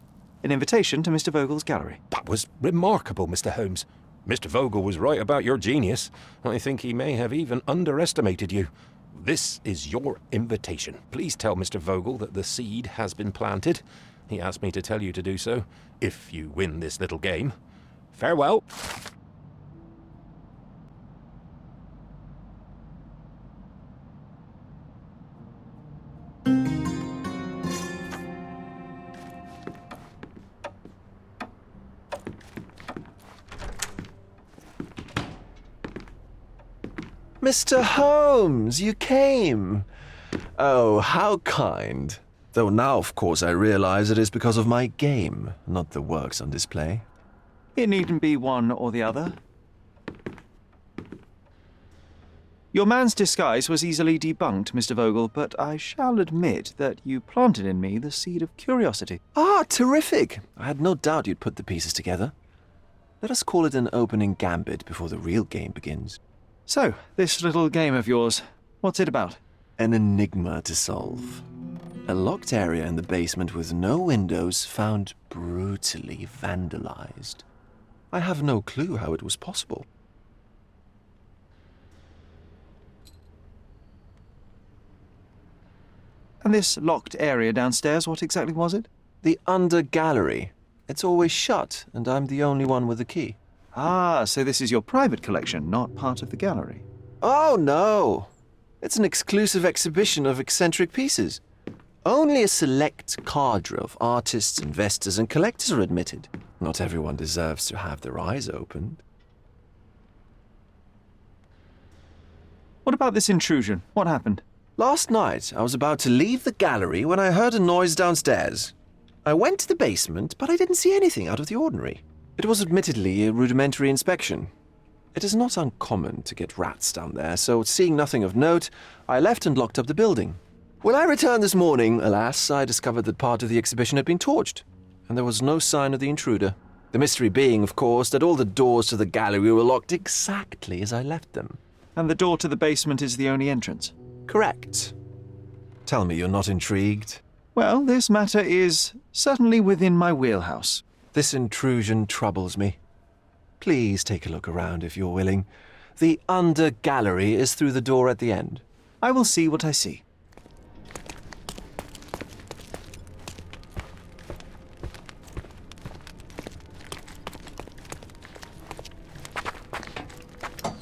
An invitation to Mr. Vogel's gallery. That was remarkable, Mr. Holmes. Mr. Vogel was right about your genius. I think he may have even underestimated you. This is your invitation. Please tell Mr. Vogel that the seed has been planted. He asked me to tell you to do so, if you win this little game. Farewell. Mr. Holmes, you came. Oh, how kind. Though now, of course, I realize it is because of my game, not the works on display. It needn't be one or the other. Your man's disguise was easily debunked, Mr. Vogel, but I shall admit that you planted in me the seed of curiosity. Ah, terrific. I had no doubt you'd put the pieces together. Let us call it an opening gambit before the real game begins. So, this little game of yours, what's it about? An enigma to solve. A locked area in the basement with no windows found brutally vandalized. I have no clue how it was possible. And this locked area downstairs, what exactly was it? The under gallery. It's always shut, and I'm the only one with the key. Ah, so this is your private collection, not part of the gallery. Oh, no. It's an exclusive exhibition of eccentric pieces. Only a select cadre of artists, investors, and collectors are admitted. Not everyone deserves to have their eyes opened. What about this intrusion? What happened? Last night, I was about to leave the gallery when I heard a noise downstairs. I went to the basement, but I didn't see anything out of the ordinary. It was admittedly a rudimentary inspection. It is not uncommon to get rats down there, so seeing nothing of note, I left and locked up the building. When I returned this morning, alas, I discovered that part of the exhibition had been torched, and there was no sign of the intruder. The mystery being, of course, that all the doors to the gallery were locked exactly as I left them. And the door to the basement is the only entrance? Correct. Tell me you're not intrigued. Well, this matter is certainly within my wheelhouse. This intrusion troubles me. Please take a look around if you're willing. The under gallery is through the door at the end. I will see what I see.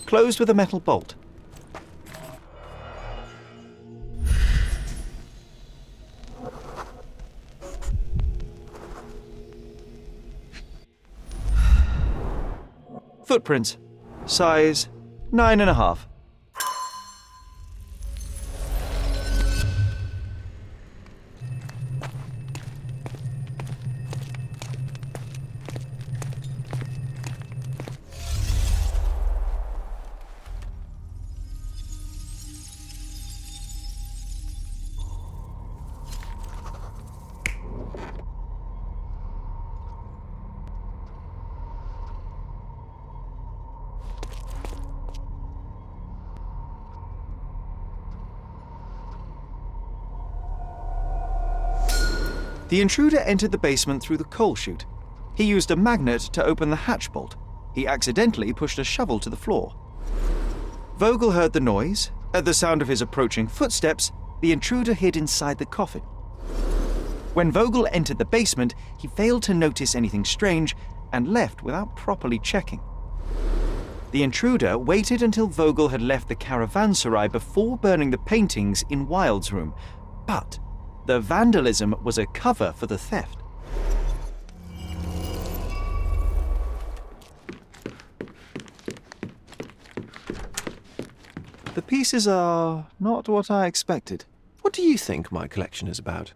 Closed with a metal bolt. Footprints. Size 9.5. The intruder entered the basement through the coal chute. He used a magnet to open the hatch bolt. He accidentally pushed a shovel to the floor. Vogel heard the noise. At the sound of his approaching footsteps, the intruder hid inside the coffin. When Vogel entered the basement, he failed to notice anything strange and left without properly checking. The intruder waited until Vogel had left the caravanserai before burning the paintings in Wilde's room, but the vandalism was a cover for the theft. The pieces are not what I expected. What do you think my collection is about?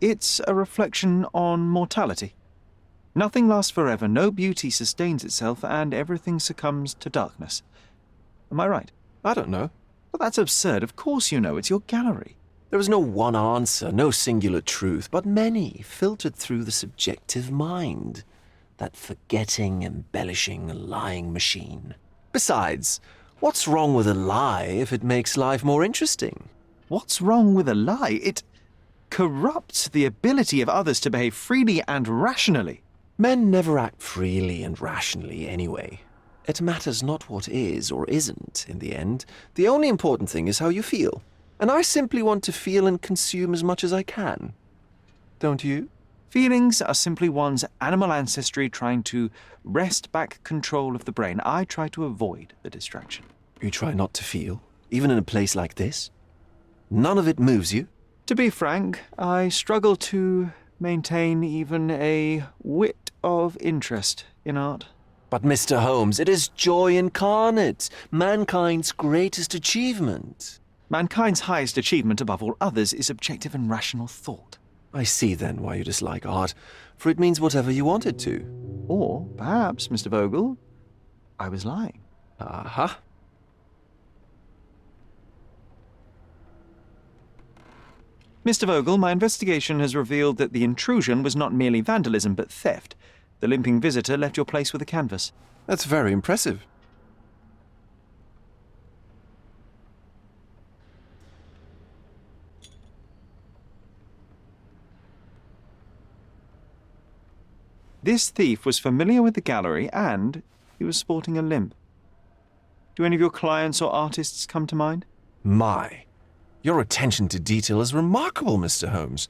It's a reflection on mortality. Nothing lasts forever, no beauty sustains itself, and everything succumbs to darkness. Am I right? I don't know. Well, that's absurd. Of course you know. It's your gallery. There is no one answer, no singular truth, but many filtered through the subjective mind. That forgetting, embellishing, lying machine. Besides, what's wrong with a lie if it makes life more interesting? What's wrong with a lie? It corrupts the ability of others to behave freely and rationally. Men never act freely and rationally anyway. It matters not what is or isn't in the end. The only important thing is how you feel. And I simply want to feel and consume as much as I can. Don't you? Feelings are simply one's animal ancestry trying to wrest back control of the brain. I try to avoid the distraction. You try not to feel, even in a place like this? None of it moves you? To be frank, I struggle to maintain even a whit of interest in art. But Mr. Holmes, it is joy incarnate, mankind's greatest achievement. Mankind's highest achievement above all others is objective and rational thought. I see then why you dislike art, for it means whatever you want it to. Or perhaps, Mr. Vogel, I was lying. Aha. Mr. Vogel, my investigation has revealed that the intrusion was not merely vandalism but theft. The limping visitor left your place with a canvas. That's very impressive. This thief was familiar with the gallery and he was sporting a limp. Do any of your clients or artists come to mind? My, your attention to detail is remarkable, Mr. Holmes.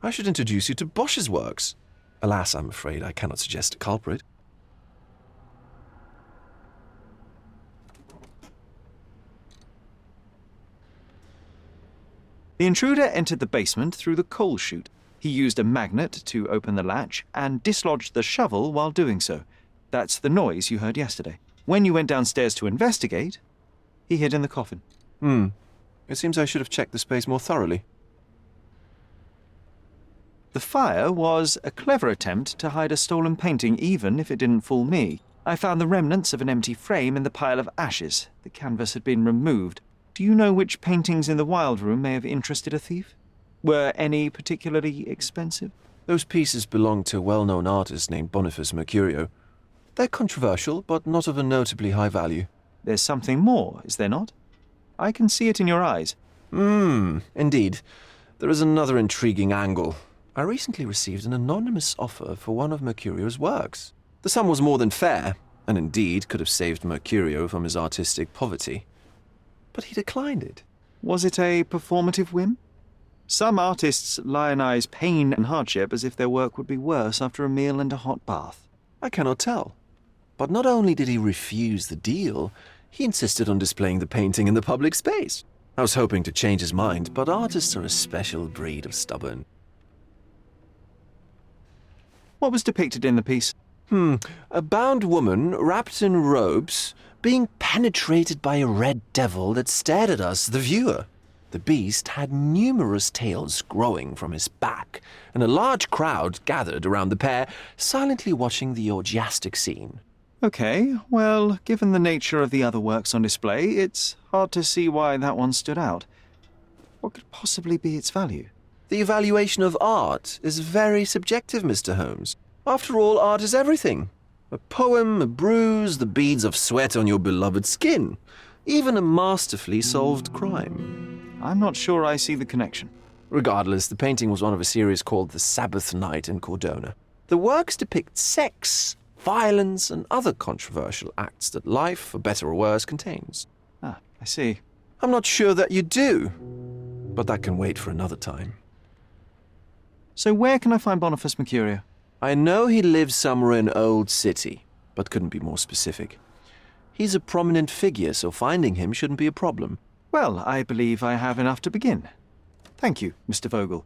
I should introduce you to Bosch's works. Alas, I'm afraid I cannot suggest a culprit. The intruder entered the basement through the coal chute. He used a magnet to open the latch and dislodged the shovel while doing so. That's the noise you heard yesterday. When you went downstairs to investigate, he hid in the coffin. It seems I should have checked the space more thoroughly. The fire was a clever attempt to hide a stolen painting, even if it didn't fool me. I found the remnants of an empty frame in the pile of ashes. The canvas had been removed. Do you know which paintings in the Wild Room may have interested a thief? Were any particularly expensive? Those pieces belong to a well-known artist named Boniface Mercurio. They're controversial, but not of a notably high value. There's something more, is there not? I can see it in your eyes. Indeed. There is another intriguing angle. I recently received an anonymous offer for one of Mercurio's works. The sum was more than fair, and indeed could have saved Mercurio from his artistic poverty. But he declined it. Was it a performative whim? Some artists lionize pain and hardship as if their work would be worse after a meal and a hot bath. I cannot tell. But not only did he refuse the deal, he insisted on displaying the painting in the public space. I was hoping to change his mind, but artists are a special breed of stubborn. What was depicted in the piece? A bound woman, wrapped in robes, being penetrated by a red devil that stared at us, the viewer. The beast had numerous tails growing from his back, and a large crowd gathered around the pair, silently watching the orgiastic scene. Okay, well, given the nature of the other works on display, it's hard to see why that one stood out. What could possibly be its value? The evaluation of art is very subjective, Mr. Holmes. After all, art is everything. A poem, a bruise, the beads of sweat on your beloved skin. Even a masterfully solved crime. I'm not sure I see the connection. Regardless, the painting was one of a series called The Sabbath Night in Cordona. The works depict sex, violence, and other controversial acts that life, for better or worse, contains. Ah, I see. I'm not sure that you do, but that can wait for another time. So where can I find Boniface Mercurio? I know he lives somewhere in Old City, but couldn't be more specific. He's a prominent figure, so finding him shouldn't be a problem. Well, I believe I have enough to begin. Thank you, Mr. Vogel.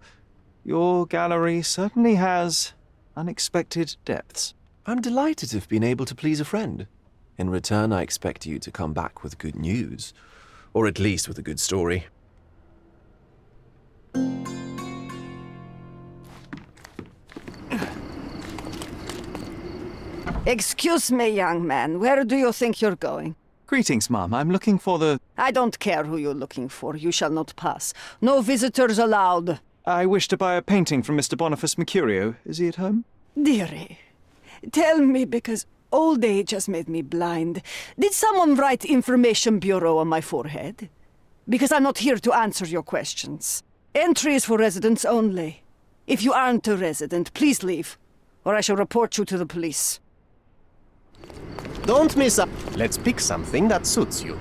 Your gallery certainly has unexpected depths. I'm delighted to have been able to please a friend. In return, I expect you to come back with good news. Or at least with a good story. Excuse me, young man. Where do you think you're going? Greetings, Mum. I'm looking for the... I don't care who you're looking for. You shall not pass. No visitors allowed. I wish to buy a painting from Mr. Boniface Mercurio. Is he at home? Dearie, tell me, because old age has made me blind. Did someone write Information Bureau on my forehead? Because I'm not here to answer your questions. Entry is for residents only. If you aren't a resident, please leave, or I shall report you to the police. Don't miss up. Let's pick something that suits you.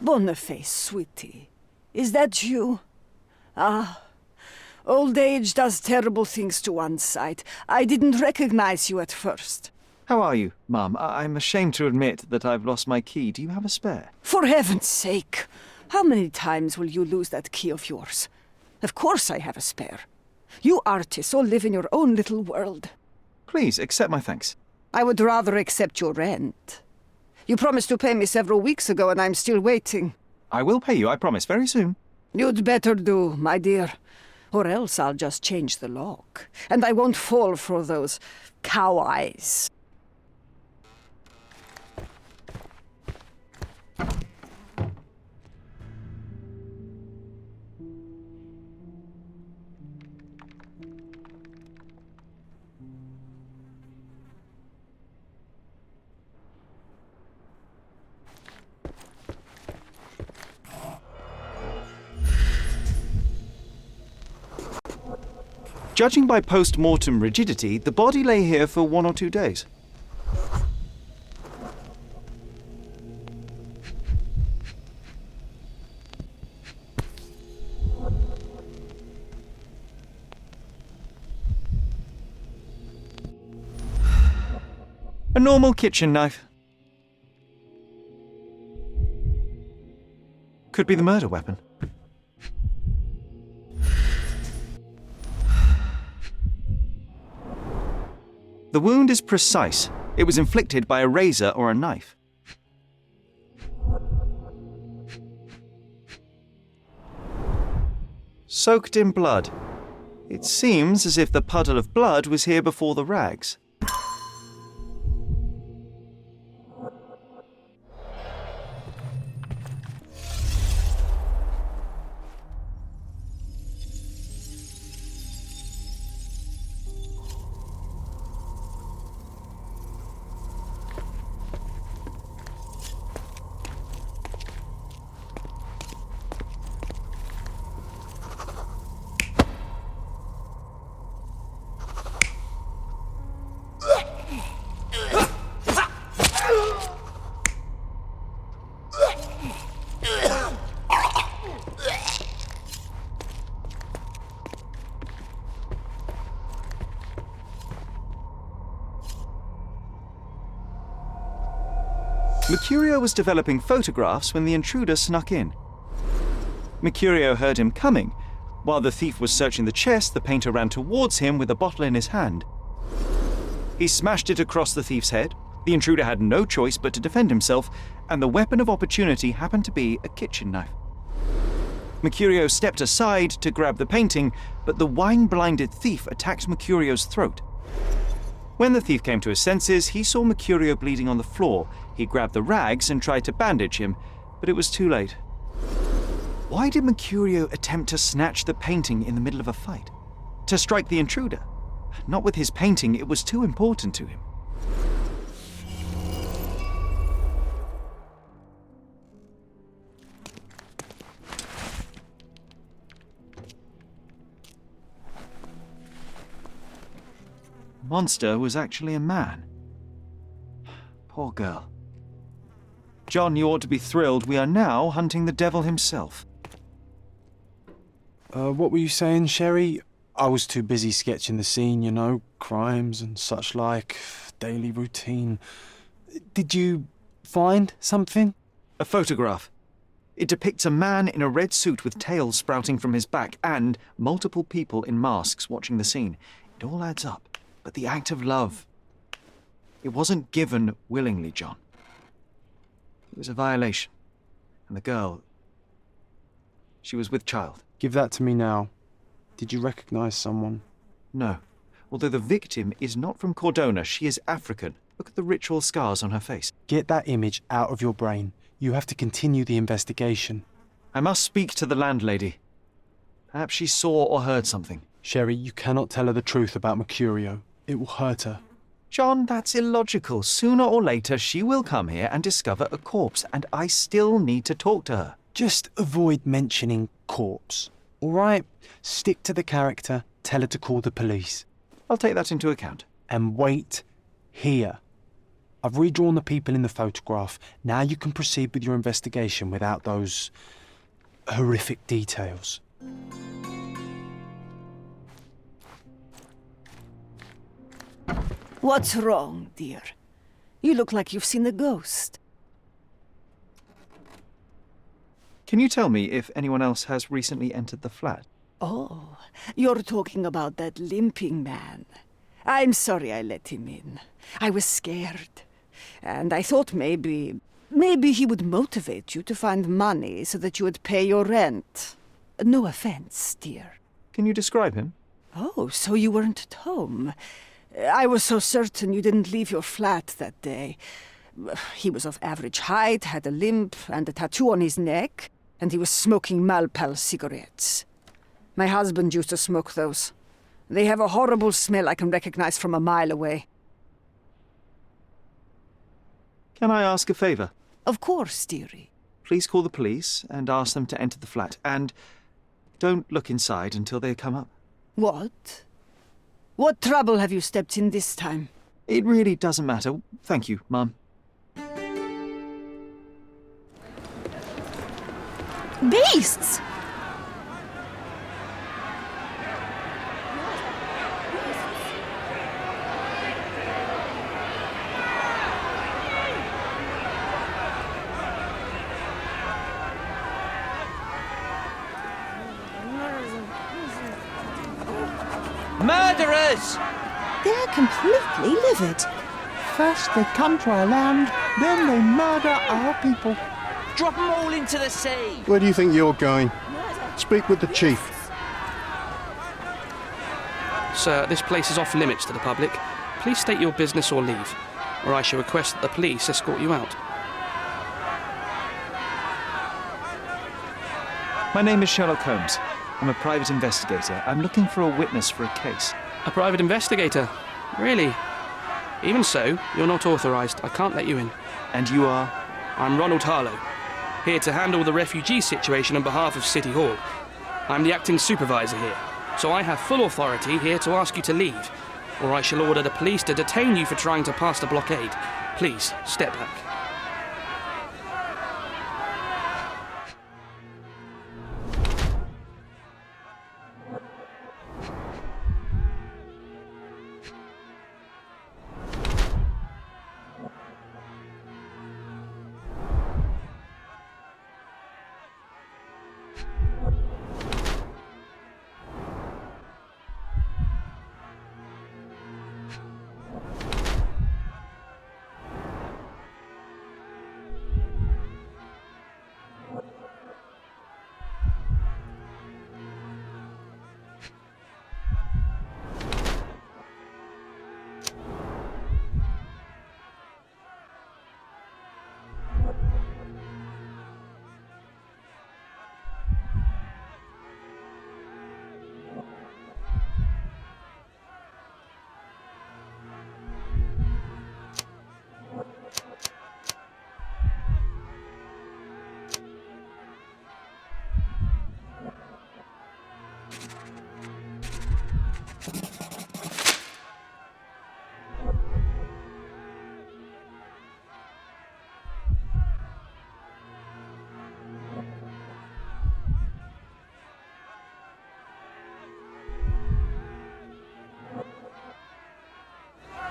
Boniface, sweetie. Is that you? Ah, old age does terrible things to one's sight. I didn't recognize you at first. How are you, Mum? I'm ashamed to admit that I've lost my key. Do you have a spare? For heaven's sake! How many times will you lose that key of yours? Of course I have a spare. You artists all live in your own little world. Please, accept my thanks. I would rather accept your rent. You promised to pay me several weeks ago, and I'm still waiting. I will pay you, I promise, very soon. You'd better do, my dear. Or else I'll just change the lock. And I won't fall for those cow eyes. Judging by post-mortem rigidity, the body lay here for 1 or 2 days. A normal kitchen knife. Could be the murder weapon. The wound is precise. It was inflicted by a razor or a knife. Soaked in blood. It seems as if the puddle of blood was here before the rags. Mercurio was developing photographs when the intruder snuck in. Mercurio heard him coming. While the thief was searching the chest, the painter ran towards him with a bottle in his hand. He smashed it across the thief's head. The intruder had no choice but to defend himself, and the weapon of opportunity happened to be a kitchen knife. Mercurio stepped aside to grab the painting, but the wine-blinded thief attacked Mercurio's throat. When the thief came to his senses, he saw Mercurio bleeding on the floor. He grabbed the rags and tried to bandage him, but it was too late. Why did Mercurio attempt to snatch the painting in the middle of a fight? To strike the intruder? Not with his painting, it was too important to him. Monster was actually a man. Poor girl. John, you ought to be thrilled. We are now hunting the devil himself. What were you saying, Sherry? I was too busy sketching the scene, you know, crimes and such like, daily routine. Did you find something? A photograph. It depicts a man in a red suit with tails sprouting from his back and multiple people in masks watching the scene. It all adds up. But the act of love. It wasn't given willingly, John. It was a violation. And the girl... she was with child. Give that to me now. Did you recognize someone? No. Although the victim is not from Cordona, she is African. Look at the ritual scars on her face. Get that image out of your brain. You have to continue the investigation. I must speak to the landlady. Perhaps she saw or heard something. Sherry, you cannot tell her the truth about Mercurio. It will hurt her. John, that's illogical. Sooner or later, she will come here and discover a corpse, and I still need to talk to her. Just avoid mentioning corpse, all right? Stick to the character, tell her to call the police. I'll take that into account. And wait here. I've redrawn the people in the photograph. Now you can proceed with your investigation without those horrific details. What's wrong, dear? You look like you've seen a ghost. Can you tell me if anyone else has recently entered the flat? Oh, you're talking about that limping man. I'm sorry I let him in. I was scared. And I thought maybe he would motivate you to find money so that you would pay your rent. No offense, dear. Can you describe him? Oh, so you weren't at home. I was so certain you didn't leave your flat that day. He was of average height, had a limp and a tattoo on his neck, and he was smoking Malpal cigarettes. My husband used to smoke those. They have a horrible smell I can recognize from a mile away. Can I ask a favour? Of course, dearie. Please call the police and ask them to enter the flat, and don't look inside until they come up. What? What trouble have you stepped in this time? It really doesn't matter. Thank you, Mum. Beasts! Murderers! They're completely livid. First they come to our land, then they murder our people. Drop them all into the sea! Where do you think you're going? Speak with the chief. Sir, this place is off limits to the public. Please state your business or leave, or I shall request that the police escort you out. My name is Sherlock Holmes. I'm a private investigator. I'm looking for a witness for a case. A private investigator? Really? Even so, you're not authorised. I can't let you in. And you are? I'm Ronald Harlow, here to handle the refugee situation on behalf of City Hall. I'm the acting supervisor here, so I have full authority here to ask you to leave, or I shall order the police to detain you for trying to pass the blockade. Please, step back.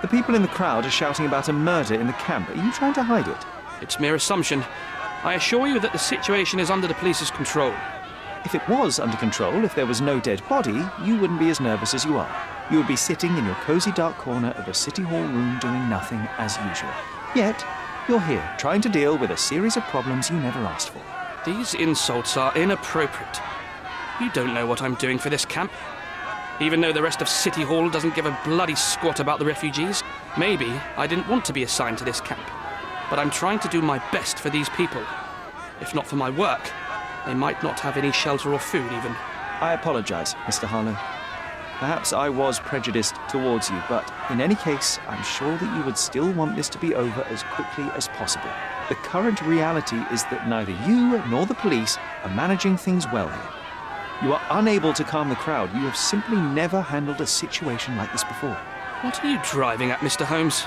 The people in the crowd are shouting about a murder in the camp. Are you trying to hide it? It's mere assumption. I assure you that the situation is under the police's control. If it was under control, if there was no dead body, you wouldn't be as nervous as you are. You would be sitting in your cozy dark corner of a City Hall room doing nothing as usual. Yet, you're here, trying to deal with a series of problems you never asked for. These insults are inappropriate. You don't know what I'm doing for this camp. Even though the rest of City Hall doesn't give a bloody squat about the refugees, maybe I didn't want to be assigned to this camp. But I'm trying to do my best for these people. If not for my work, they might not have any shelter or food even. I apologize, Mr. Harlow. Perhaps I was prejudiced towards you, but in any case, I'm sure that you would still want this to be over as quickly as possible. The current reality is that neither you nor the police are managing things well here. You are unable to calm the crowd. You have simply never handled a situation like this before. What are you driving at, Mr. Holmes?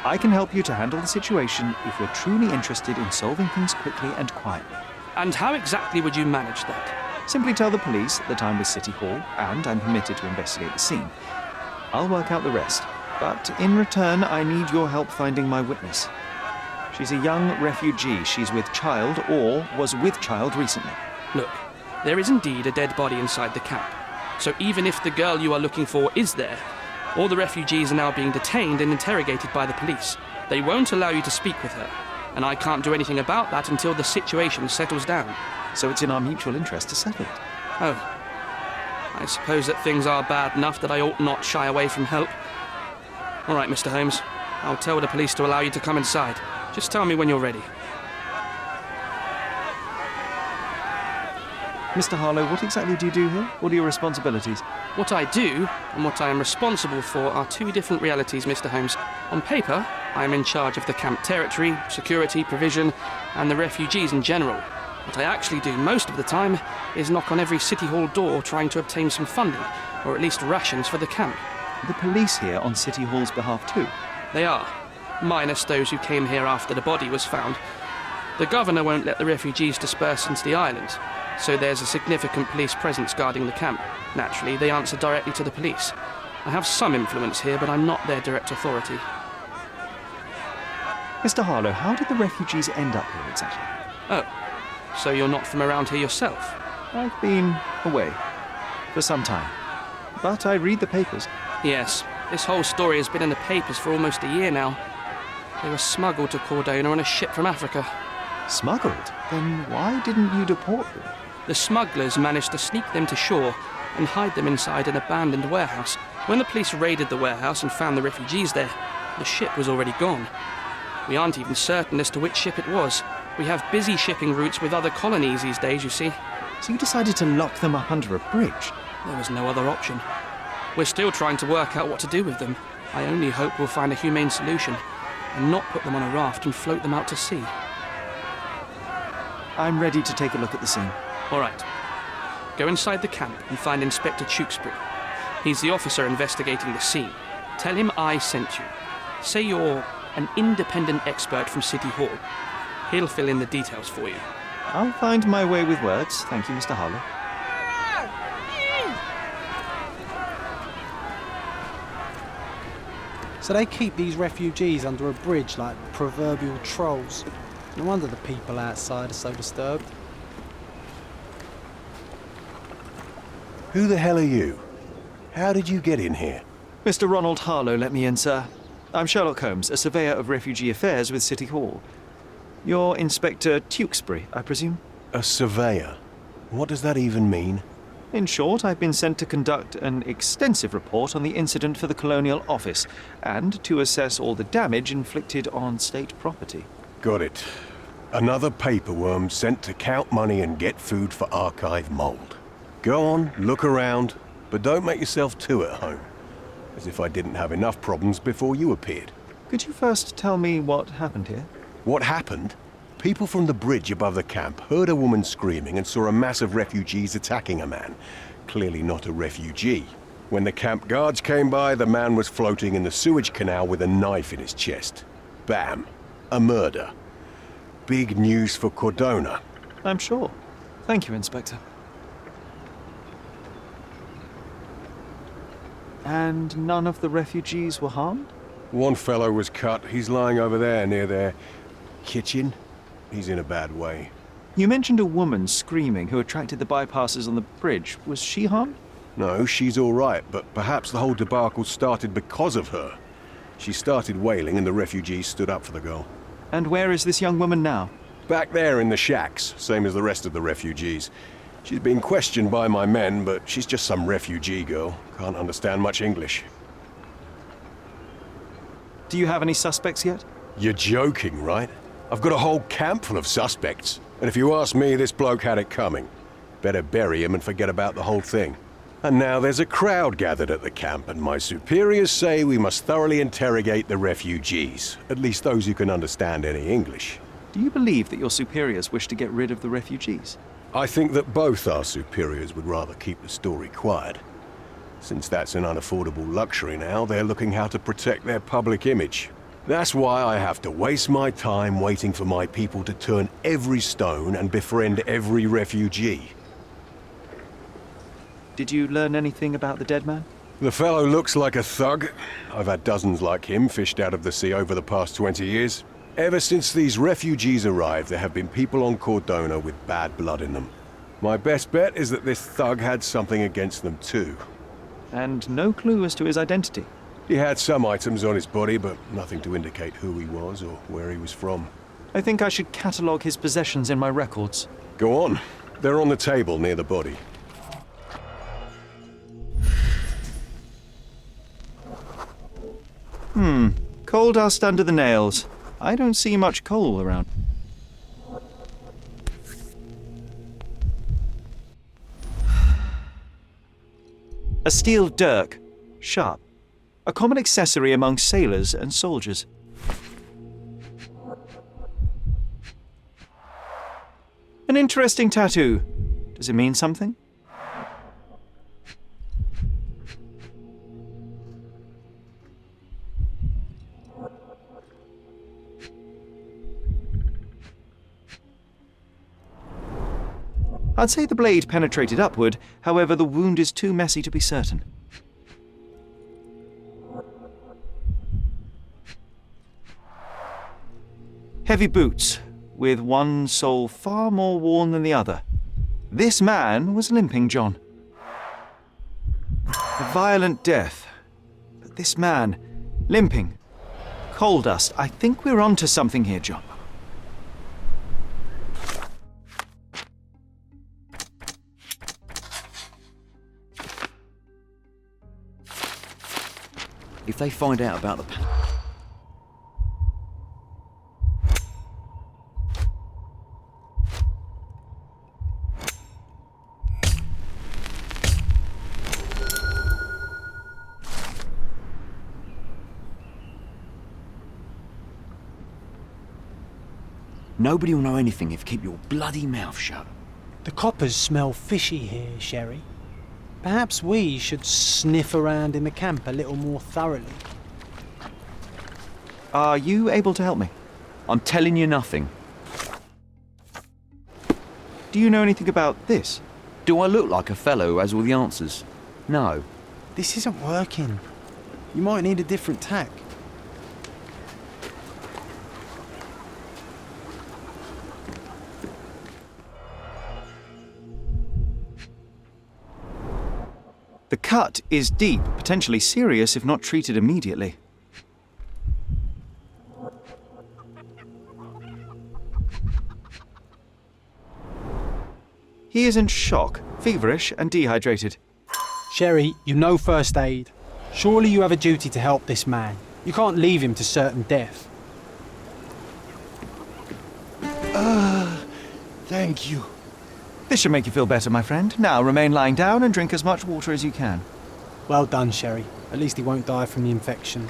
I can help you to handle the situation if you're truly interested in solving things quickly and quietly. And how exactly would you manage that? Simply tell the police that I'm with City Hall and I'm permitted to investigate the scene. I'll work out the rest, but in return I need your help finding my witness. She's a young refugee. She's with child or was with child recently. Look, there is indeed a dead body inside the camp. So even if the girl you are looking for is there, all the refugees are now being detained and interrogated by the police. They won't allow you to speak with her, and I can't do anything about that until the situation settles down. So it's in our mutual interest to settle it. Oh. I suppose that things are bad enough that I ought not shy away from help. All right, Mr. Holmes. I'll tell the police to allow you to come inside. Just tell me when you're ready. Mr. Harlow, what exactly do you do here? What are your responsibilities? What I do and what I am responsible for are two different realities, Mr. Holmes. On paper, I am in charge of the camp territory, security, provision, and the refugees in general. What I actually do most of the time is knock on every City Hall door trying to obtain some funding, or at least rations for the camp. The police here on City Hall's behalf too? They are, minus those who came here after the body was found. The governor won't let the refugees disperse into the island, so there's a significant police presence guarding the camp. Naturally, they answer directly to the police. I have some influence here, but I'm not their direct authority. Mr. Harlow, how did the refugees end up here exactly? Oh, so you're not from around here yourself? I've been away for some time, but I read the papers. Yes, this whole story has been in the papers for almost a year now. They were smuggled to Cordona on a ship from Africa. Smuggled? Then why didn't you deport them? The smugglers managed to sneak them to shore and hide them inside an abandoned warehouse. When the police raided the warehouse and found the refugees there, the ship was already gone. We aren't even certain as to which ship it was. We have busy shipping routes with other colonies these days, you see. So you decided to lock them up under a bridge? There was no other option. We're still trying to work out what to do with them. I only hope we'll find a humane solution and not put them on a raft and float them out to sea. I'm ready to take a look at the scene. All right. Go inside the camp and find Inspector Tewkesbury. He's the officer investigating the scene. Tell him I sent you. Say you're an independent expert from City Hall. He'll fill in the details for you. I'll find my way with words. Thank you, Mr. Harlow. So they keep these refugees under a bridge like proverbial trolls. No wonder the people outside are so disturbed. Who the hell are you? How did you get in here? Mr. Ronald Harlow let me in, sir. I'm Sherlock Holmes, a surveyor of refugee affairs with City Hall. You're Inspector Tewkesbury, I presume? A surveyor? What does that even mean? In short, I've been sent to conduct an extensive report on the incident for the Colonial Office and to assess all the damage inflicted on state property. Got it. Another paperworm sent to count money and get food for archive mold. Go on, look around, but don't make yourself too at home. As if I didn't have enough problems before you appeared. Could you first tell me what happened here? What happened? People from the bridge above the camp heard a woman screaming and saw a mass of refugees attacking a man. Clearly not a refugee. When the camp guards came by, the man was floating in the sewage canal with a knife in his chest. Bam. A murder. Big news for Cordona. I'm sure. Thank you, Inspector. And none of the refugees were harmed? One fellow was cut. He's lying over there near their kitchen. He's in a bad way. You mentioned a woman screaming who attracted the bypassers on the bridge. Was she harmed? No, she's all right, but perhaps the whole debacle started because of her. She started wailing and the refugees stood up for the girl. And where is this young woman now? Back there in the shacks, same as the rest of the refugees. She's been questioned by my men, but she's just some refugee girl. Can't understand much English. Do you have any suspects yet? You're joking, right? I've got a whole camp full of suspects. And if you ask me, this bloke had it coming. Better bury him and forget about the whole thing. And now there's a crowd gathered at the camp, and my superiors say we must thoroughly interrogate the refugees. At least those who can understand any English. Do you believe that your superiors wish to get rid of the refugees? I think that both our superiors would rather keep the story quiet. Since that's an unaffordable luxury now, they're looking how to protect their public image. That's why I have to waste my time waiting for my people to turn every stone and befriend every refugee. Did you learn anything about the dead man? The fellow looks like a thug. I've had dozens like him fished out of the sea over the past 20 years. Ever since these refugees arrived, there have been people on Cordona with bad blood in them. My best bet is that this thug had something against them too. And no clue as to his identity? He had some items on his body, but nothing to indicate who he was or where he was from. I think I should catalogue his possessions in my records. Go on. They're on the table near the body. Coal dust under the nails. I don't see much coal around. A steel dirk. Sharp. A common accessory among sailors and soldiers. An interesting tattoo. Does it mean something? I'd say the blade penetrated upward, however the wound is too messy to be certain. Heavy boots, with one sole far more worn than the other. This man was limping John. A violent death. But this man, limping. Coal dust. I think we're onto something here, John. If they find out about the... Nobody will know anything if you keep your bloody mouth shut. The coppers smell fishy here, Sherry. Perhaps we should sniff around in the camp a little more thoroughly. Are you able to help me? I'm telling you nothing. Do you know anything about this? Do I look like a fellow who has all the answers? No. This isn't working. You might need a different tack. The cut is deep, potentially serious if not treated immediately. He is in shock, feverish and dehydrated. Sherry, you know first aid. Surely you have a duty to help this man. You can't leave him to certain death. Thank you. This should make you feel better, my friend. Now remain lying down and drink as much water as you can. Well done, Sherry. At least he won't die from the infection.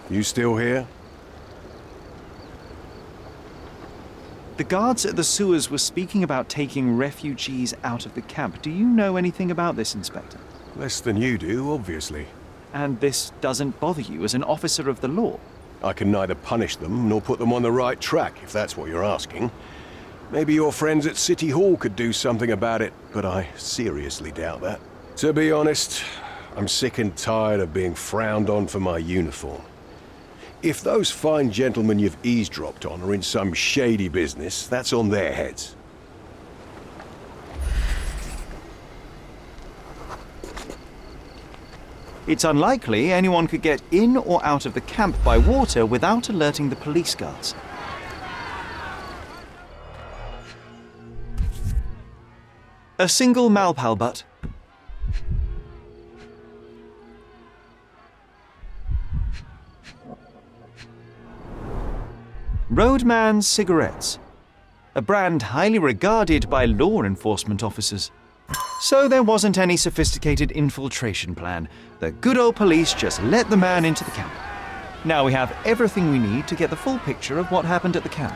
You still here? The guards at the sewers were speaking about taking refugees out of the camp. Do you know anything about this, Inspector? Less than you do, obviously. And this doesn't bother you as an officer of the law? I can neither punish them nor put them on the right track, if that's what you're asking. Maybe your friends at City Hall could do something about it, but I seriously doubt that. To be honest, I'm sick and tired of being frowned on for my uniform. If those fine gentlemen you've eavesdropped on are in some shady business, that's on their heads. It's unlikely anyone could get in or out of the camp by water without alerting the police guards. A single Malpal butt. Roadman's cigarettes. A brand highly regarded by law enforcement officers. So there wasn't any sophisticated infiltration plan. The good old police just let the man into the camp. Now we have everything we need to get the full picture of what happened at the camp.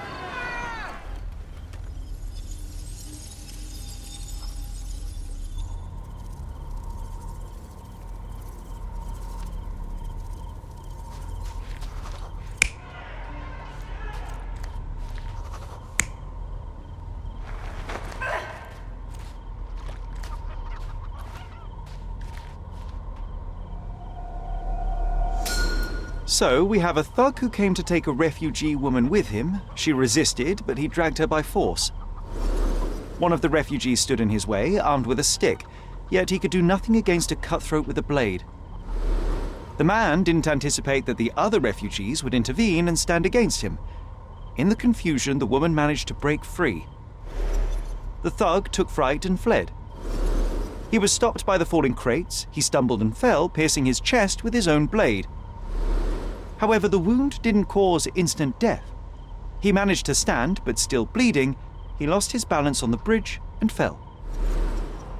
So, we have a thug who came to take a refugee woman with him. She resisted, but he dragged her by force. One of the refugees stood in his way, armed with a stick, yet he could do nothing against a cutthroat with a blade. The man didn't anticipate that the other refugees would intervene and stand against him. In the confusion, the woman managed to break free. The thug took fright and fled. He was stopped by the falling crates. He stumbled and fell, piercing his chest with his own blade. However, the wound didn't cause instant death. He managed to stand, but still bleeding, he lost his balance on the bridge and fell.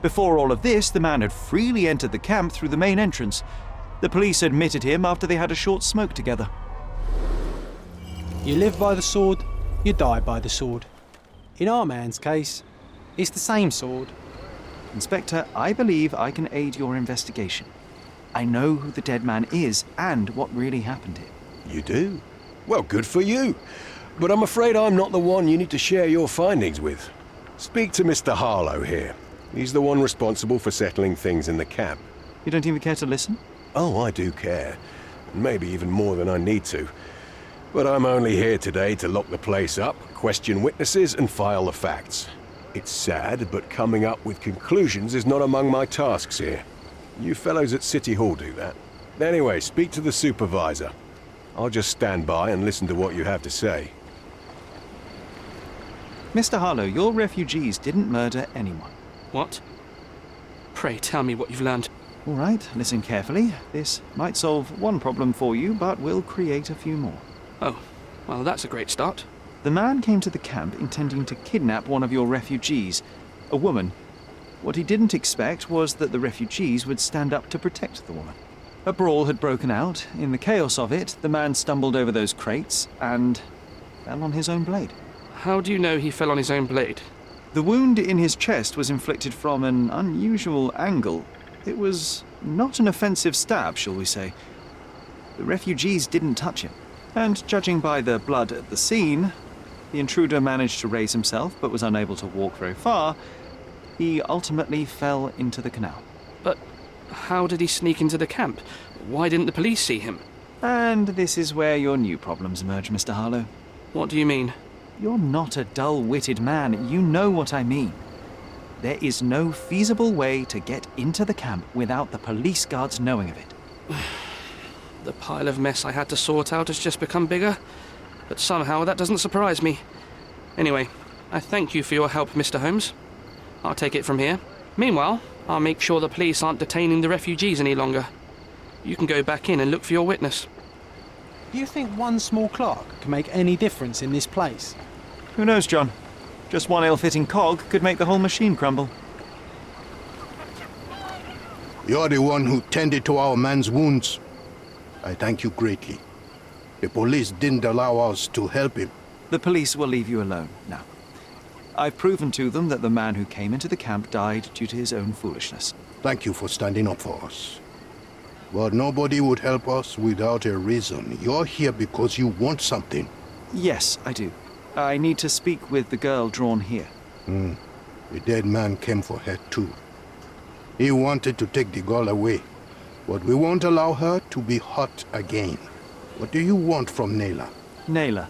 Before all of this, the man had freely entered the camp through the main entrance. The police admitted him after they had a short smoke together. You live by the sword, you die by the sword. In our man's case, it's the same sword. Inspector, I believe I can aid your investigation. I know who the dead man is and what really happened here. You do? Well, good for you. But I'm afraid I'm not the one you need to share your findings with. Speak to Mr. Harlow here. He's the one responsible for settling things in the camp. You don't even care to listen? Oh, I do care. Maybe even more than I need to. But I'm only here today to lock the place up, question witnesses, and file the facts. It's sad, but coming up with conclusions is not among my tasks here. You fellows at City Hall do that. Anyway, speak to the supervisor. I'll just stand by and listen to what you have to say. Mr. Harlow, your refugees didn't murder anyone. What? Pray tell me what you've learned. All right, listen carefully. This might solve one problem for you, but will create a few more. Oh, well, that's a great start. The man came to the camp intending to kidnap one of your refugees, a woman. What he didn't expect was that the refugees would stand up to protect the woman. A brawl had broken out. In the chaos of it, the man stumbled over those crates and fell on his own blade. How do you know he fell on his own blade? The wound in his chest was inflicted from an unusual angle. It was not an offensive stab, shall we say. The refugees didn't touch him. And judging by the blood at the scene, the intruder managed to raise himself but was unable to walk very far. He ultimately fell into the canal. But how did he sneak into the camp? Why didn't the police see him? And this is where your new problems emerge, Mr. Harlow. What do you mean? You're not a dull-witted man. You know what I mean. There is no feasible way to get into the camp without the police guards knowing of it. The pile of mess I had to sort out has just become bigger, but somehow that doesn't surprise me. Anyway, I thank you for your help, Mr. Holmes. I'll take it from here. Meanwhile, I'll make sure the police aren't detaining the refugees any longer. You can go back in and look for your witness. Do you think one small clock can make any difference in this place? Who knows, John? Just one ill-fitting cog could make the whole machine crumble. You're the one who tended to our man's wounds. I thank you greatly. The police didn't allow us to help him. The police will leave you alone now. I've proven to them that the man who came into the camp died due to his own foolishness. Thank you for standing up for us. But nobody would help us without a reason. You're here because you want something. Yes, I do. I need to speak with the girl drawn here. The dead man came for her too. He wanted to take the girl away, but we won't allow her to be hurt again. What do you want from Nayla? Nayla.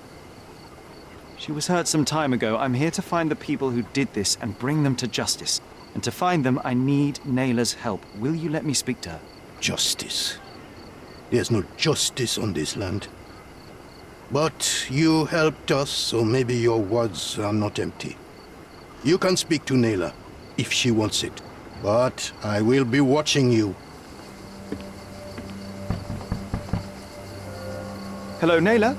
She was hurt some time ago. I'm here to find the people who did this and bring them to justice. And to find them, I need Nayla's help. Will you let me speak to her? Justice. There's no justice on this land. But you helped us, so maybe your words are not empty. You can speak to Nayla, if she wants it. But I will be watching you. Hello, Nayla?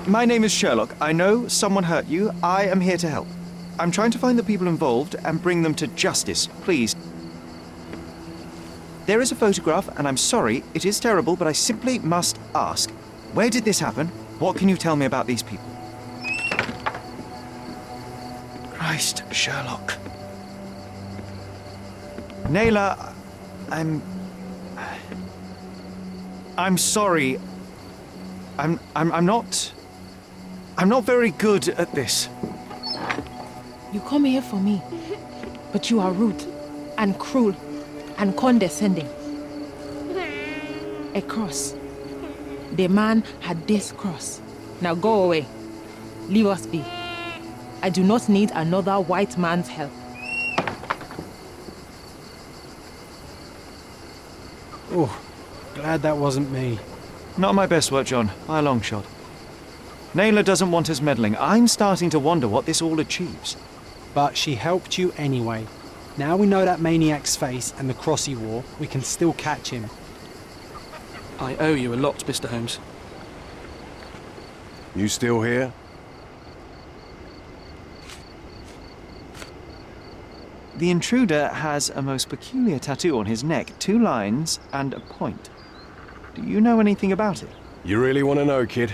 My name is Sherlock. I know someone hurt you. I am here to help. I'm trying to find the people involved and bring them to justice. Please. There is a photograph, and I'm sorry, it is terrible, but I simply must ask. Where did this happen? What can you tell me about these people? Christ, Sherlock. Nayla, I'm sorry. I'm not very good at this. You come here for me, but you are rude and cruel and condescending. A cross. The man had this cross. Now go away. Leave us be. I do not need another white man's help. Oh, glad that wasn't me. Not my best work, John, by a long shot. Nayla doesn't want us meddling. I'm starting to wonder what this all achieves. But she helped you anyway. Now we know that maniac's face and the cross he wore, we can still catch him. I owe you a lot, Mr. Holmes. You still here? The intruder has a most peculiar tattoo on his neck, 2 lines and a point. Do you know anything about it? You really want to know, kid?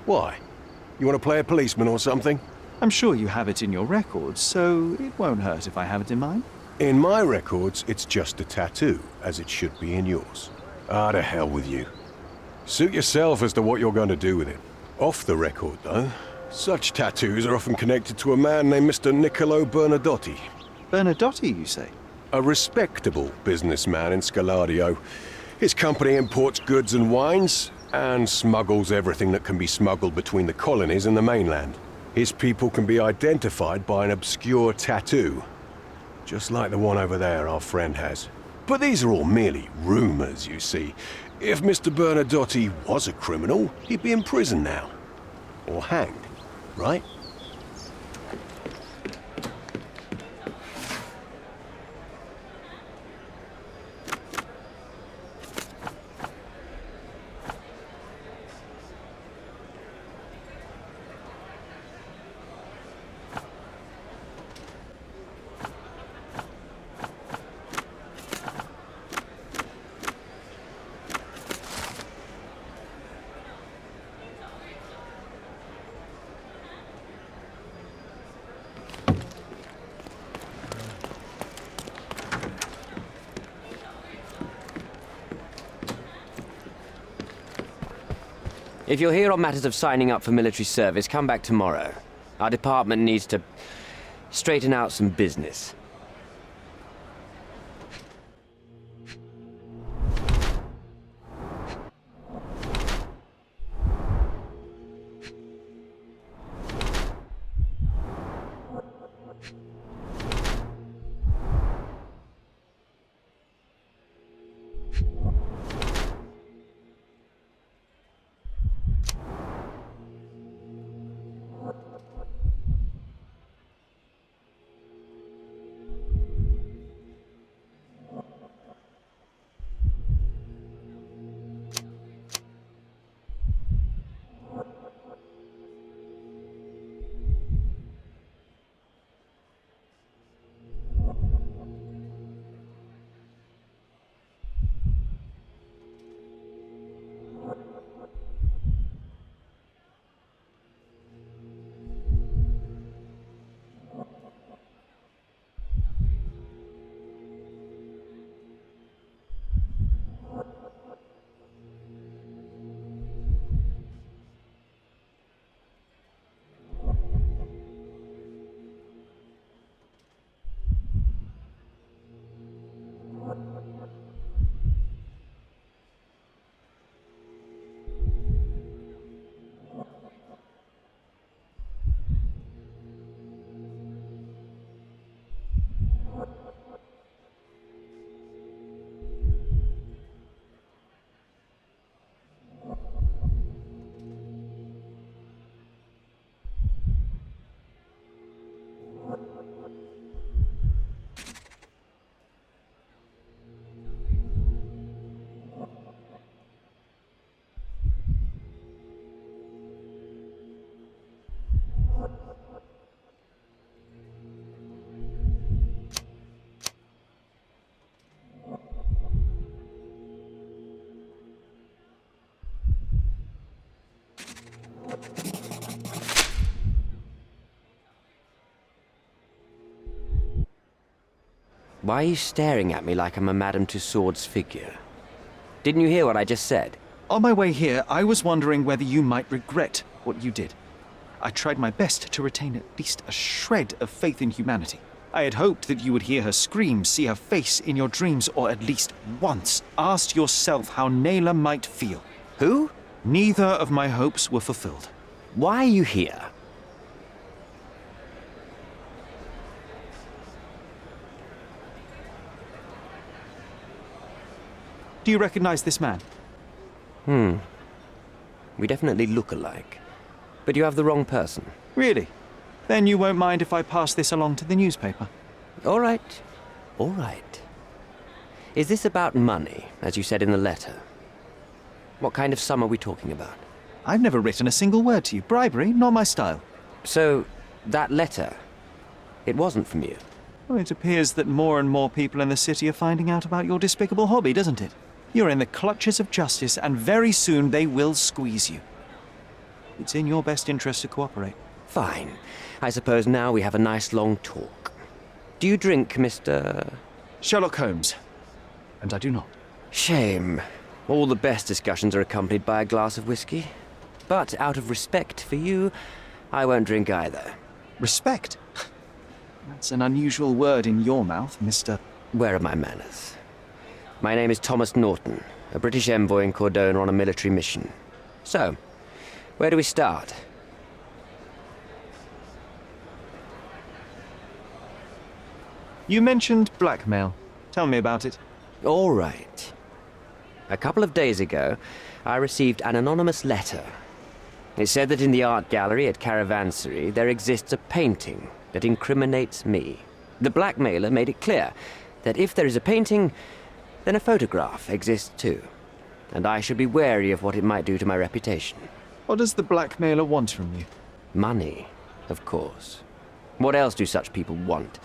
Why? You want to play a policeman or something? I'm sure you have it in your records, so it won't hurt if I have it in mine. In my records, it's just a tattoo, as it should be in yours. Ah, to hell with you. Suit yourself as to what you're going to do with it. Off the record, though, such tattoos are often connected to a man named Mr. Niccolo Bernadotti. Bernadotti, you say? A respectable businessman in Scalario. His company imports goods and wines, and smuggles everything that can be smuggled between the colonies and the mainland. His people can be identified by an obscure tattoo, just like the one over there our friend has. But these are all merely rumors, you see. If Mr. Bernadotti was a criminal, he'd be in prison now. Or hanged, right? If you're here on matters of signing up for military service, come back tomorrow. Our department needs to straighten out some business. Why are you staring at me like I'm a Madame Tussauds figure? Didn't you hear what I just said? On my way here, I was wondering whether you might regret what you did. I tried my best to retain at least a shred of faith in humanity. I had hoped that you would hear her scream, see her face in your dreams, or at least once ask yourself how Naylor might feel. Who? Neither of my hopes were fulfilled. Why are you here? Do you recognize this man? We definitely look alike. But you have the wrong person. Really? Then you won't mind if I pass this along to the newspaper. All right. All right. Is this about money, as you said in the letter? What kind of sum are we talking about? I've never written a single word to you. Bribery, not my style. So, that letter, it wasn't from you? Well, it appears that more and more people in the city are finding out about your despicable hobby, doesn't it? You're in the clutches of justice, and very soon they will squeeze you. It's in your best interest to cooperate. Fine. I suppose now we have a nice long talk. Do you drink, Mr. Sherlock Holmes? And I do not. Shame. All the best discussions are accompanied by a glass of whiskey. But out of respect for you, I won't drink either. Respect? That's an unusual word in your mouth, Mr. Where are my manners? My name is Thomas Norton, a British envoy in Cordona on a military mission. So, where do we start? You mentioned blackmail. Tell me about it. All right. A couple of days ago, I received an anonymous letter. It said that in the art gallery at Caravansary there exists a painting that incriminates me. The blackmailer made it clear that if there is a painting, then a photograph exists too. And I should be wary of what it might do to my reputation. What does the blackmailer want from you? Money, of course. What else do such people want?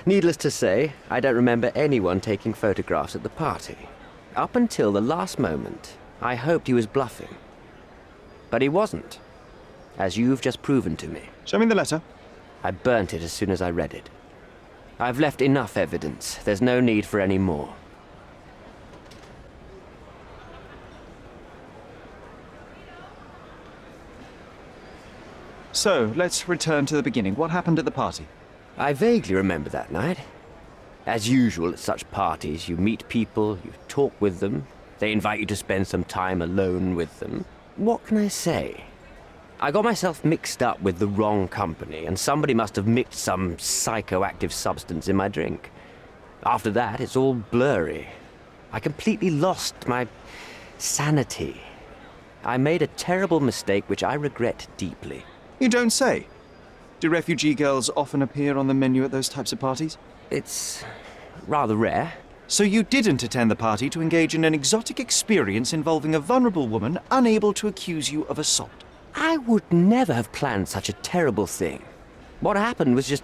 Needless to say, I don't remember anyone taking photographs at the party. Up until the last moment, I hoped he was bluffing. But he wasn't, as you've just proven to me. Show me the letter. I burnt it as soon as I read it. I've left enough evidence. There's no need for any more. So, let's return to the beginning. What happened at the party? I vaguely remember that night. As usual at such parties, you meet people, you talk with them, they invite you to spend some time alone with them. What can I say? I got myself mixed up with the wrong company, and somebody must have mixed some psychoactive substance in my drink. After that, it's all blurry. I completely lost my sanity. I made a terrible mistake which I regret deeply. You don't say. Do refugee girls often appear on the menu at those types of parties? It's rather rare. So you didn't attend the party to engage in an exotic experience involving a vulnerable woman unable to accuse you of assault? I would never have planned such a terrible thing. What happened was just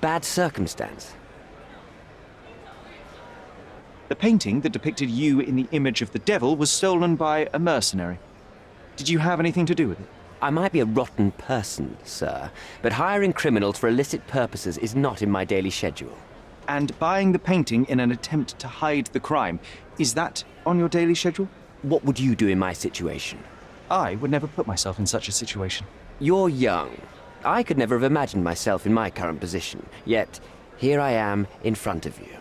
bad circumstance. The painting that depicted you in the image of the devil was stolen by a mercenary. Did you have anything to do with it? I might be a rotten person, sir, but hiring criminals for illicit purposes is not in my daily schedule. And buying the painting in an attempt to hide the crime, is that on your daily schedule? What would you do in my situation? I would never put myself in such a situation. You're young. I could never have imagined myself in my current position, yet here I am in front of you.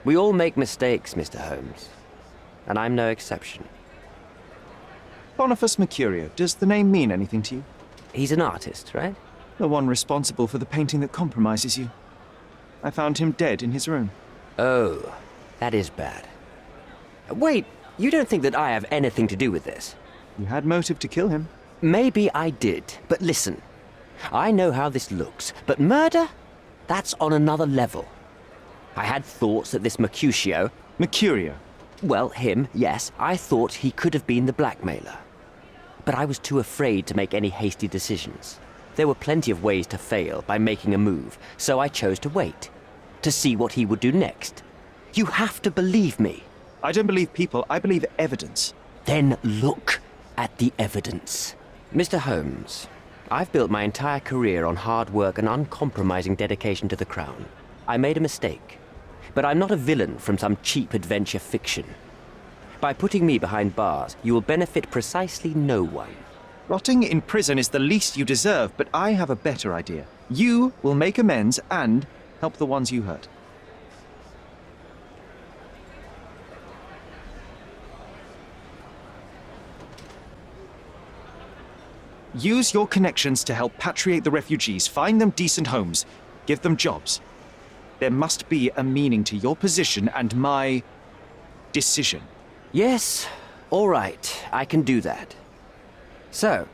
We all make mistakes, Mr. Holmes, and I'm no exception. Boniface Mercurio, does the name mean anything to you? He's an artist, right? The one responsible for the painting that compromises you. I found him dead in his room. Oh, that is bad. Wait, you don't think that I have anything to do with this? You had motive to kill him. Maybe I did, but listen. I know how this looks, but murder? That's on another level. I had thoughts that this Mercutio... Mercurio? Well, him, yes. I thought he could have been the blackmailer. But I was too afraid to make any hasty decisions. There were plenty of ways to fail by making a move, so I chose to wait. To see what he would do next. You have to believe me. I don't believe people, I believe evidence. Then look at the evidence. Mr. Holmes, I've built my entire career on hard work and uncompromising dedication to the Crown. I made a mistake. but I'm not a villain from some cheap adventure fiction. By putting me behind bars, you will benefit precisely no one. Rotting in prison is the least you deserve, but I have a better idea. You will make amends and help the ones you hurt. Use your connections to help patriate the refugees, find them decent homes, give them jobs. There must be a meaning to your position and my decision. Yes, all right, I can do that. So,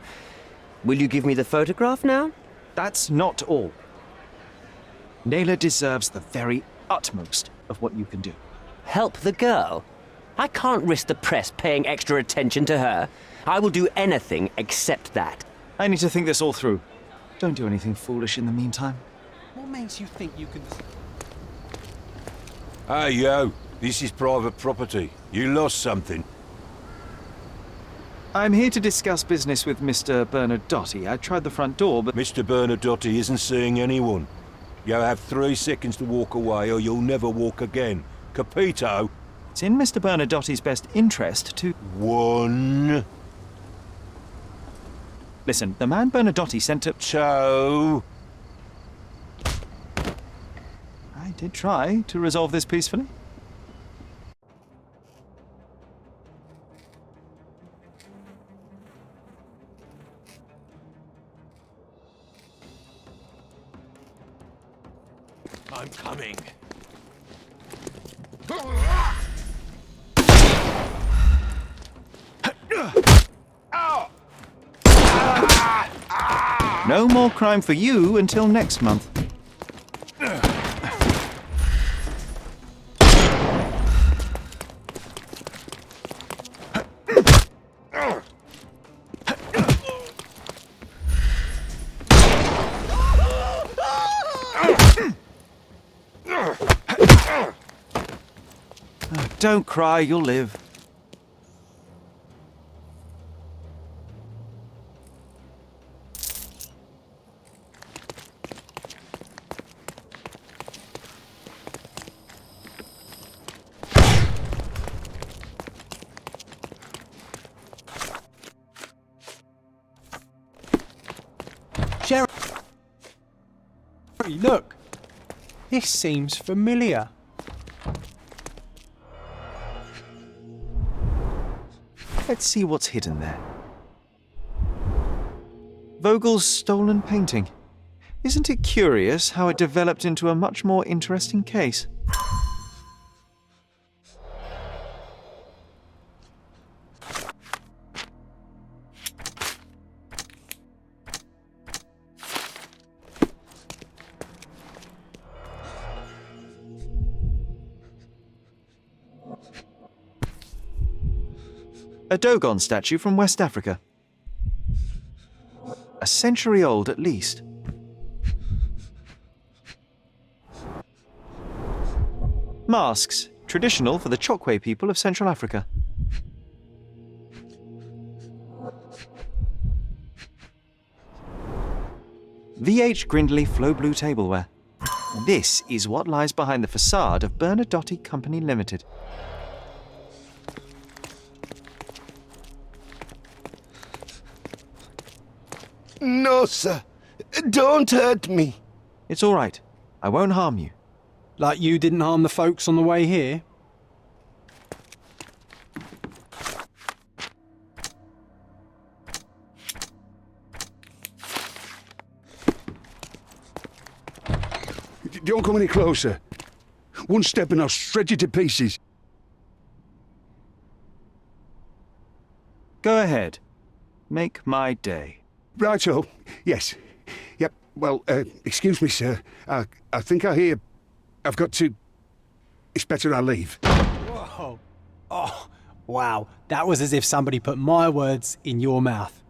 will you give me the photograph now? That's not all. Naylor deserves the very utmost of what you can do. Help the girl? I can't risk the press paying extra attention to her. I will do anything except that. I need to think this all through. Don't do anything foolish in the meantime. What makes you think you can... Hey, yo. This is private property. You lost something. I'm here to discuss business with Mr. Bernadotti. I tried the front door, but... Mr. Bernadotti isn't seeing anyone. You have 3 seconds to walk away or you'll never walk again. Capito? It's in Mr. Bernadotti's best interest to... 1... Listen, the man Bernadotti sent to... 2... I did try to resolve this peacefully. I'm coming. No more crime for you until next month. Don't cry, you'll live. Sherry, look. This seems familiar. Let's see what's hidden there. Vogel's stolen painting. Isn't it curious how it developed into a much more interesting case? A Dogon statue from West Africa. A century old at least. Masks, traditional for the Chokwe people of Central Africa. V.H. Grindley Flow Blue tableware. This is what lies behind the facade of Bernadotti Company Limited. No, sir. Don't hurt me. It's all right. I won't harm you. Like you didn't harm the folks on the way here? Don't come any closer. One step and I'll shred you to pieces. Go ahead. Make my day. Righto. Yes. Yep. Well, excuse me, sir. I think I hear... I've got to... It's better I leave. Whoa. Oh, wow. That was as if somebody put my words in your mouth.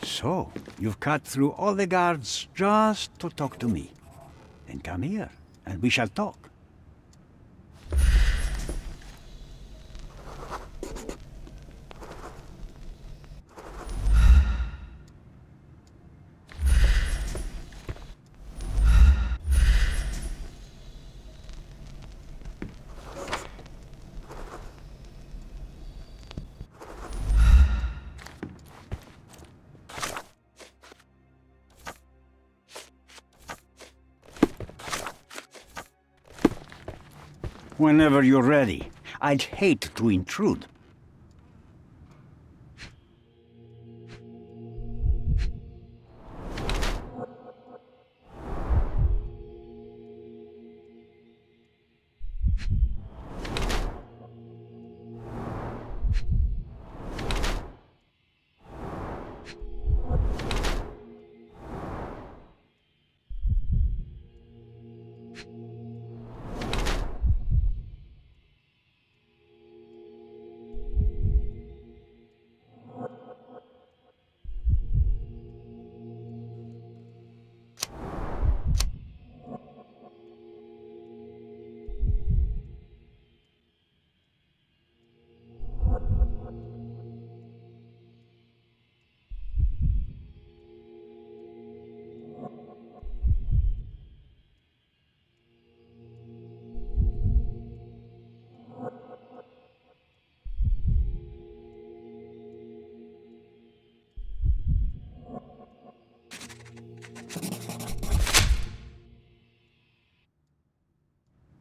So, you've cut through all the guards just to talk to me. Then come here, and we shall talk. Whenever you're ready. I'd hate to intrude.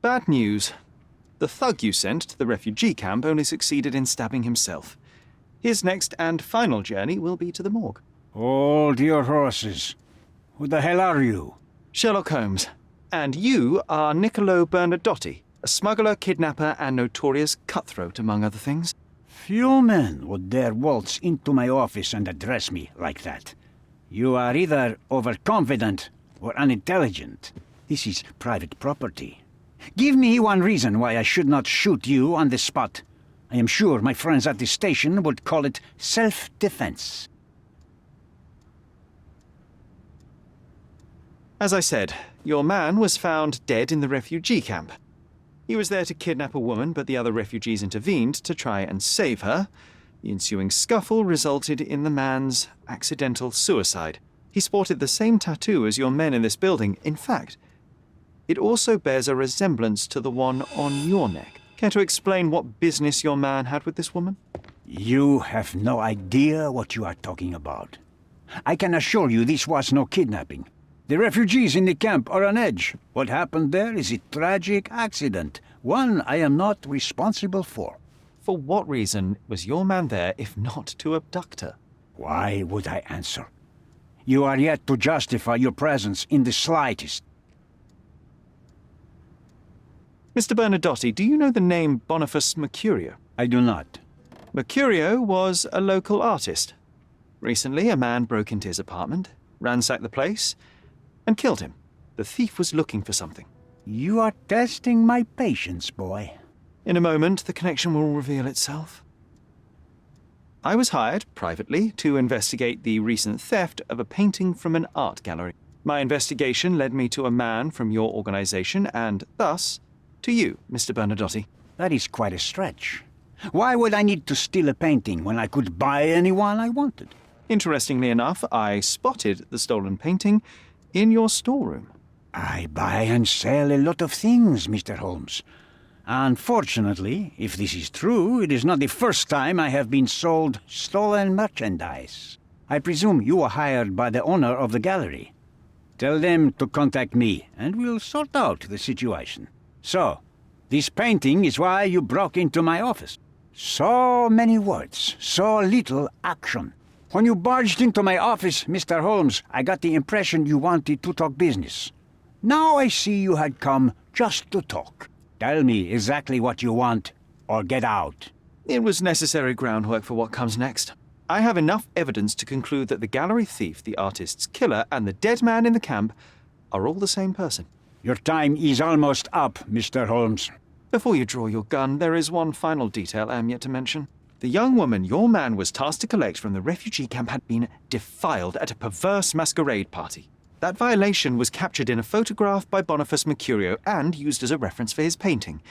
Bad news. The thug you sent to the refugee camp only succeeded in stabbing himself. His next and final journey will be to the morgue. Hold your horses. Who the hell are you? Sherlock Holmes. And you are Niccolo Bernadotti, a smuggler, kidnapper, and notorious cutthroat, among other things. Few men would dare waltz into my office and address me like that. You are either overconfident or unintelligent. This is private property. Give me one reason why I should not shoot you on the spot. I am sure my friends at the station would call it self-defense. As I said, your man was found dead in the refugee camp. He was there to kidnap a woman, but the other refugees intervened to try and save her. The ensuing scuffle resulted in the man's accidental suicide. He sported the same tattoo as your men in this building. In fact, it also bears a resemblance to the one on your neck. Care to explain what business your man had with this woman? You have no idea what you are talking about. I can assure you this was no kidnapping. The refugees in the camp are on edge. What happened there is a tragic accident, one I am not responsible for. For what reason was your man there if not to abduct her? Why would I answer? You are yet to justify your presence in the slightest. Mr. Bernadotti, do you know the name Boniface Mercurio? I do not. Mercurio was a local artist. Recently, a man broke into his apartment, ransacked the place, and killed him. The thief was looking for something. You are testing my patience, boy. In a moment, the connection will reveal itself. I was hired, privately, to investigate the recent theft of a painting from an art gallery. My investigation led me to a man from your organization, and thus, to you, Mr. Bernadotti. That is quite a stretch. Why would I need to steal a painting when I could buy anyone I wanted? Interestingly enough, I spotted the stolen painting in your storeroom. I buy and sell a lot of things, Mr. Holmes. Unfortunately, if this is true, it is not the first time I have been sold stolen merchandise. I presume you were hired by the owner of the gallery. Tell them to contact me, and we'll sort out the situation. So, this painting is why you broke into my office. So many words, so little action. When you barged into my office, Mr. Holmes, I got the impression you wanted to talk business. Now I see you had come just to talk. Tell me exactly what you want, or get out. It was necessary groundwork for what comes next. I have enough evidence to conclude that the gallery thief, the artist's killer, and the dead man in the camp are all the same person. Your time is almost up, Mr. Holmes. Before you draw your gun, there is one final detail I am yet to mention. The young woman your man was tasked to collect from the refugee camp had been defiled at a perverse masquerade party. That violation was captured in a photograph by Boniface Mercurio and used as a reference for his painting.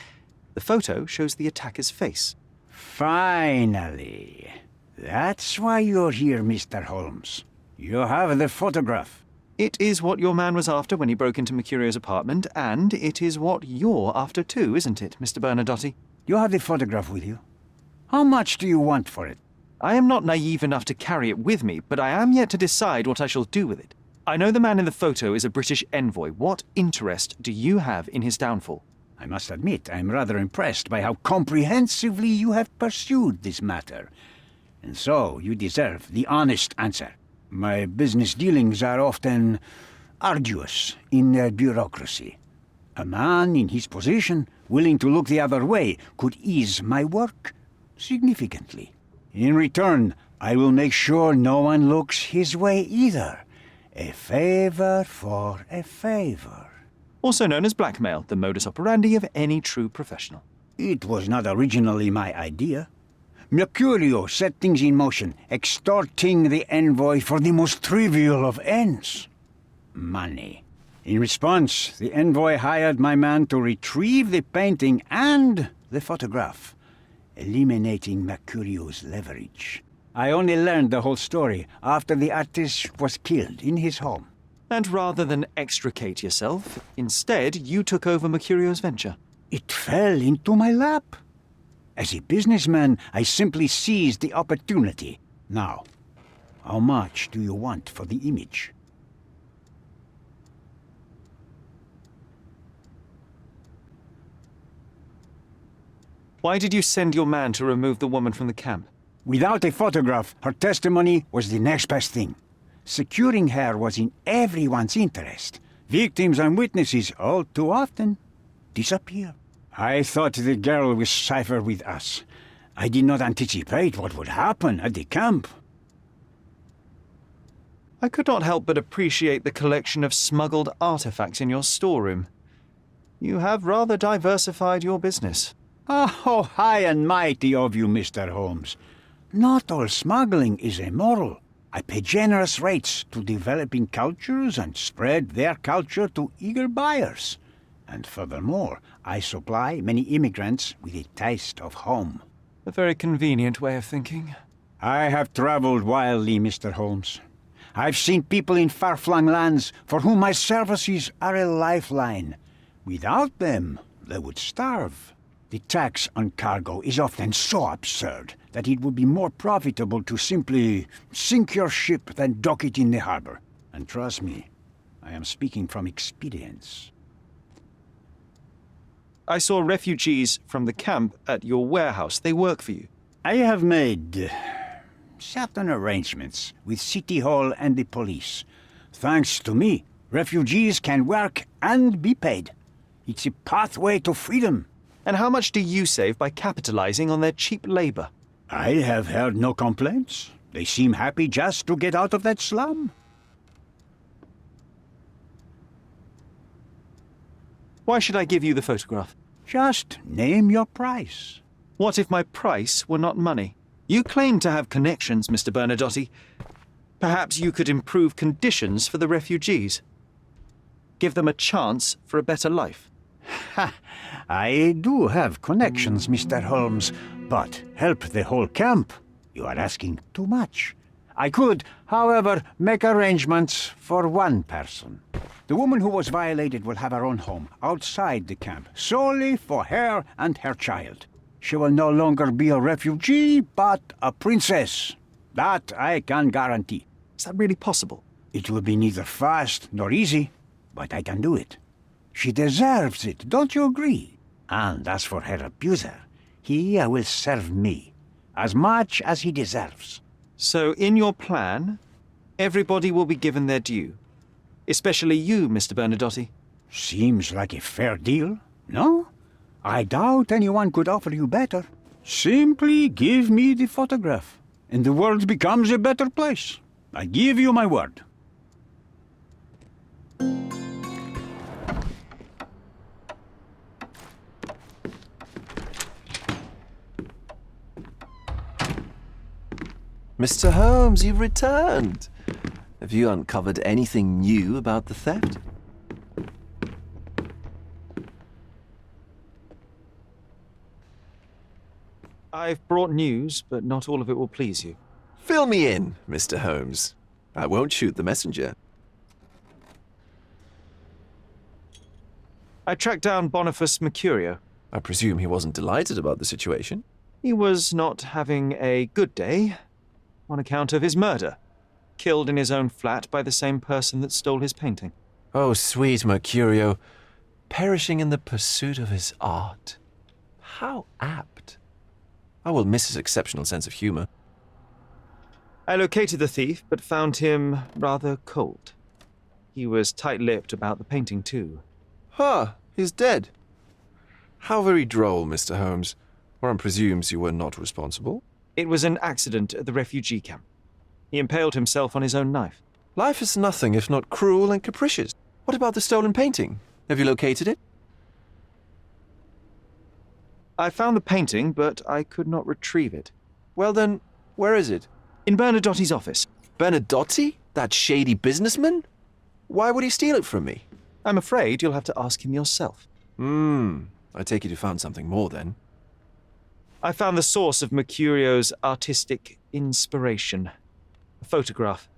The photo shows the attacker's face. Finally. That's why you're here, Mr. Holmes. You have the photograph. It is what your man was after when he broke into Mercurio's apartment, and it is what you're after too, isn't it, Mr. Bernadotti? You have the photograph with you? How much do you want for it? I am not naive enough to carry it with me, but I am yet to decide what I shall do with it. I know the man in the photo is a British envoy. What interest do you have in his downfall? I must admit, I'm rather impressed by how comprehensively you have pursued this matter. And so, you deserve the honest answer. My business dealings are often arduous in their bureaucracy. A man in his position, willing to look the other way, could ease my work significantly. In return, I will make sure no one looks his way either. A favor for a favor. Also known as blackmail, the modus operandi of any true professional. It was not originally my idea. Mercurio set things in motion, extorting the envoy for the most trivial of ends. Money. In response, the envoy hired my man to retrieve the painting and the photograph, eliminating Mercurio's leverage. I only learned the whole story after the artist was killed in his home. And rather than extricate yourself, instead you took over Mercurio's venture. It fell into my lap. As a businessman, I simply seized the opportunity. Now, how much do you want for the image? Why did you send your man to remove the woman from the camp? Without a photograph, her testimony was the next best thing. Securing her was in everyone's interest. Victims and witnesses all too often disappear. I thought the girl was safer with us. I did not anticipate what would happen at the camp. I could not help but appreciate the collection of smuggled artifacts in your storeroom. You have rather diversified your business. Oh, high and mighty of you, Mr. Holmes. Not all smuggling is immoral. I pay generous rates to developing cultures and spread their culture to eager buyers. And furthermore, I supply many immigrants with a taste of home. A very convenient way of thinking. I have traveled widely, Mr. Holmes. I've seen people in far-flung lands for whom my services are a lifeline. Without them, they would starve. The tax on cargo is often so absurd that it would be more profitable to simply sink your ship than dock it in the harbor. And trust me, I am speaking from experience. I saw refugees from the camp at your warehouse. They work for you. I have made certain arrangements with City Hall and the police. Thanks to me, refugees can work and be paid. It's a pathway to freedom. And how much do you save by capitalizing on their cheap labor? I have heard no complaints. They seem happy just to get out of that slum. Why should I give you the photograph? Just name your price. What if my price were not money? You claim to have connections, Mr. Bernadotte. Perhaps you could improve conditions for the refugees. Give them a chance for a better life. Ha! I do have connections, Mr. Holmes, but help the whole camp? You are asking too much. I could, however, make arrangements for one person. The woman who was violated will have her own home outside the camp, solely for her and her child. She will no longer be a refugee, but a princess. That I can guarantee. Is that really possible? It will be neither fast nor easy, but I can do it. She deserves it, don't you agree? And as for her abuser, he will serve me, as much as he deserves. So in your plan, everybody will be given their due. Especially you, Mr. Bernadotte. Seems like a fair deal, no? I doubt anyone could offer you better. Simply give me the photograph, and the world becomes a better place. I give you my word. Mr. Holmes, you've returned. Have you uncovered anything new about the theft? I've brought news, but not all of it will please you. Fill me in, Mr. Holmes. I won't shoot the messenger. I tracked down Boniface Mercurio. I presume he wasn't delighted about the situation? He was not having a good day on account of his murder. Killed in his own flat by the same person that stole his painting. Oh, sweet Mercurio. Perishing in the pursuit of his art. How apt. I will miss his exceptional sense of humor. I located the thief, but found him rather cold. He was tight-lipped about the painting, too. Huh, he's dead. How very droll, Mr. Holmes. One presumes you were not responsible. It was an accident at the refugee camp. He impaled himself on his own knife. Life is nothing if not cruel and capricious. What about the stolen painting? Have you located it? I found the painting, but I could not retrieve it. Well then, where is it? In Bernadotti's office. Bernadotti? That shady businessman? Why would he steal it from me? I'm afraid you'll have to ask him yourself. I take it you found something more then. I found the source of Mercurio's artistic inspiration. A photograph.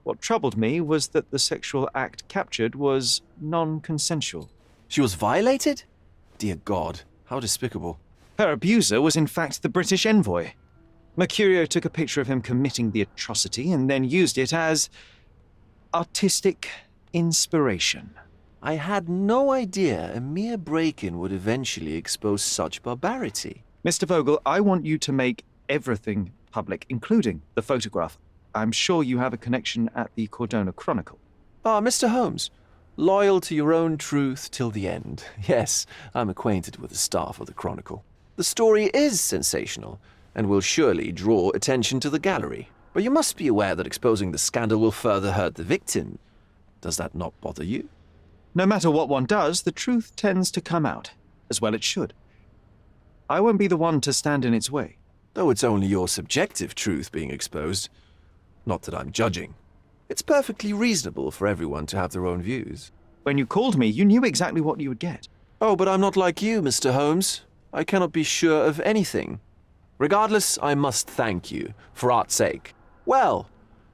What troubled me was that the sexual act captured was non-consensual. She was violated? Dear God, how despicable. Her abuser was in fact the British envoy. Mercurio took a picture of him committing the atrocity and then used it as artistic inspiration. I had no idea a mere break-in would eventually expose such barbarity. Mr. Vogel, I want you to make everything public, including the photograph. I'm sure you have a connection at the Cordona Chronicle. Ah, Mr. Holmes. Loyal to your own truth till the end. Yes, I'm acquainted with the staff of the Chronicle. The story is sensational, and will surely draw attention to the gallery. But you must be aware that exposing the scandal will further hurt the victim. Does that not bother you? No matter what one does, the truth tends to come out, as well it should. I won't be the one to stand in its way. Though it's only your subjective truth being exposed. Not that I'm judging. It's perfectly reasonable for everyone to have their own views. When you called me, you knew exactly what you would get. Oh, but I'm not like you, Mr. Holmes. I cannot be sure of anything. Regardless, I must thank you, for art's sake. Well,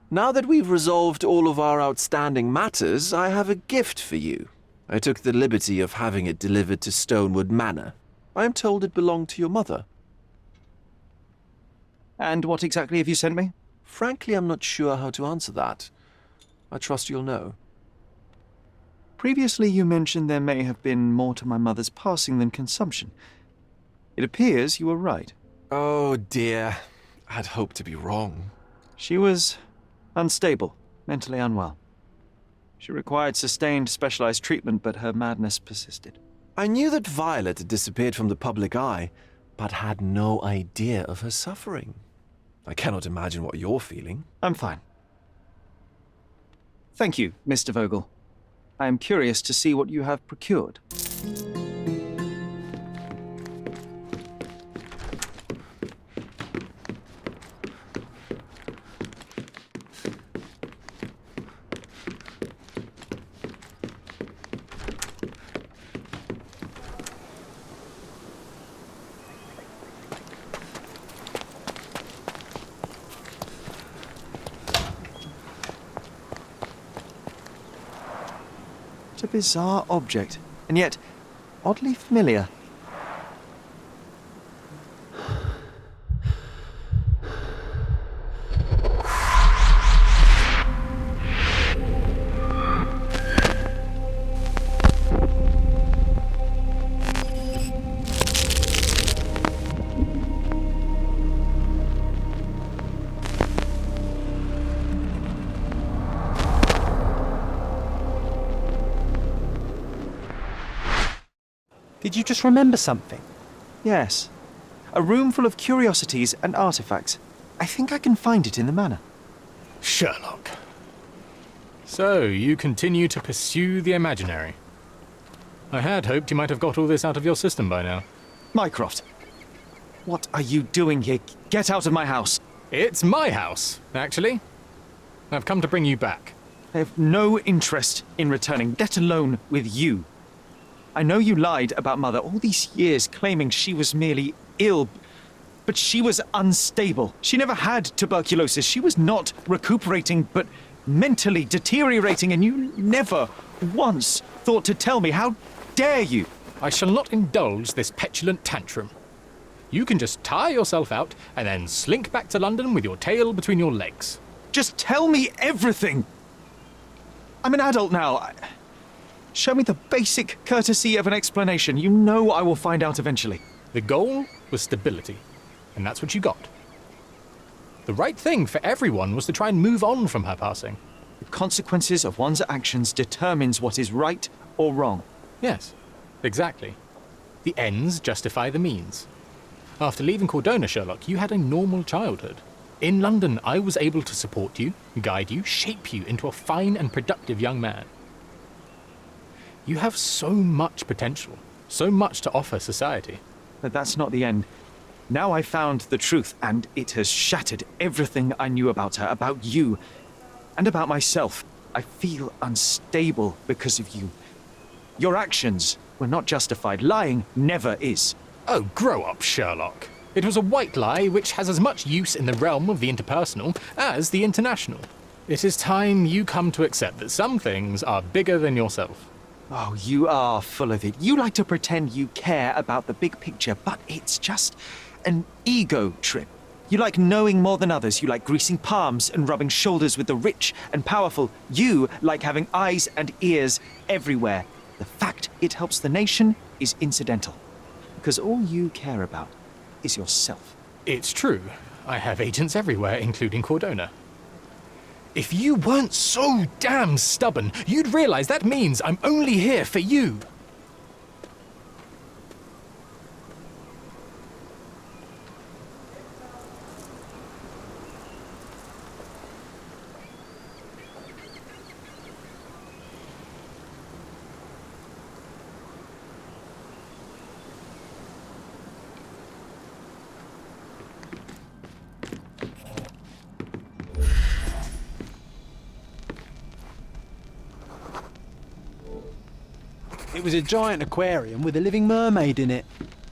now that we've resolved all of our outstanding matters, I have a gift for you. I took the liberty of having it delivered to Stonewood Manor. I am told it belonged to your mother. And what exactly have you sent me? Frankly, I'm not sure how to answer that. I trust you'll know. Previously, you mentioned there may have been more to my mother's passing than consumption. It appears you were right. Oh, dear. I'd hoped to be wrong. She was unstable, mentally unwell. She required sustained, specialized treatment, but her madness persisted. I knew that Violet had disappeared from the public eye, but had no idea of her suffering. I cannot imagine what you're feeling. I'm fine. Thank you, Mr. Vogel. I am curious to see what you have procured. What a bizarre object, and yet oddly familiar. Did you just remember something? Yes. A room full of curiosities and artifacts. I think I can find it in the manor. Sherlock. So, you continue to pursue the imaginary. I had hoped you might have got all this out of your system by now. Mycroft, what are you doing here? Get out of my house. It's my house, actually. I've come to bring you back. I have no interest in returning, let alone with you. I know you lied about Mother all these years, claiming she was merely ill, but she was unstable. She never had tuberculosis. She was not recuperating, but mentally deteriorating, and you never once thought to tell me. How dare you? I shall not indulge this petulant tantrum. You can just tire yourself out and then slink back to London with your tail between your legs. Just tell me everything. I'm an adult now. Show me the basic courtesy of an explanation. You know I will find out eventually. The goal was stability, and that's what you got. The right thing for everyone was to try and move on from her passing. The consequences of one's actions determines what is right or wrong. Yes, exactly. The ends justify the means. After leaving Cordona, Sherlock, you had a normal childhood. In London, I was able to support you, guide you, shape you into a fine and productive young man. You have so much potential, so much to offer society. But that's not the end. Now I found the truth, and it has shattered everything I knew about her, about you, and about myself. I feel unstable because of you. Your actions were not justified. Lying never is. Oh, grow up, Sherlock. It was a white lie which has as much use in the realm of the interpersonal as the international. It is time you come to accept that some things are bigger than yourself. Oh, you are full of it. You like to pretend you care about the big picture, but it's just an ego trip. You like knowing more than others. You like greasing palms and rubbing shoulders with the rich and powerful. You like having eyes and ears everywhere. The fact it helps the nation is incidental, because all you care about is yourself. It's true. I have agents everywhere, including Cordona. If you weren't so damn stubborn, you'd realize that means I'm only here for you. It was a giant aquarium with a living mermaid in it.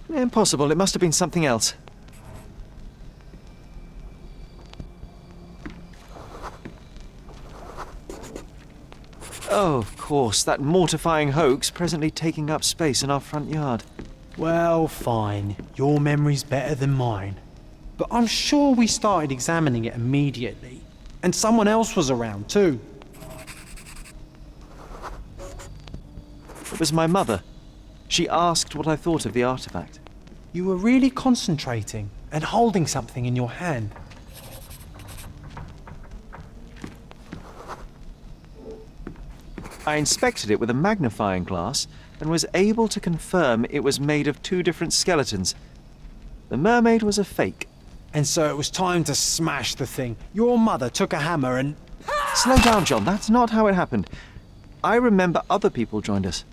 Impossible. It must have been something else. Oh, of course, that mortifying hoax presently taking up space in our front yard. Well, fine. Your memory's better than mine. But I'm sure we started examining it immediately. And someone else was around too. It was my mother. She asked what I thought of the artifact. You were really concentrating and holding something in your hand. I inspected it with a magnifying glass and was able to confirm it was made of two different skeletons. The mermaid was a fake. And so it was time to smash the thing. Your mother took a hammer and... Slow down, John. That's not how it happened. I remember other people joined us.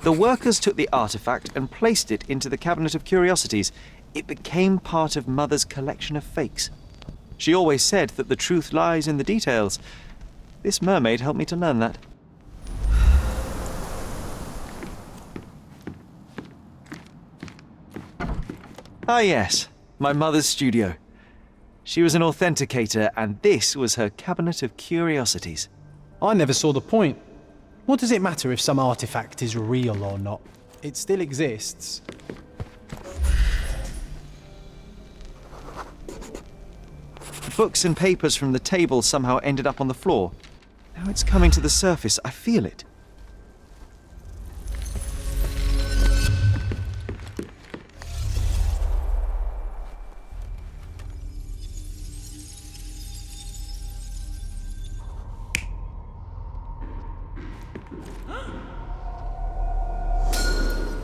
The workers took the artifact and placed it into the cabinet of curiosities. It became part of Mother's collection of fakes. She always said that the truth lies in the details. This mermaid helped me to learn that. Ah yes, my mother's studio. She was an authenticator, and this was her cabinet of curiosities. I never saw the point. What does it matter if some artifact is real or not? It still exists. Books and papers from the table somehow ended up on the floor. Now it's coming to the surface. I feel it.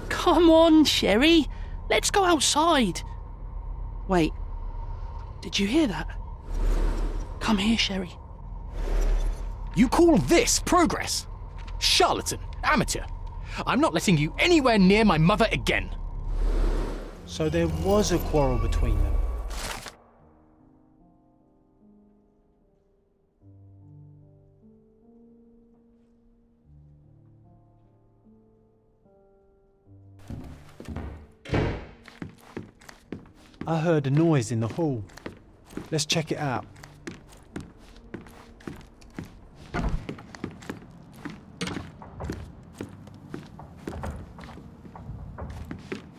Come on, Sherry. Let's go outside. Wait. Did you hear that? Come here, Sherry. You call this progress? Charlatan, amateur. I'm not letting you anywhere near my mother again. So there was a quarrel between them. I heard a noise in the hall. Let's check it out.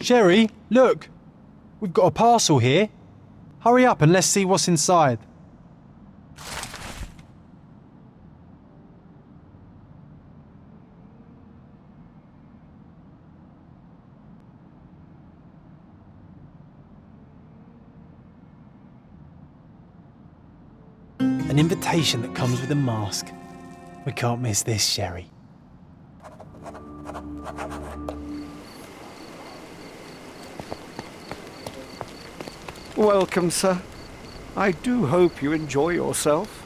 Sherry, look! We've got a parcel here. Hurry up and let's see what's inside. An invitation that comes with a mask. We can't miss this, Sherry. Welcome, sir. I do hope you enjoy yourself.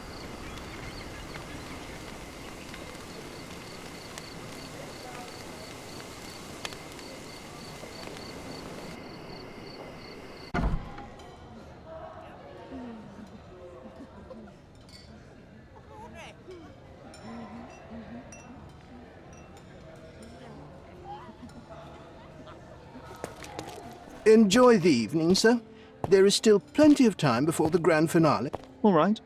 Enjoy the evening, sir. There is still plenty of time before the grand finale. All right.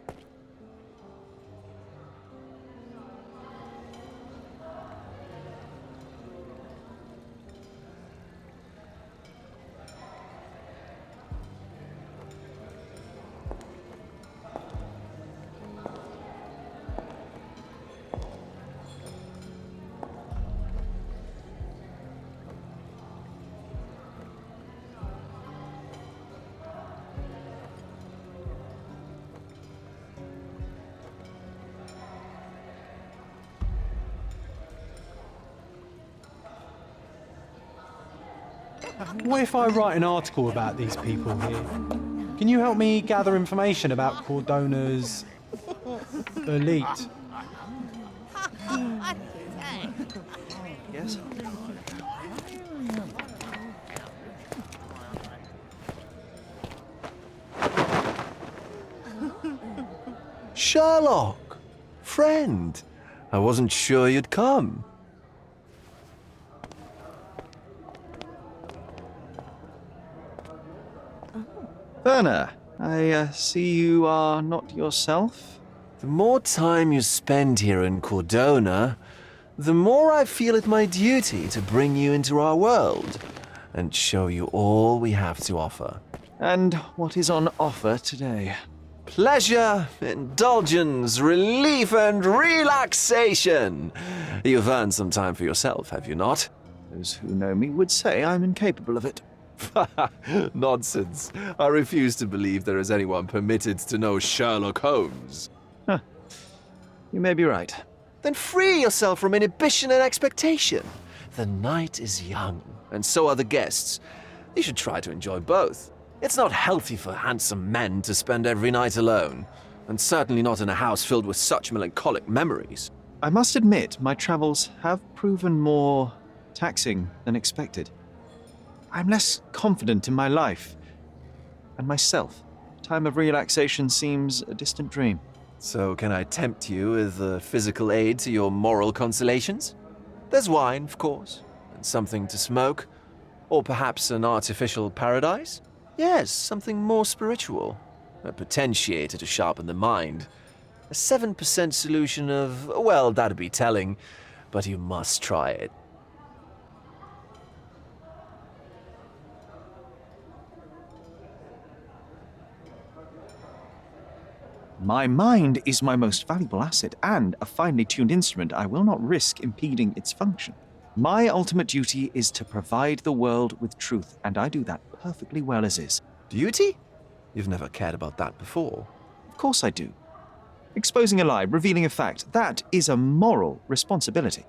What if I write an article about these people here? Can you help me gather information about Cordona's elite? Yes? Sherlock! Friend! I wasn't sure you'd come. Werner, I see you are not yourself. The more time you spend here in Cordona, the more I feel it my duty to bring you into our world and show you all we have to offer. And what is on offer today? Pleasure, indulgence, relief, and relaxation. You've earned some time for yourself, have you not? Those who know me would say I'm incapable of it. Nonsense. I refuse to believe there is anyone permitted to know Sherlock Holmes. Huh. You may be right. Then free yourself from inhibition and expectation. The night is young, and so are the guests. You should try to enjoy both. It's not healthy for handsome men to spend every night alone, and certainly not in a house filled with such melancholic memories. I must admit, my travels have proven more taxing than expected. I'm less confident in my life and myself. Time of relaxation seems a distant dream. So can I tempt you with a physical aid to your moral consolations? There's wine, of course, and something to smoke, or perhaps an artificial paradise? Yes, something more spiritual, a potentiator to sharpen the mind. A 7% solution of, well, that'd be telling, but you must try it. My mind is my most valuable asset, and a finely tuned instrument I will not risk impeding its function. My ultimate duty is to provide the world with truth, and I do that perfectly well as is. Duty? You've never cared about that before. Of course I do. Exposing a lie, revealing a fact, that is a moral responsibility.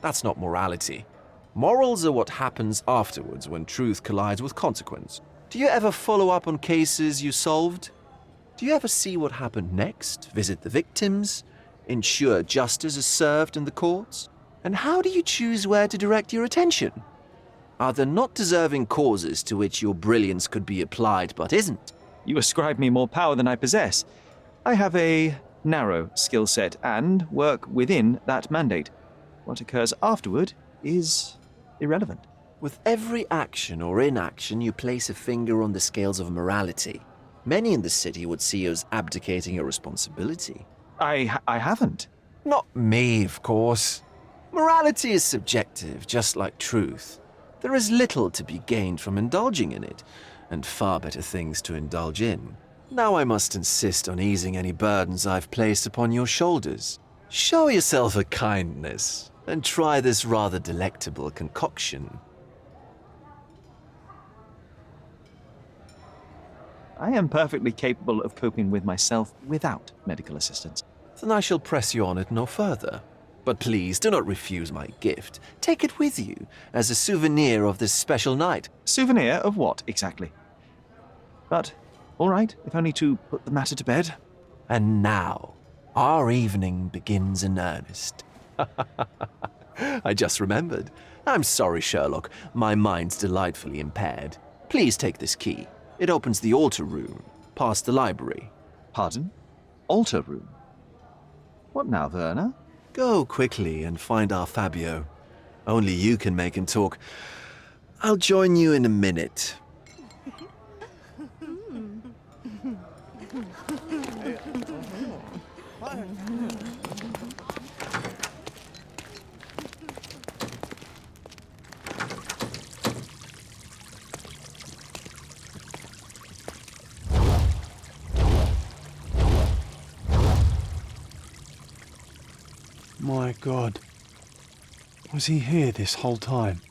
That's not morality. Morals are what happens afterwards when truth collides with consequence. Do you ever follow up on cases you solved? Do you ever see what happened next, visit the victims, ensure justice is served in the courts? And how do you choose where to direct your attention? Are there not deserving causes to which your brilliance could be applied but isn't? You ascribe me more power than I possess. I have a narrow skill set and work within that mandate. What occurs afterward is irrelevant. With every action or inaction, you place a finger on the scales of morality. Many in the city would see you as abdicating your responsibility. I haven't. Not me, of course. Morality is subjective, just like truth. There is little to be gained from indulging in it, and far better things to indulge in. Now I must insist on easing any burdens I've placed upon your shoulders. Show yourself a kindness, and try this rather delectable concoction. I am perfectly capable of coping with myself without medical assistance. Then I shall press you on it no further. But please do not refuse my gift. Take it with you as a souvenir of this special night. Souvenir of what, exactly? But, all right, if only to put the matter to bed. And now, our evening begins in earnest. I just remembered. I'm sorry, Sherlock. My mind's delightfully impaired. Please take this key. It opens the altar room, past the library. Pardon? Altar room? What now, Werner? Go quickly and find our Fabio. Only you can make him talk. I'll join you in a minute. My God. Was he here this whole time?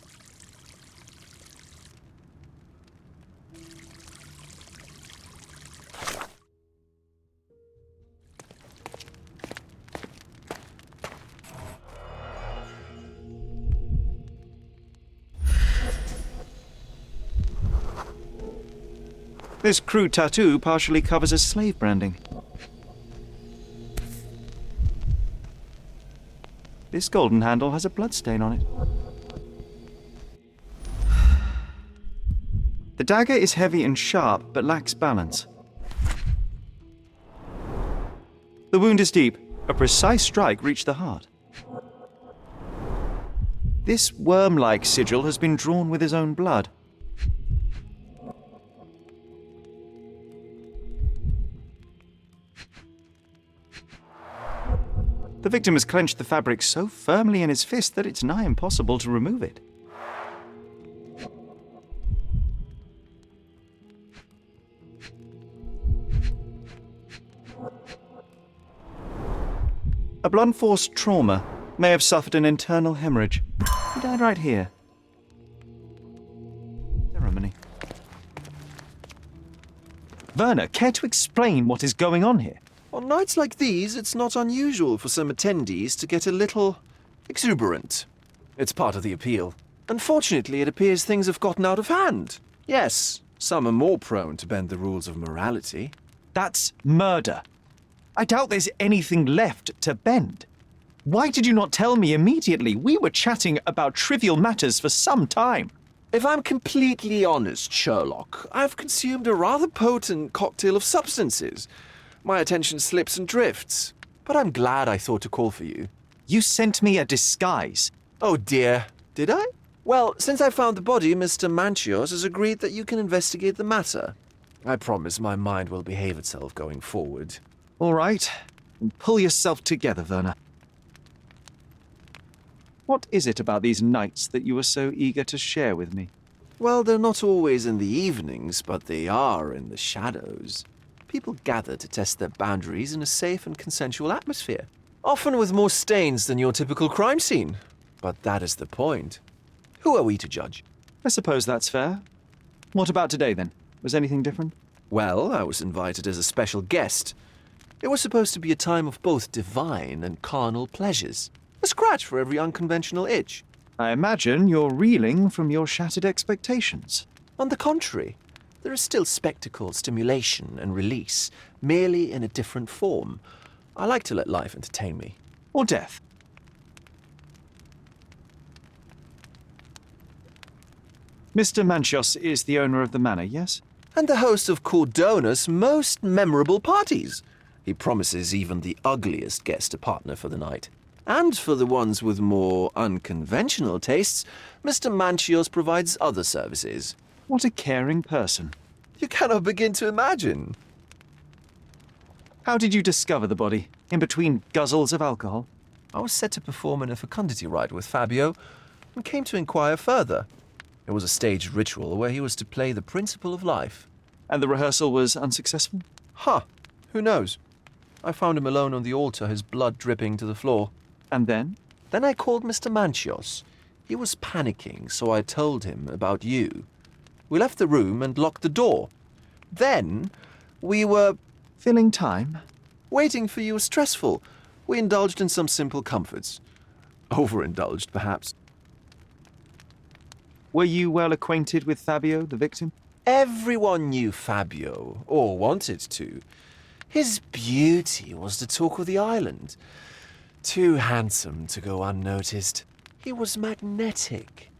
This crude tattoo partially covers as slave branding. This golden handle has a bloodstain on it. The dagger is heavy and sharp, but lacks balance. The wound is deep. A precise strike reached the heart. This worm-like sigil has been drawn with his own blood. The victim has clenched the fabric so firmly in his fist that it's nigh impossible to remove it. A blunt force trauma may have suffered an internal hemorrhage. He died right here. Ceremony. Werner, care to explain what is going on here? On nights like these, it's not unusual for some attendees to get a little exuberant. It's part of the appeal. Unfortunately, it appears things have gotten out of hand. Yes, some are more prone to bend the rules of morality. That's murder. I doubt there's anything left to bend. Why did you not tell me immediately? We were chatting about trivial matters for some time. If I'm completely honest, Sherlock, I've consumed a rather potent cocktail of substances. My attention slips and drifts, but I'm glad I thought to call for you. You sent me a disguise. Oh dear, did I? Well, since I found the body, Mr. Manchios has agreed that you can investigate the matter. I promise my mind will behave itself going forward. All right. Pull yourself together, Werner. What is it about these nights that you are so eager to share with me? Well, they're not always in the evenings, but they are in the shadows. People gather to test their boundaries in a safe and consensual atmosphere, often with more stains than your typical crime scene. But that is the point. Who are we to judge? I suppose that's fair. What about today, then? Was anything different? Well, I was invited as a special guest. It was supposed to be a time of both divine and carnal pleasures. A scratch for every unconventional itch. I imagine you're reeling from your shattered expectations. On the contrary, there is still spectacle, stimulation, and release, merely in a different form. I like to let life entertain me. Or death. Mr. Manchios is the owner of the manor, yes? And the host of Cordona's most memorable parties. He promises even the ugliest guest a partner for the night. And for the ones with more unconventional tastes, Mr. Manchios provides other services. What a caring person. You cannot begin to imagine. How did you discover the body? In between guzzles of alcohol? I was set to perform in a fecundity rite with Fabio and came to inquire further. It was a staged ritual where he was to play the principle of life. And the rehearsal was unsuccessful? Who knows? I found him alone on the altar, his blood dripping to the floor. And then? Then I called Mr. Manchios. He was panicking, so I told him about you. We left the room and locked the door. Then, we were... Filling time? Waiting for you was stressful. We indulged in some simple comforts. Overindulged, perhaps. Were you well acquainted with Fabio, the victim? Everyone knew Fabio, or wanted to. His beauty was the talk of the island. Too handsome to go unnoticed. He was magnetic.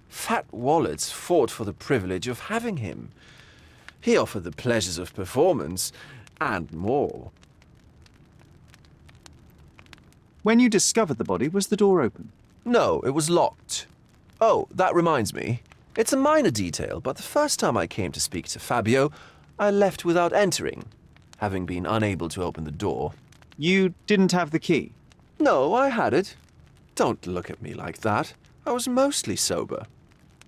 Fat wallets fought for the privilege of having him. He offered the pleasures of performance, and more. When you discovered the body, was the door open? No, it was locked. Oh, that reminds me. It's a minor detail, but the first time I came to speak to Fabio, I left without entering, having been unable to open the door. You didn't have the key? No, I had it. Don't look at me like that. I was mostly sober.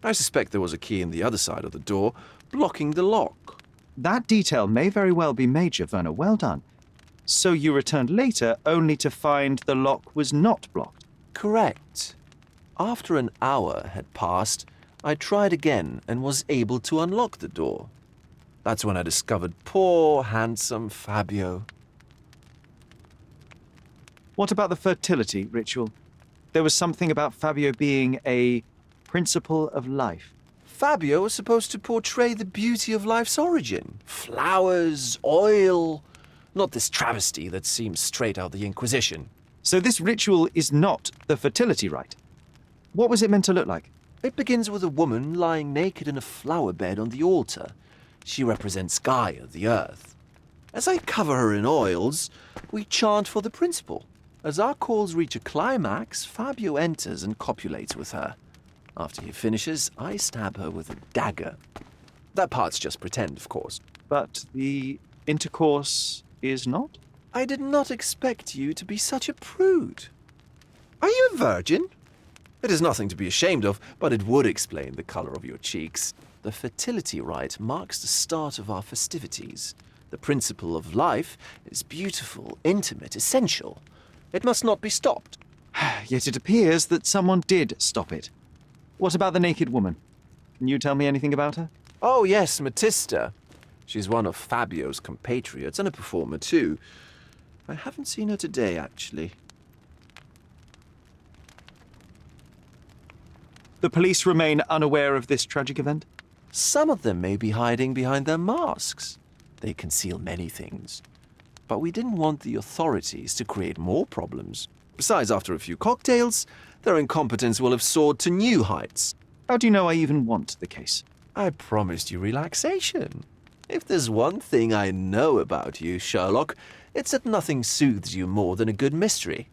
I suspect there was a key in the other side of the door, blocking the lock. That detail may very well be major, Werner. Well done. So you returned later only to find the lock was not blocked? Correct. After an hour had passed, I tried again and was able to unlock the door. That's when I discovered poor, handsome Fabio. What about the fertility ritual? There was something about Fabio being a principle of life. Fabio was supposed to portray the beauty of life's origin. Flowers, oil, not this travesty that seems straight out of the Inquisition. So this ritual is not the fertility rite. What was it meant to look like? It begins with a woman lying naked in a flower bed on the altar. She represents Gaia, the earth. As I cover her in oils, we chant for the principle. As our calls reach a climax, Fabio enters and copulates with her. After he finishes, I stab her with a dagger. That part's just pretend, of course. But the intercourse is not? I did not expect you to be such a prude. Are you a virgin? It is nothing to be ashamed of, but it would explain the color of your cheeks. The fertility rite marks the start of our festivities. The principle of life is beautiful, intimate, essential. It must not be stopped. Yet it appears that someone did stop it. What about the naked woman? Can you tell me anything about her? Oh, yes, Matista. She's one of Fabio's compatriots and a performer, too. I haven't seen her today, actually. The police remain unaware of this tragic event? Some of them may be hiding behind their masks. They conceal many things. But we didn't want the authorities to create more problems. Besides, after a few cocktails, their incompetence will have soared to new heights. How do you know I even want the case? I promised you relaxation. If there's one thing I know about you, Sherlock, it's that nothing soothes you more than a good mystery.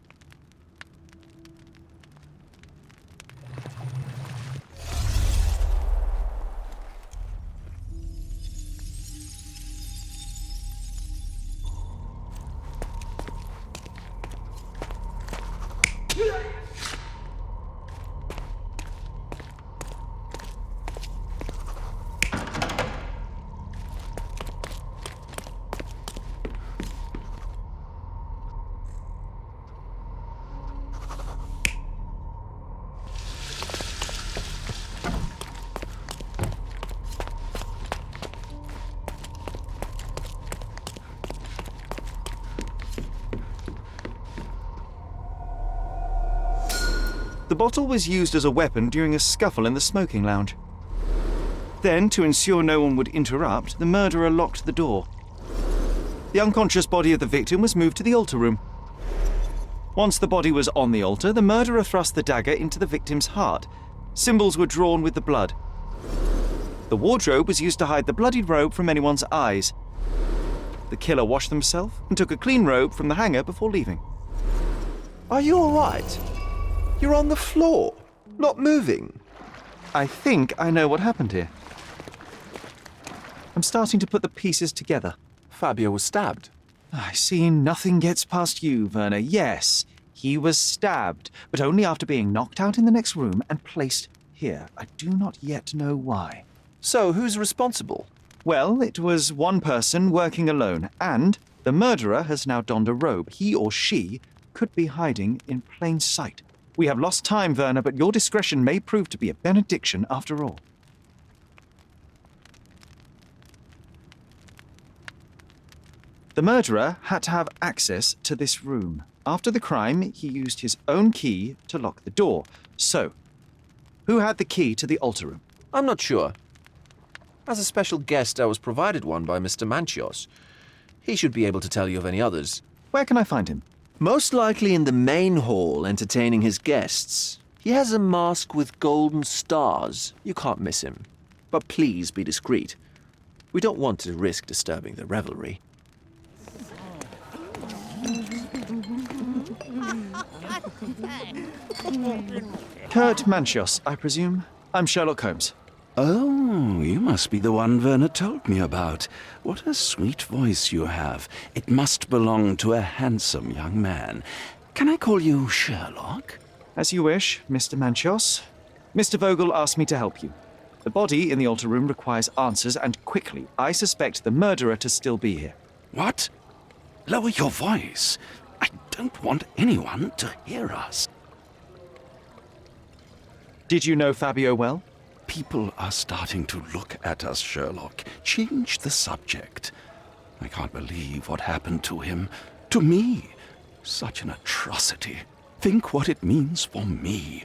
The bottle was used as a weapon during a scuffle in the smoking lounge. Then, to ensure no one would interrupt, the murderer locked the door. The unconscious body of the victim was moved to the altar room. Once the body was on the altar, the murderer thrust the dagger into the victim's heart. Symbols were drawn with the blood. The wardrobe was used to hide the bloodied robe from anyone's eyes. The killer washed himself and took a clean robe from the hanger before leaving. Are you all right? You're on the floor, not moving. I think I know what happened here. I'm starting to put the pieces together. Fabio was stabbed. I see nothing gets past you, Werner. Yes, he was stabbed, but only after being knocked out in the next room and placed here. I do not yet know why. So, who's responsible? Well, it was one person working alone, and the murderer has now donned a robe. He or she could be hiding in plain sight. We have lost time, Werner, but your discretion may prove to be a benediction after all. The murderer had to have access to this room. After the crime, he used his own key to lock the door. So, who had the key to the altar room? I'm not sure. As a special guest, I was provided one by Mr. Manchios. He should be able to tell you of any others. Where can I find him? Most likely in the main hall, entertaining his guests. He has a mask with golden stars. You can't miss him. But please be discreet. We don't want to risk disturbing the revelry. Kurt Manchios, I presume. I'm Sherlock Holmes. Oh, you must be the one Werner told me about. What a sweet voice you have. It must belong to a handsome young man. Can I call you Sherlock? As you wish, Mr. Manchios. Mr. Vogel asked me to help you. The body in the altar room requires answers, and quickly. I suspect the murderer to still be here. What? Lower your voice. I don't want anyone to hear us. Did you know Fabio well? People are starting to look at us, Sherlock. Change the subject. I can't believe what happened to him. To me. Such an atrocity. Think what it means for me.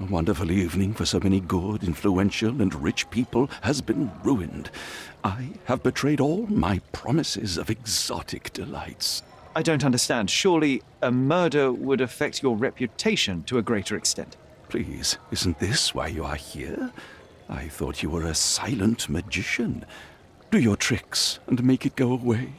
A wonderful evening for so many good, influential, and rich people has been ruined. I have betrayed all my promises of exotic delights. I don't understand. Surely a murder would affect your reputation to a greater extent. Please, isn't this why you are here? I thought you were a silent magician. Do your tricks and make it go away.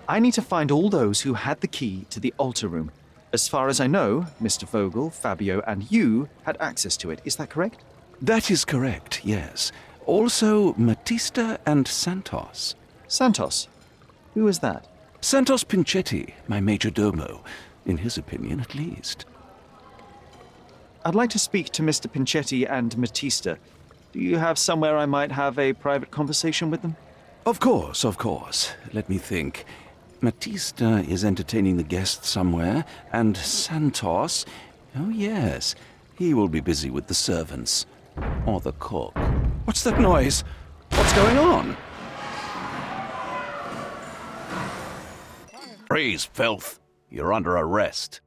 I need to find all those who had the key to the altar room. As far as I know, Mr. Vogel, Fabio, and you had access to it. Is that correct? That is correct, yes. Also, Matista and Santos. Santos? Who is that? Santos Pinchetti, my major domo. In his opinion, at least. I'd like to speak to Mr. Pinchetti and Matista. Do you have somewhere I might have a private conversation with them? Of course, of course. Let me think. Matista is entertaining the guests somewhere, and Santos... Oh, yes. He will be busy with the servants. Or the cook. What's that noise? What's going on? Freeze, filth. You're under arrest.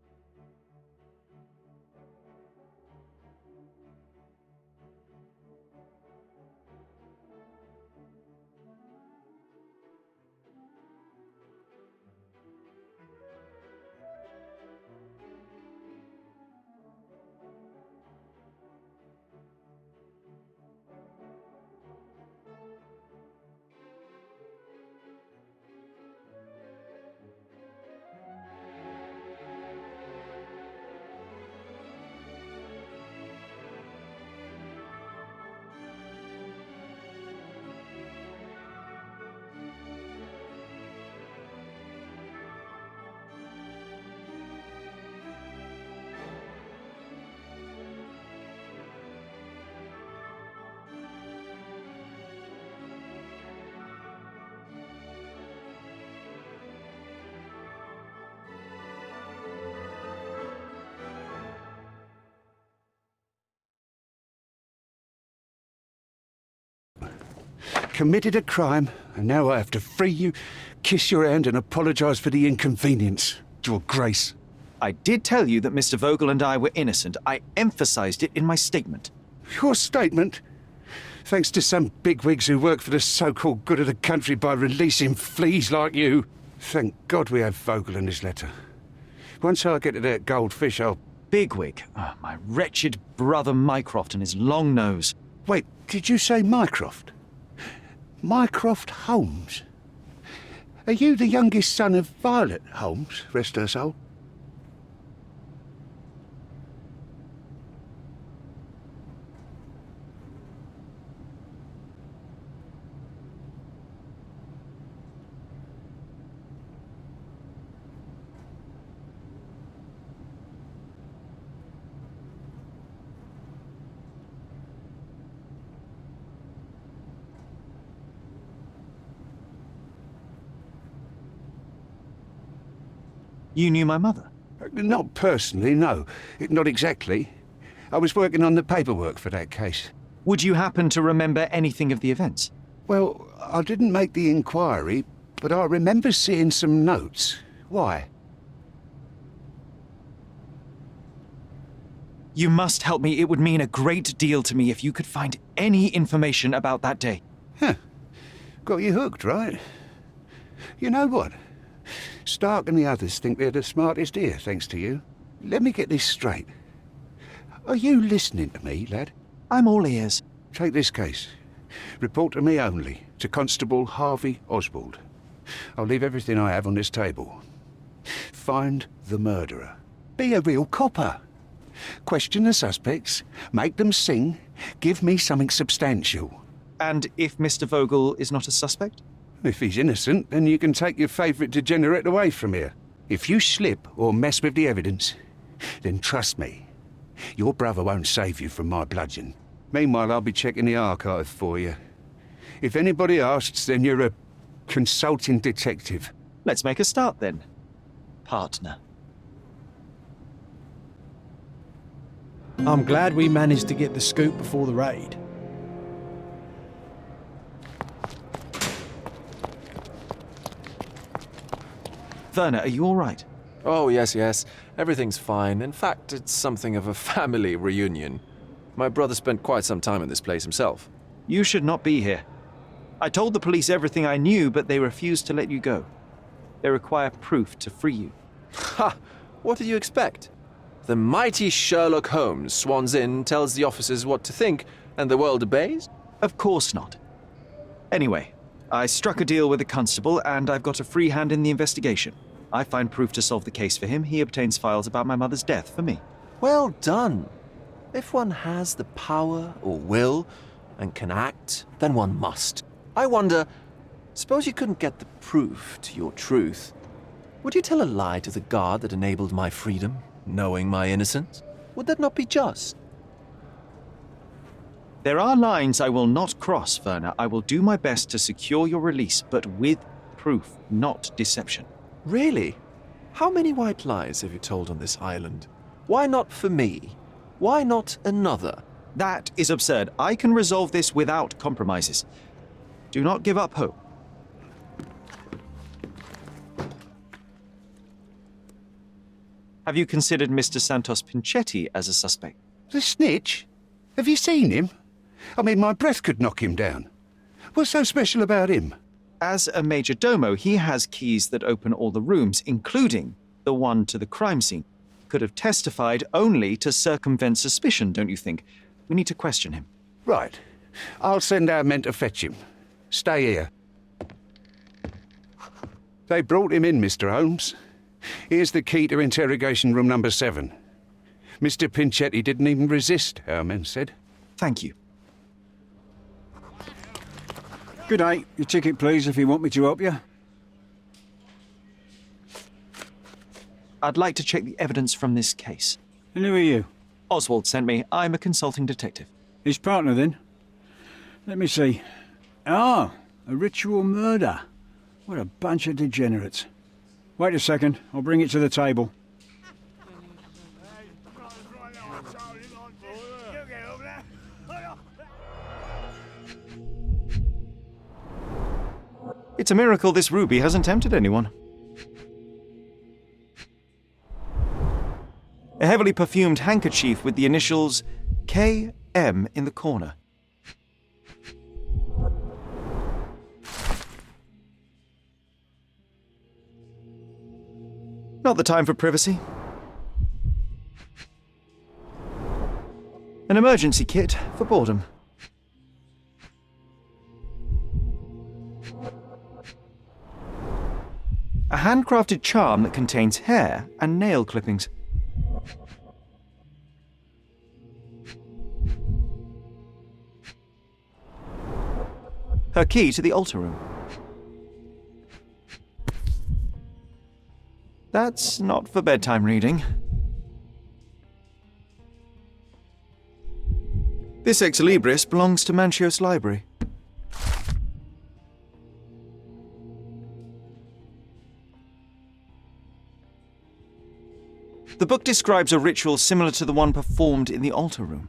Committed a crime, and now I have to free you, kiss your hand, and apologise for the inconvenience. Your Grace. I did tell you that Mr. Vogel and I were innocent. I emphasized it in my statement. Your statement? Thanks to some bigwigs who work for the so-called good of the country by releasing fleas like you. Thank God we have Vogel in his letter. Once I get to that goldfish, I'll... Bigwig? Oh, my wretched brother Mycroft and his long nose. Wait, did you say Mycroft? Mycroft Holmes? Are you the youngest son of Violet Holmes, rest her soul? You knew my mother? Not personally, no. Not exactly. I was working on the paperwork for that case. Would you happen to remember anything of the events? Well, I didn't make the inquiry, but I remember seeing some notes. Why? You must help me. It would mean a great deal to me if you could find any information about that day. Huh. Got you hooked, right? You know what? Stark and the others think they're the smartest here, thanks to you. Let me get this straight. Are you listening to me, lad? I'm all ears. Take this case. Report to me only, to Constable Harvey Oswald. I'll leave everything I have on this table. Find the murderer. Be a real copper. Question the suspects, make them sing, give me something substantial. And if Mr. Vogel is not a suspect? If he's innocent, then you can take your favourite degenerate away from here. If you slip or mess with the evidence, then trust me, your brother won't save you from my bludgeon. Meanwhile, I'll be checking the archive for you. If anybody asks, then you're a consulting detective. Let's make a start then, partner. I'm glad we managed to get the scoop before the raid. Werner, are you all right? Oh, yes. Everything's fine. In fact, it's something of a family reunion. My brother spent quite some time in this place himself. You should not be here. I told the police everything I knew, but they refused to let you go. They require proof to free you. Ha! What did you expect? The mighty Sherlock Holmes swans in, tells the officers what to think, and the world obeys? Of course not. Anyway, I struck a deal with the constable, and I've got a free hand in the investigation. I find proof to solve the case for him. He obtains files about my mother's death for me. Well done. If one has the power or will and can act, then one must. I wonder, suppose you couldn't get the proof to your truth. Would you tell a lie to the guard that enabled my freedom, knowing my innocence? Would that not be just? There are lines I will not cross, Werner. I will do my best to secure your release, but with proof, not deception. Really? How many white lies have you told on this island? Why not for me? Why not another? That is absurd. I can resolve this without compromises. Do not give up hope. Have you considered Mr. Santos Pinchetti as a suspect? The snitch? Have you seen him? I mean, my breath could knock him down. What's so special about him? As a major domo, he has keys that open all the rooms, including the one to the crime scene. Could have testified only to circumvent suspicion, don't you think? We need to question him. Right. I'll send our men to fetch him. Stay here. They brought him in, Mr. Holmes. Here's the key to interrogation room number 7. Mr. Pinchetti didn't even resist, our men said. Thank you. Good day. Your ticket, please, if you want me to help you. I'd like to check the evidence from this case. And who are you? Oswald sent me. I'm a consulting detective. His partner, then? Let me see. Ah, a ritual murder. What a bunch of degenerates. Wait a second. I'll bring it to the table. It's a miracle this ruby hasn't tempted anyone. A heavily perfumed handkerchief with the initials KM in the corner. Not the time for privacy. An emergency kit for boredom. A handcrafted charm that contains hair and nail clippings. Her key to the altar room. That's not for bedtime reading. This ex libris belongs to Manchios Library. The book describes a ritual similar to the one performed in the altar room.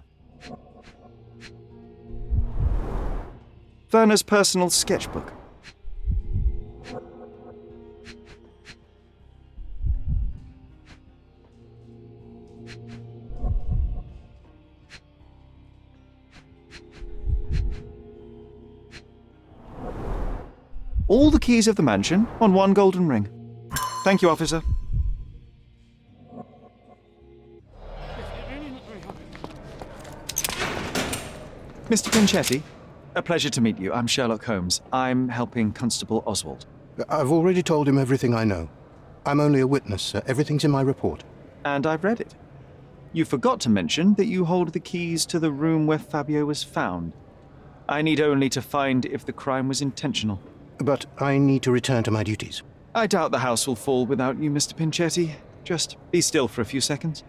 Werner's personal sketchbook. All the keys of the mansion on one golden ring. Thank you, officer. Mr. Pinchetti, a pleasure to meet you. I'm Sherlock Holmes. I'm helping Constable Oswald. I've already told him everything I know. I'm only a witness, sir. Everything's in my report. And I've read it. You forgot to mention that you hold the keys to the room where Fabio was found. I need only to find if the crime was intentional. But I need to return to my duties. I doubt the house will fall without you, Mr. Pinchetti. Just be still for a few seconds.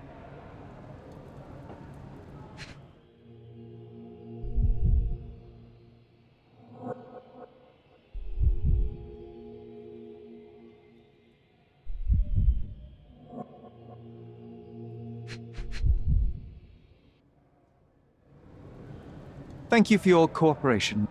Thank you for your cooperation.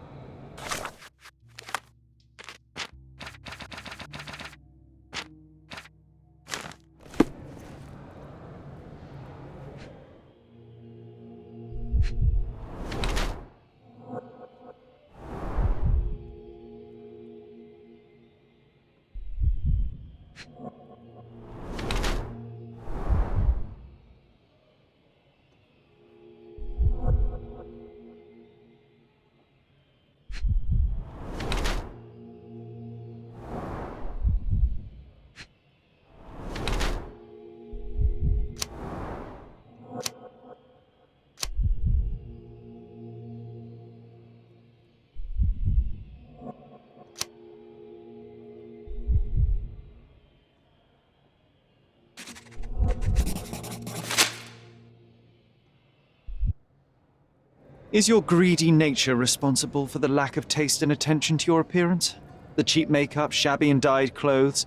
Is your greedy nature responsible for the lack of taste and attention to your appearance? The cheap makeup, shabby and dyed clothes?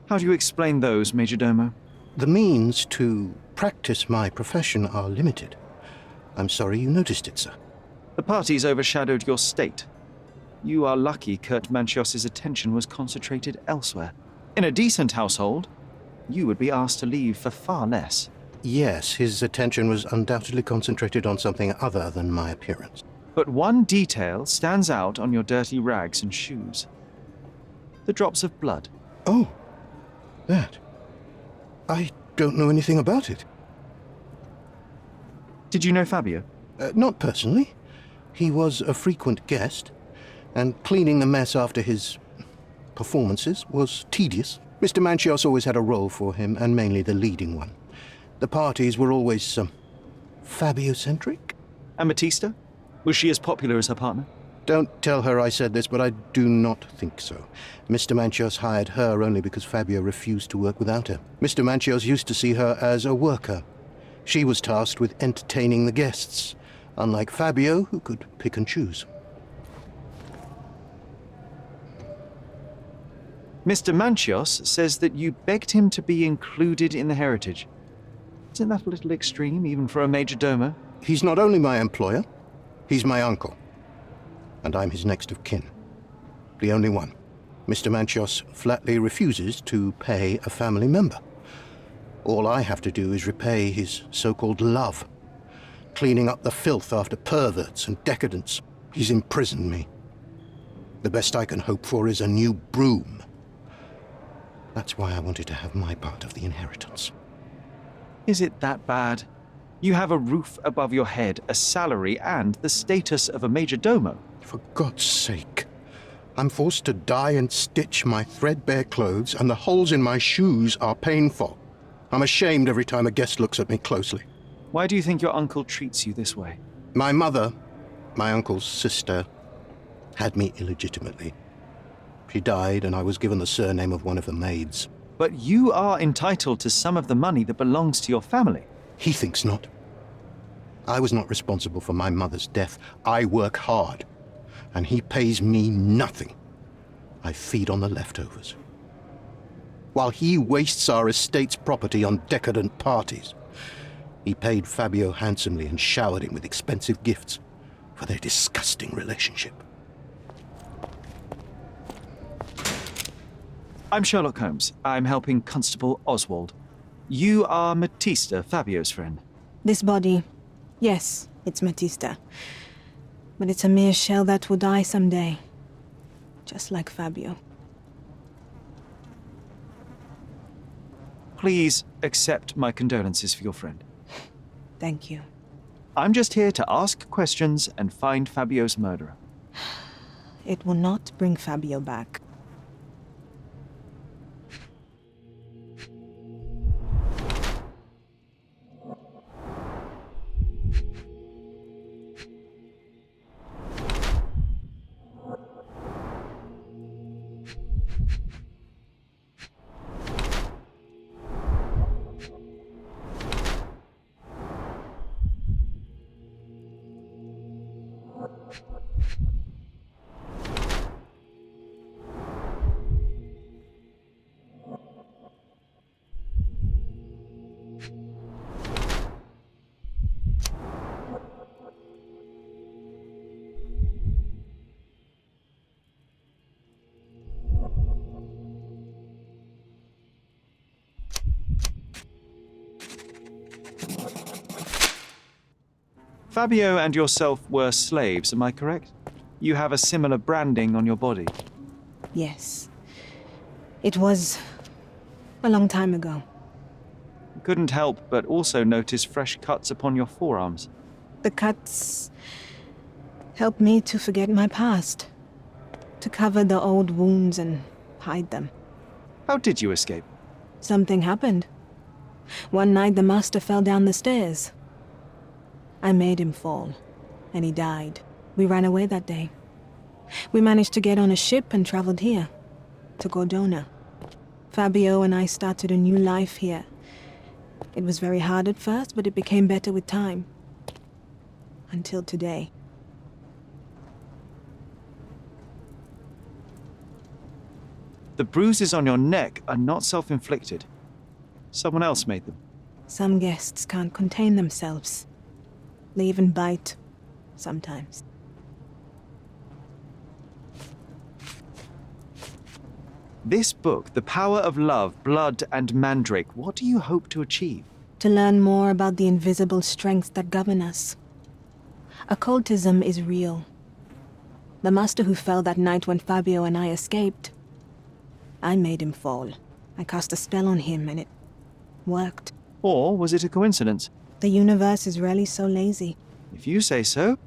How do you explain those, Majordomo? The means to practice my profession are limited. I'm sorry you noticed it, sir. The parties overshadowed your state. You are lucky Kurt Manchios's attention was concentrated elsewhere. In a decent household, you would be asked to leave for far less. Yes, his attention was undoubtedly concentrated on something other than my appearance. But one detail stands out on your dirty rags and shoes. The drops of blood. Oh, that. I don't know anything about it. Did you know Fabio? Not personally. He was a frequent guest, and cleaning the mess after his performances was tedious. Mr. Manchios always had a role for him, and mainly the leading one. The parties were always, Fabio-centric? And Batista? Was she as popular as her partner? Don't tell her I said this, but I do not think so. Mr. Manchios hired her only because Fabio refused to work without her. Mr. Manchios used to see her as a worker. She was tasked with entertaining the guests, unlike Fabio, who could pick and choose. Mr. Manchios says that you begged him to be included in the heritage. Isn't that a little extreme, even for a majordomo? He's not only my employer, he's my uncle. And I'm his next of kin. The only one. Mr. Manchios flatly refuses to pay a family member. All I have to do is repay his so-called love, cleaning up the filth after perverts and decadents. He's imprisoned me. The best I can hope for is a new broom. That's why I wanted to have my part of the inheritance. Is it that bad? You have a roof above your head, a salary, and the status of a majordomo. For God's sake. I'm forced to dye and stitch my threadbare clothes, and the holes in my shoes are painful. I'm ashamed every time a guest looks at me closely. Why do you think your uncle treats you this way? My mother, my uncle's sister, had me illegitimately. She died, and I was given the surname of one of the maids. But you are entitled to some of the money that belongs to your family. He thinks not. I was not responsible for my mother's death. I work hard, and he pays me nothing. I feed on the leftovers. While he wastes our estate's property on decadent parties, he paid Fabio handsomely and showered him with expensive gifts for their disgusting relationship. I'm Sherlock Holmes. I'm helping Constable Oswald. You are Matista, Fabio's friend. This body, yes, it's Matista. But it's a mere shell that will die someday. Just like Fabio. Please accept my condolences for your friend. Thank you. I'm just here to ask questions and find Fabio's murderer. It will not bring Fabio back. Fabio and yourself were slaves, am I correct? You have a similar branding on your body. Yes. It was a long time ago. Couldn't help but also notice fresh cuts upon your forearms. The cuts helped me to forget my past, to cover the old wounds and hide them. How did you escape? Something happened. One night the master fell down the stairs. I made him fall, and he died. We ran away that day. We managed to get on a ship and traveled here, to Gordona. Fabio and I started a new life here. It was very hard at first, but it became better with time. Until today. The bruises on your neck are not self-inflicted. Someone else made them. Some guests can't contain themselves. They even bite, sometimes. This book, The Power of Love, Blood and Mandrake, what do you hope to achieve? To learn more about the invisible strengths that govern us. Occultism is real. The master who fell that night when Fabio and I escaped, I made him fall. I cast a spell on him and it worked. Or was it a coincidence? The universe is rarely so lazy. If you say so.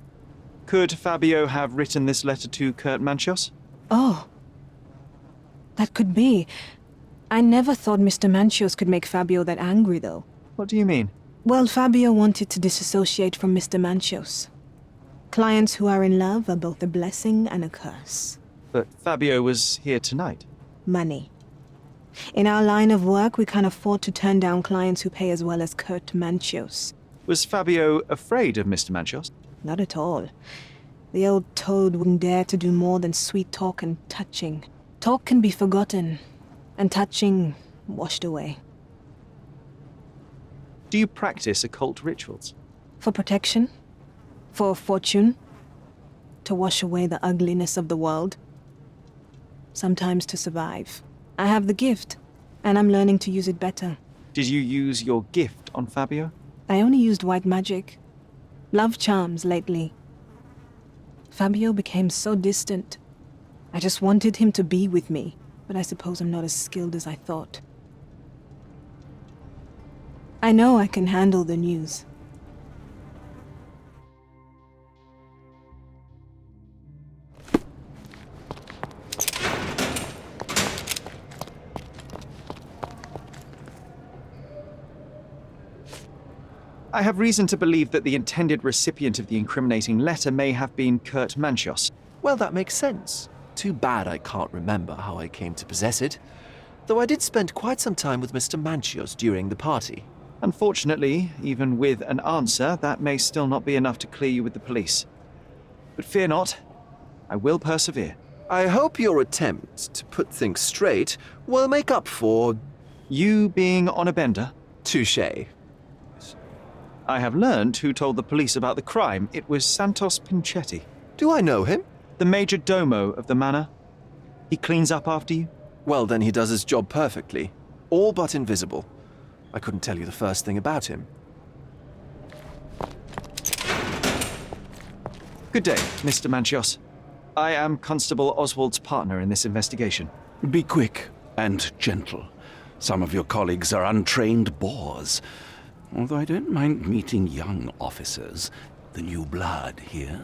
Could Fabio have written this letter to Kurt Manchos? Oh. That could be. I never thought Mr. Manchos could make Fabio that angry, though. What do you mean? Well, Fabio wanted to disassociate from Mr. Manchos. Clients who are in love are both a blessing and a curse. But Fabio was here tonight. Money. In our line of work, we can't afford to turn down clients who pay as well as Kurt Manchos. Was Fabio afraid of Mr. Manchos? Not at all. The old toad wouldn't dare to do more than sweet talk and touching. Talk can be forgotten, and touching washed away. Do you practice occult rituals? For protection? For fortune? To wash away the ugliness of the world? Sometimes to survive. I have the gift, and I'm learning to use it better. Did you use your gift on Fabio? I only used white magic. Love charms lately. Fabio became so distant. I just wanted him to be with me, but I suppose I'm not as skilled as I thought. I know I can handle the news. I have reason to believe that the intended recipient of the incriminating letter may have been Kurt Manchos. Well, that makes sense. Too bad I can't remember how I came to possess it. Though I did spend quite some time with Mr. Manchos during the party. Unfortunately, even with an answer, that may still not be enough to clear you with the police. But fear not, I will persevere. I hope your attempt to put things straight will make up for... You being on a bender? Touché. I have learned who told the police about the crime. It was Santos Pinchetti. Do I know him? The major domo of the manor. He cleans up after you. Well, then he does his job perfectly. All but invisible. I couldn't tell you the first thing about him. Good day, Mr. Manchios. I am Constable Oswald's partner in this investigation. Be quick and gentle. Some of your colleagues are untrained boors. Although I don't mind meeting young officers. The new blood here.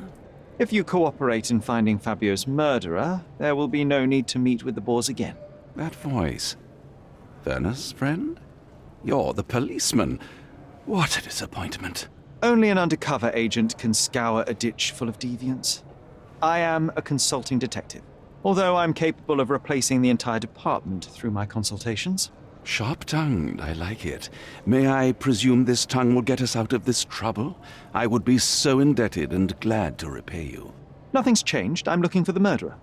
If you cooperate in finding Fabio's murderer, there will be no need to meet with the boars again. That voice. Werner's friend? You're the policeman. What a disappointment. Only an undercover agent can scour a ditch full of deviants. I am a consulting detective, although I'm capable of replacing the entire department through my consultations. Sharp-tongued, I like it. May I presume this tongue will get us out of this trouble? I would be so indebted and glad to repay you. Nothing's changed. I'm looking for the murderer.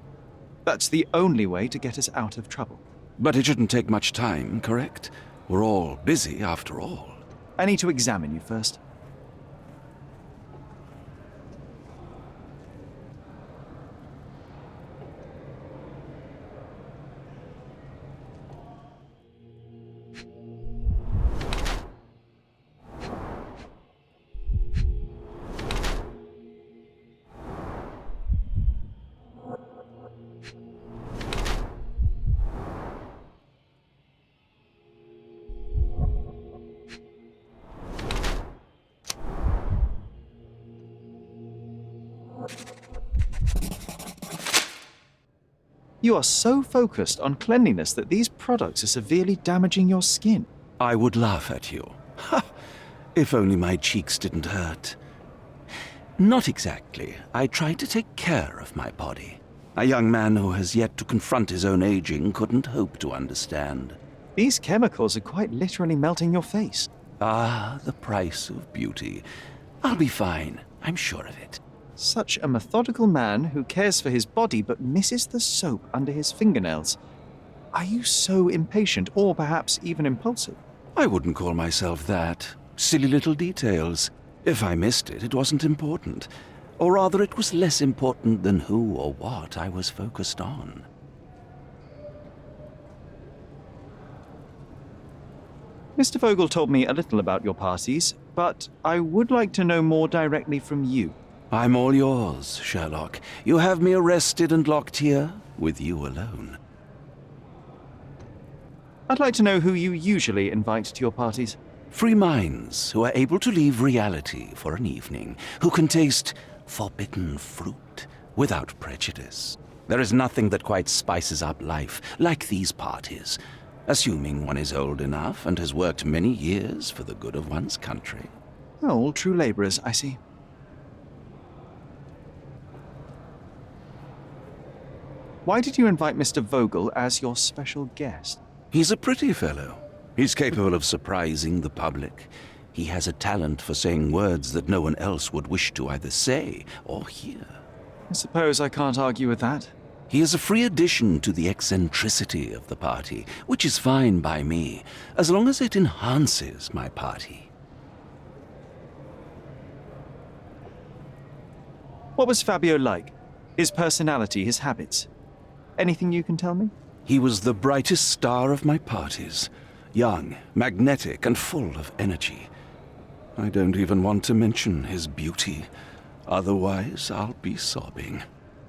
That's the only way to get us out of trouble. But it shouldn't take much time, correct? We're all busy, after all. I need to examine you first. You are so focused on cleanliness that these products are severely damaging your skin. I would laugh at you. Ha! If only my cheeks didn't hurt. Not exactly. I try to take care of my body. A young man who has yet to confront his own aging couldn't hope to understand. These chemicals are quite literally melting your face. Ah, the price of beauty. I'll be fine. I'm sure of it. Such a methodical man who cares for his body but misses the soap under his fingernails. Are you so impatient, or perhaps even impulsive? I wouldn't call myself that. Silly little details. If I missed it, it wasn't important. Or rather, it was less important than who or what I was focused on. Mr. Vogel told me a little about your parties, but I would like to know more directly from you. I'm all yours, Sherlock. You have me arrested and locked here, with you alone. I'd like to know who you usually invite to your parties. Free minds who are able to leave reality for an evening, who can taste forbidden fruit without prejudice. There is nothing that quite spices up life like these parties, assuming one is old enough and has worked many years for the good of one's country. Oh, all true labourers, I see. Why did you invite Mr. Vogel as your special guest? He's a pretty fellow. He's capable of surprising the public. He has a talent for saying words that no one else would wish to either say or hear. I suppose I can't argue with that. He is a free addition to the eccentricity of the party, which is fine by me, as long as it enhances my party. What was Fabio like? His personality, his habits? Anything you can tell me? He was the brightest star of my parties. Young, magnetic, and full of energy. I don't even want to mention his beauty. Otherwise, I'll be sobbing.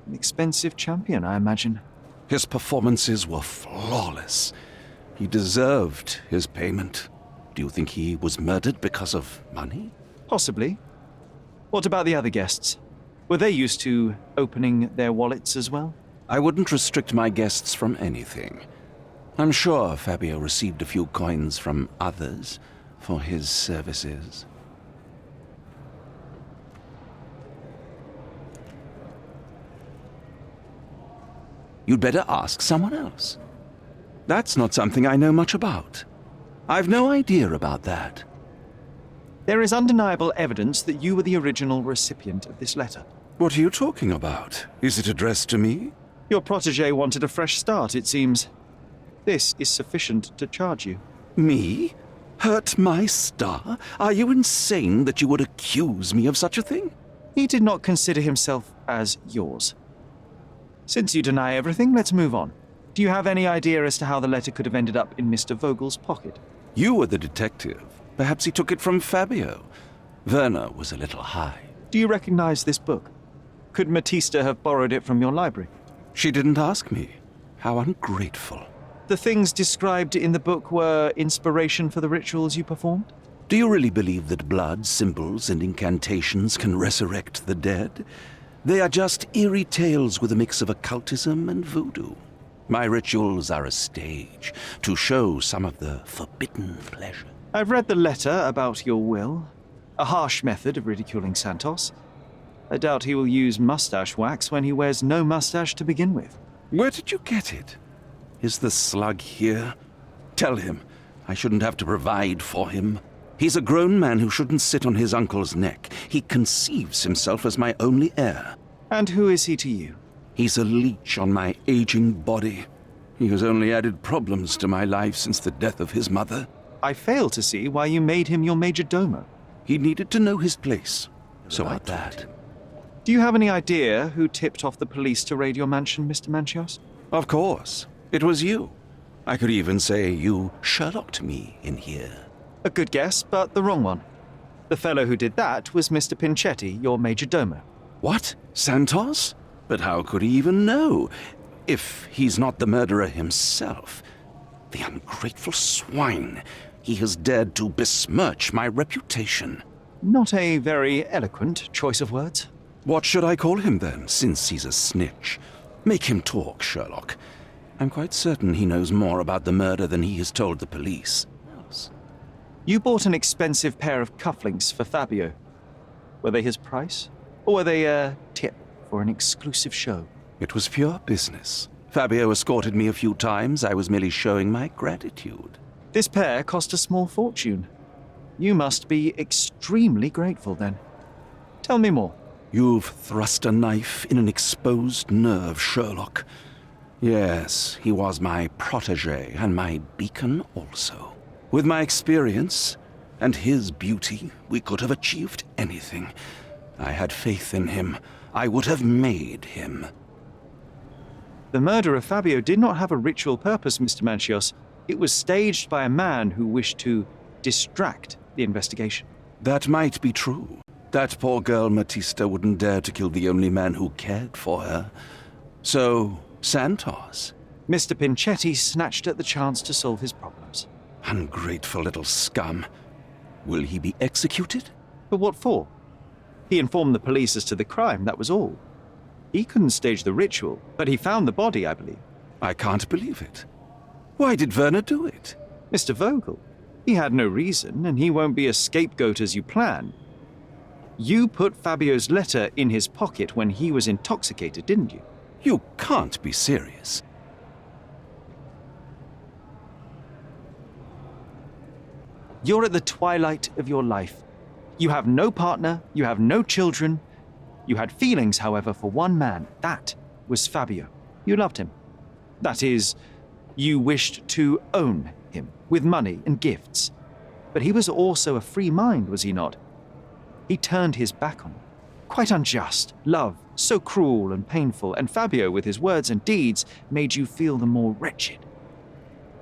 An expensive champion, I imagine. His performances were flawless. He deserved his payment. Do you think he was murdered because of money? Possibly. What about the other guests? Were they used to opening their wallets as well? I wouldn't restrict my guests from anything. I'm sure Fabio received a few coins from others for his services. You'd better ask someone else. That's not something I know much about. I've no idea about that. There is undeniable evidence that you were the original recipient of this letter. What are you talking about? Is it addressed to me? Your protégé wanted a fresh start, it seems. This is sufficient to charge you. Me? Hurt my star? Are you insane that you would accuse me of such a thing? He did not consider himself as yours. Since you deny everything, let's move on. Do you have any idea as to how the letter could have ended up in Mr. Vogel's pocket? You were the detective. Perhaps he took it from Fabio. Werner was a little high. Do you recognize this book? Could Matista have borrowed it from your library? She didn't ask me. How ungrateful. The things described in the book were inspiration for the rituals you performed? Do you really believe that blood, symbols, and incantations can resurrect the dead? They are just eerie tales with a mix of occultism and voodoo. My rituals are a stage to show some of the forbidden pleasure. I've read the letter about your will. A harsh method of ridiculing Santos. I doubt he will use mustache wax when he wears no mustache to begin with. Where did you get it? Is the slug here? Tell him I shouldn't have to provide for him. He's a grown man who shouldn't sit on his uncle's neck. He conceives himself as my only heir. And who is he to you? He's a leech on my aging body. He has only added problems to my life since the death of his mother. I fail to see why you made him your major domo. He needed to know his place, so I taught him. Do you have any idea who tipped off the police to raid your mansion, Mr. Manchios? Of course. It was you. I could even say you Sherlocked me in here. A good guess, but the wrong one. The fellow who did that was Mr. Pinchetti, your major domo. What? Santos? But how could he even know? If he's not the murderer himself. The ungrateful swine. He has dared to besmirch my reputation. Not a very eloquent choice of words. What should I call him then, since he's a snitch? Make him talk, Sherlock. I'm quite certain he knows more about the murder than he has told the police. You bought an expensive pair of cufflinks for Fabio. Were they his price? Or were they a tip for an exclusive show? It was pure business. Fabio escorted me a few times. I was merely showing my gratitude. This pair cost a small fortune. You must be extremely grateful then. Tell me more. You've thrust a knife in an exposed nerve, Sherlock. Yes, he was my protégé and my beacon also. With my experience and his beauty, we could have achieved anything. I had faith in him. I would have made him. The murder of Fabio did not have a ritual purpose, Mr. Manchios. It was staged by a man who wished to distract the investigation. That might be true. That poor girl Matista wouldn't dare to kill the only man who cared for her. So, Santos. Mr. Pinchetti snatched at the chance to solve his problems. Ungrateful little scum. Will he be executed? But what for? He informed the police as to the crime, that was all. He couldn't stage the ritual, but he found the body, I believe. I can't believe it. Why did Werner do it? Mr. Vogel. He had no reason, and he won't be a scapegoat as you plan. You put Fabio's letter in his pocket when he was intoxicated, didn't you? You can't be serious. You're at the twilight of your life. You have no partner, you have no children. You had feelings, however, for one man. That was Fabio. You loved him. That is, you wished to own him with money and gifts. But he was also a free mind, was he not? He turned his back on you. Quite unjust. Love, so cruel and painful, and Fabio, with his words and deeds, made you feel the more wretched.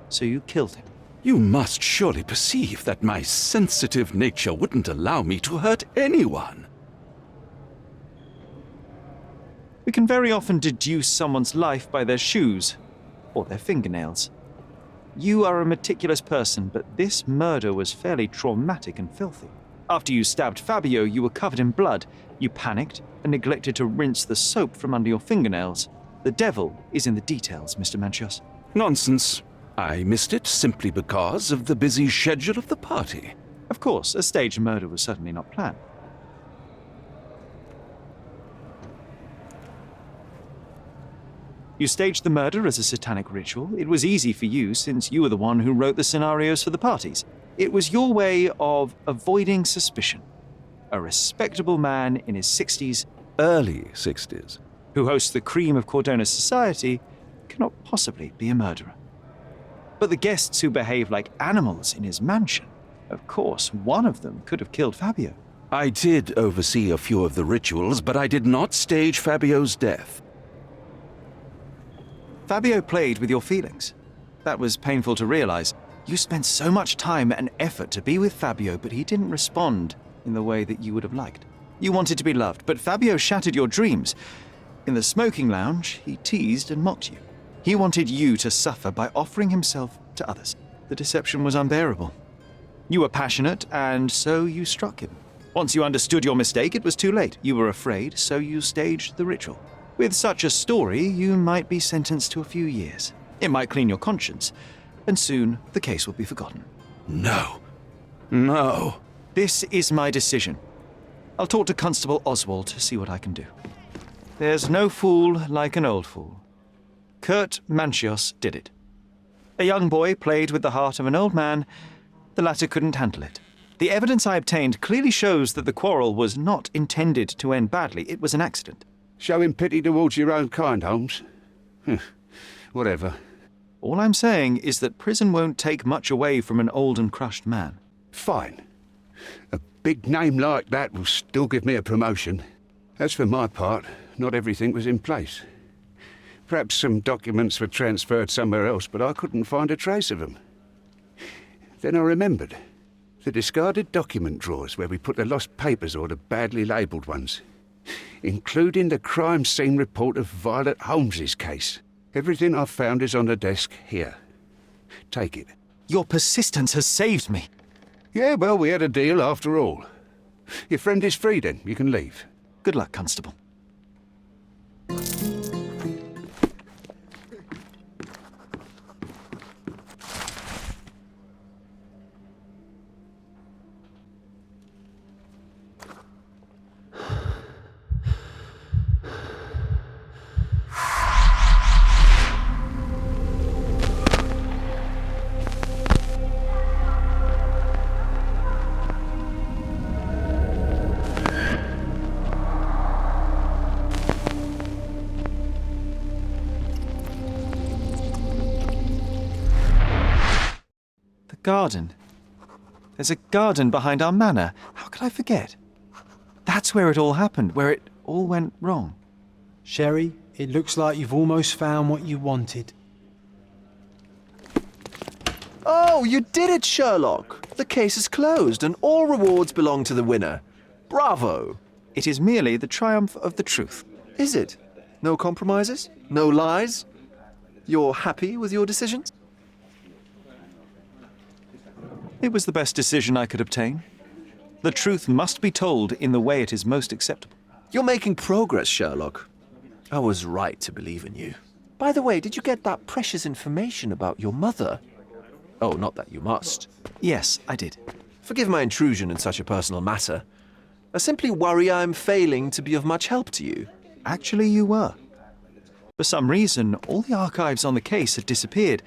So you killed him. You must surely perceive that my sensitive nature wouldn't allow me to hurt anyone. We can very often deduce someone's life by their shoes or their fingernails. You are a meticulous person, but this murder was fairly traumatic and filthy. After you stabbed Fabio, you were covered in blood. You panicked and neglected to rinse the soap from under your fingernails. The devil is in the details, Mr. Manchios. Nonsense. I missed it simply because of the busy schedule of the party. Of course, a staged murder was certainly not planned. You staged the murder as a satanic ritual. It was easy for you since you were the one who wrote the scenarios for the parties. It was your way of avoiding suspicion. A respectable man in his 60s, early 60s, who hosts the cream of Cordona's society, cannot possibly be a murderer. But the guests who behave like animals in his mansion, of course, one of them could have killed Fabio. I did oversee a few of the rituals, but I did not stage Fabio's death. Fabio played with your feelings. That was painful to realize. You spent so much time and effort to be with Fabio, but he didn't respond in the way that you would have liked. You wanted to be loved, but Fabio shattered your dreams. In the smoking lounge, he teased and mocked you. He wanted you to suffer by offering himself to others. The deception was unbearable. You were passionate, and so you struck him. Once you understood your mistake, it was too late. You were afraid, so you staged the ritual. With such a story, you might be sentenced to a few years. It might clean your conscience, and soon the case will be forgotten. No. No. This is my decision. I'll talk to Constable Oswald to see what I can do. There's no fool like an old fool. Kurt Manchios did it. A young boy played with the heart of an old man. The latter couldn't handle it. The evidence I obtained clearly shows that the quarrel was not intended to end badly. It was an accident. Showing pity towards your own kind, Holmes. Whatever. All I'm saying is that prison won't take much away from an old and crushed man. Fine. A big name like that will still give me a promotion. As for my part, not everything was in place. Perhaps some documents were transferred somewhere else, but I couldn't find a trace of them. Then I remembered. The discarded document drawers where we put the lost papers or the badly labelled ones, including the crime scene report of Violet Holmes's case. Everything I've found is on the desk here. Take it. Your persistence has saved me. Yeah, well, we had a deal after all. Your friend is free then. You can leave. Good luck, Constable. Garden. There's a garden behind our manor. How could I forget? That's where it all happened, where it all went wrong. Sherry, it looks like you've almost found what you wanted. Oh, you did it, Sherlock! The case is closed and all rewards belong to the winner. Bravo! It is merely the triumph of the truth. Is it? No compromises? No lies? You're happy with your decisions? It was the best decision I could obtain. The truth must be told in the way it is most acceptable. You're making progress, Sherlock. I was right to believe in you. By the way, did you get that precious information about your mother? Oh, not that you must. Yes, I did. Forgive my intrusion in such a personal matter. I simply worry I'm failing to be of much help to you. Actually, you were. For some reason, all the archives on the case had disappeared.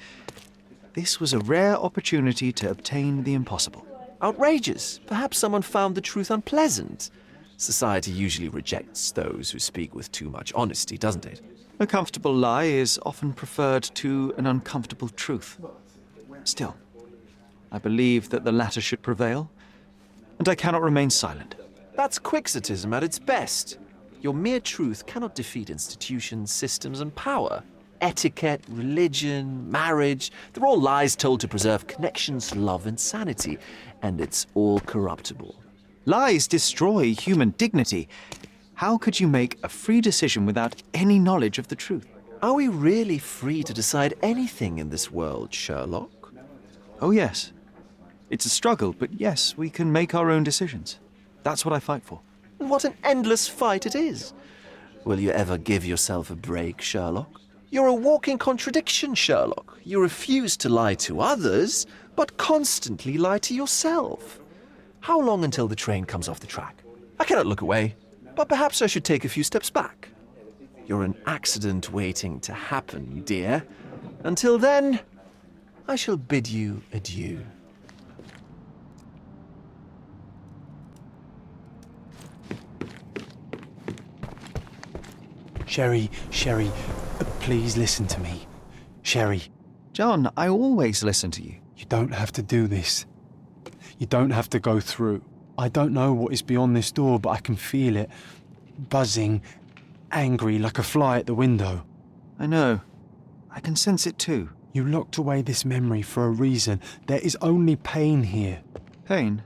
This was a rare opportunity to obtain the impossible. Outrageous. Perhaps someone found the truth unpleasant. Society usually rejects those who speak with too much honesty, doesn't it? A comfortable lie is often preferred to an uncomfortable truth. Still, I believe that the latter should prevail, and I cannot remain silent. That's quixotism at its best. Your mere truth cannot defeat institutions, systems, and power. Etiquette, religion, marriage, they're all lies told to preserve connections, love, and sanity, and it's all corruptible. Lies destroy human dignity. How could you make a free decision without any knowledge of the truth? Are we really free to decide anything in this world, Sherlock? Oh, yes. It's a struggle, but yes, we can make our own decisions. That's what I fight for. What an endless fight it is. Will you ever give yourself a break, Sherlock? You're a walking contradiction, Sherlock. You refuse to lie to others, but constantly lie to yourself. How long until the train comes off the track? I cannot look away, but perhaps I should take a few steps back. You're an accident waiting to happen, dear. Until then, I shall bid you adieu. Sherry, please listen to me. Sherry. John, I always listen to you. You don't have to do this. You don't have to go through. I don't know what is beyond this door, but I can feel it. Buzzing, angry like a fly at the window. I know. I can sense it too. You locked away this memory for a reason. There is only pain here. Pain?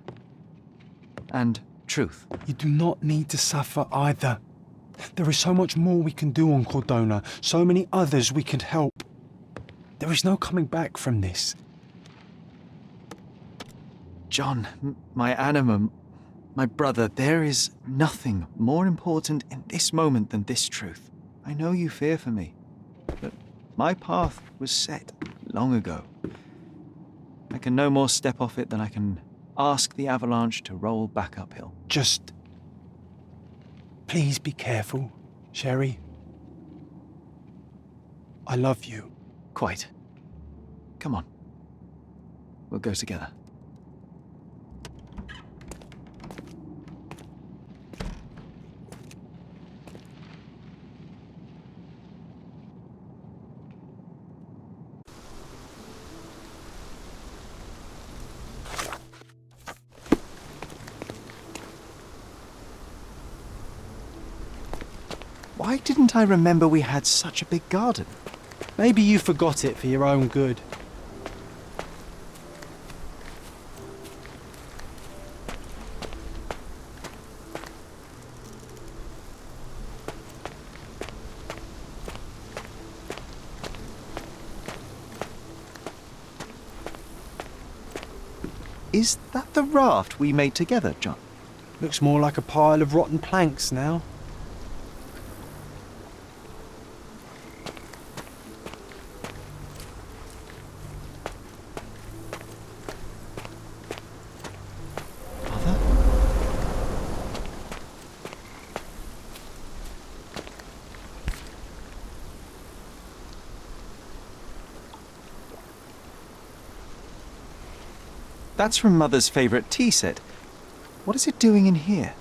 And truth. You do not need to suffer either. There is so much more we can do on Cordona, so many others we can help. There is no coming back from this. John, my anima, my brother, there is nothing more important in this moment than this truth. I know you fear for me, but my path was set long ago. I can no more step off it than I can ask the avalanche to roll back uphill. Just... please be careful, Sherry. I love you. Quite. Come on. We'll go together. Why didn't I remember we had such a big garden? Maybe you forgot it for your own good. Is that the raft we made together, John? Looks more like a pile of rotten planks now. That's from Mother's favourite tea set. What is it doing in here?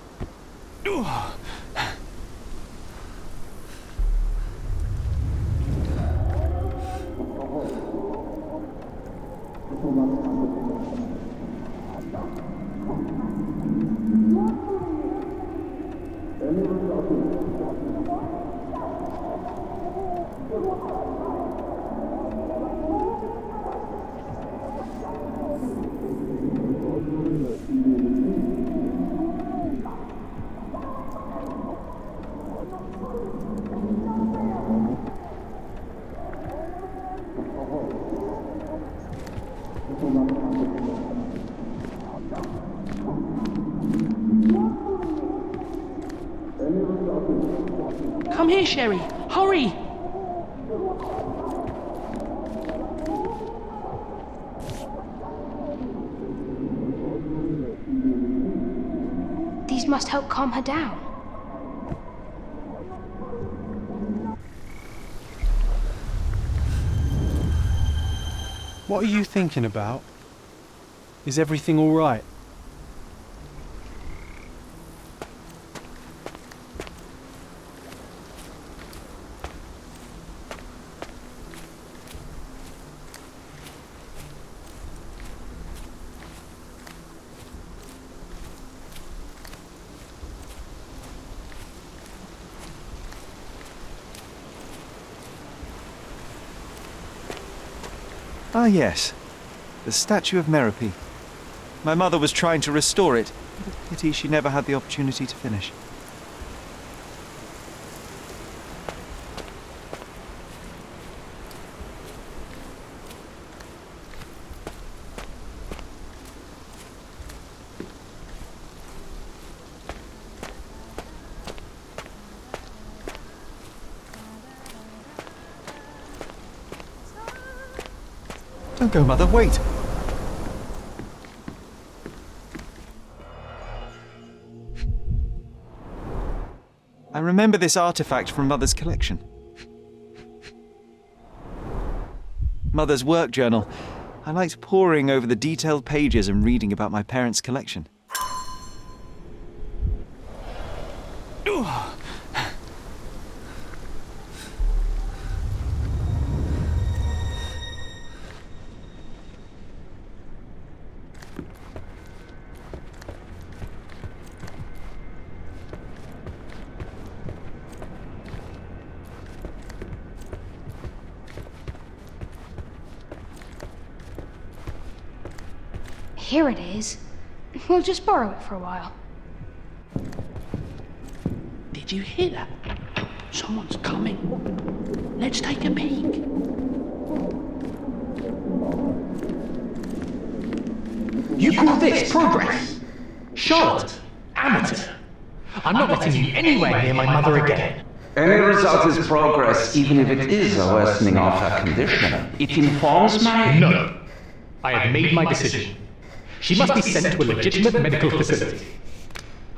Come here, Sherry. Hurry! These must help calm her down. What are you thinking about? Is everything all right? Ah, yes. The statue of Merope. My mother was trying to restore it. What a pity she never had the opportunity to finish. Don't go, Mother, wait! I remember this artifact from Mother's collection. Mother's work journal. I liked poring over the detailed pages and reading about my parents' collection. Here it is. We'll just borrow it for a while. Did you hear that? Someone's coming. Let's take a peek. You call this progress? Charlotte, amateur. I'm not letting you anywhere near my mother again. Any result is progress, even if it is a worsening of her condition. It informs my... No. I have made my decision. She must be sent to a legitimate medical facility.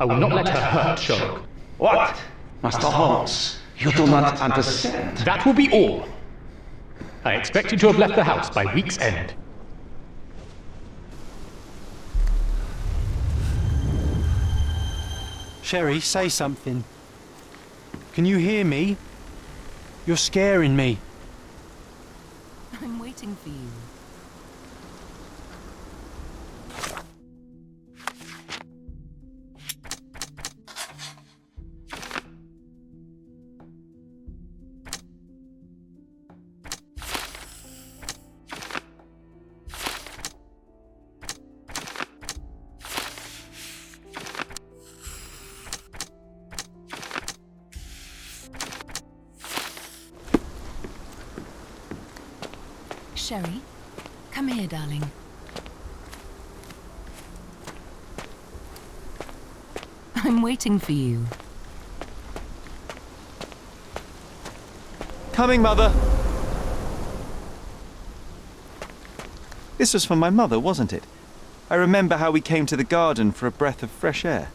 I will not let her hurt Sherlock. What? Master Holmes, you do not understand. That will be all. I expect you to have left the house by week's end. Sherry, say something. Can you hear me? You're scaring me. I'm waiting for you. Sherry, come here, darling. I'm waiting for you. Coming, Mother! This was for my mother, wasn't it? I remember how we came to the garden for a breath of fresh air.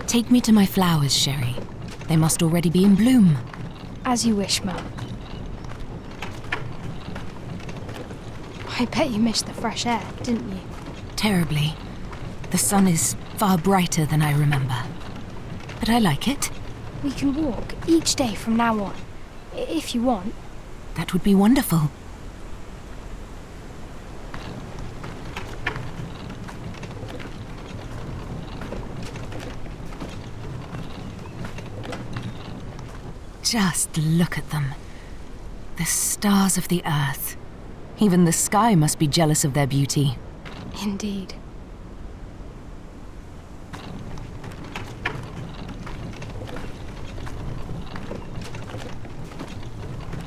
Take me to my flowers, Sherry. They must already be in bloom. As you wish, Mum. I bet you missed the fresh air, didn't you? Terribly. The sun is far brighter than I remember. But I like it. We can walk each day from now on, if you want. That would be wonderful. Just look at them. The stars of the earth. Even the sky must be jealous of their beauty. Indeed.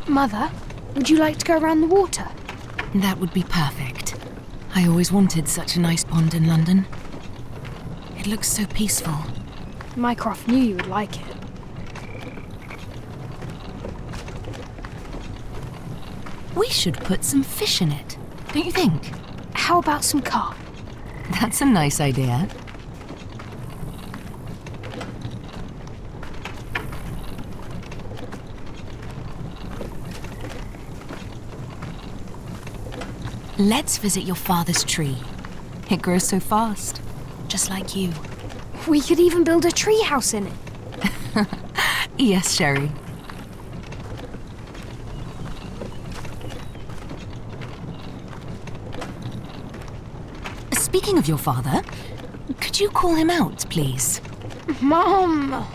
Mother, would you like to go around the water? That would be perfect. I always wanted such a nice pond in London. It looks so peaceful. Mycroft knew you would like it. We should put some fish in it, don't you think? How about some carp? That's a nice idea. Let's visit your father's tree. It grows so fast, just like you. We could even build a tree house in it. Yes, Sherry. Speaking of your father, could you call him out, please? Mom!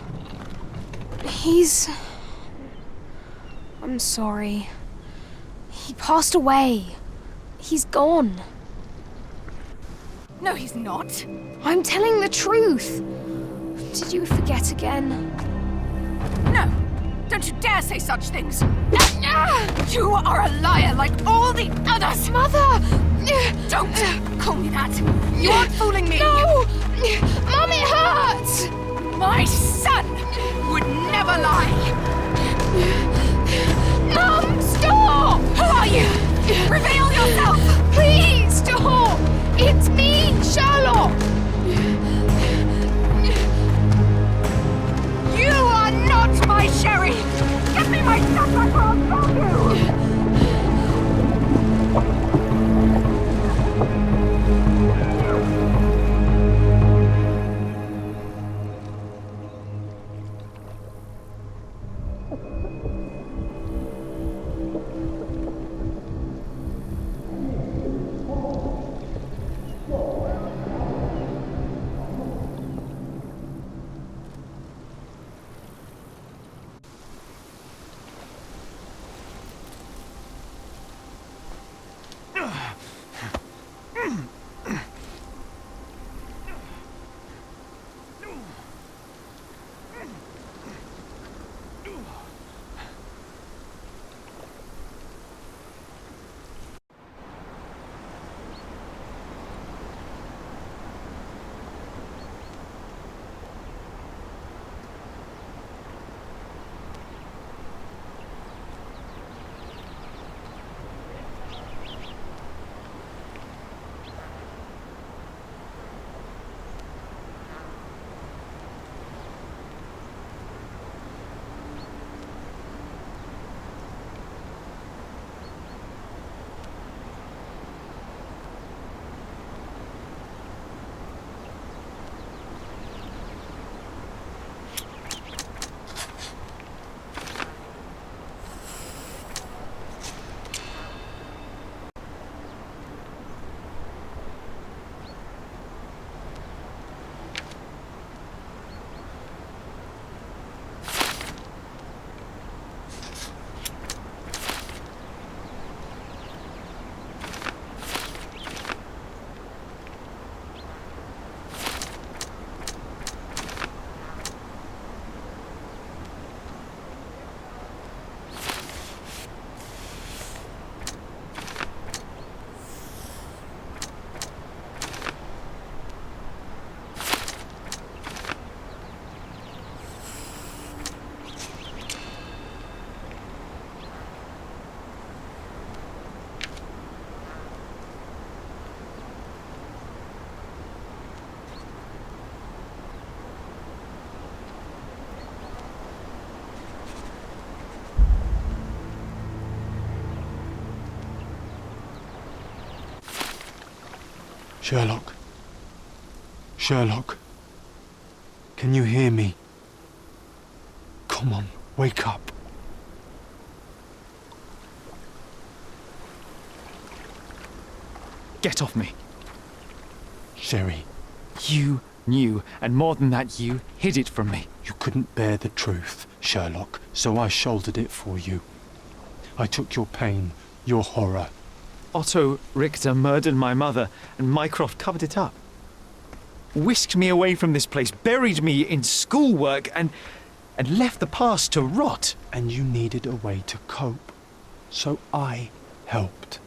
I'm sorry. He passed away. He's gone. No, he's not. I'm telling the truth. Did you forget again? No! Don't you dare say such things! You are a liar like all the others! Mother! Don't call me that! You aren't fooling me! No! Mum, it hurts! My son would never lie! Mum, stop! Who are you? Reveal yourself! Please, stop! It's me, Sherlock! You are not my Sherry! Give me my stuff, I can't tell you! Sherlock. Sherlock. Can you hear me? Come on, wake up. Get off me. Sherry. You knew, and more than that, you hid it from me. You couldn't bear the truth, Sherlock, so I shouldered it for you. I took your pain, your horror. Otto Richter murdered my mother, and Mycroft covered it up. Whisked me away from this place, buried me in schoolwork, and left the past to rot. And you needed a way to cope, so I helped.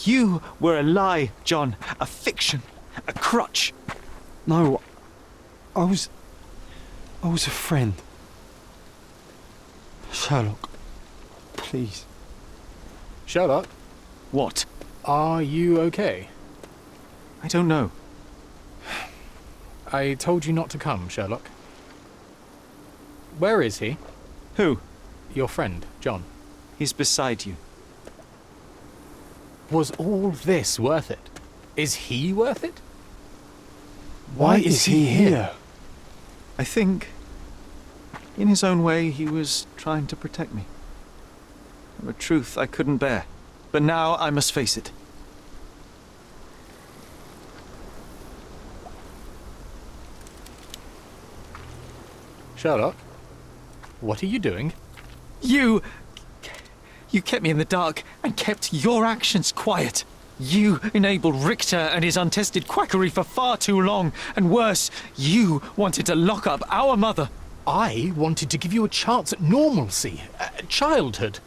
You were a lie, John, a fiction, a crutch. No, I was a friend. Sherlock, please. Sherlock? What? Are you okay? I don't know. I told you not to come, Sherlock. Where is he? Who? Your friend, John. He's beside you. Was all this worth it? Is he worth it? Why is he here? I think, in his own way, he was trying to protect me. A truth I couldn't bear. But now I must face it. Sherlock, what are you doing? You kept me in the dark and kept your actions quiet. You enabled Richter and his untested quackery for far too long. And worse, you wanted to lock up our mother. I wanted to give you a chance at normalcy, childhood.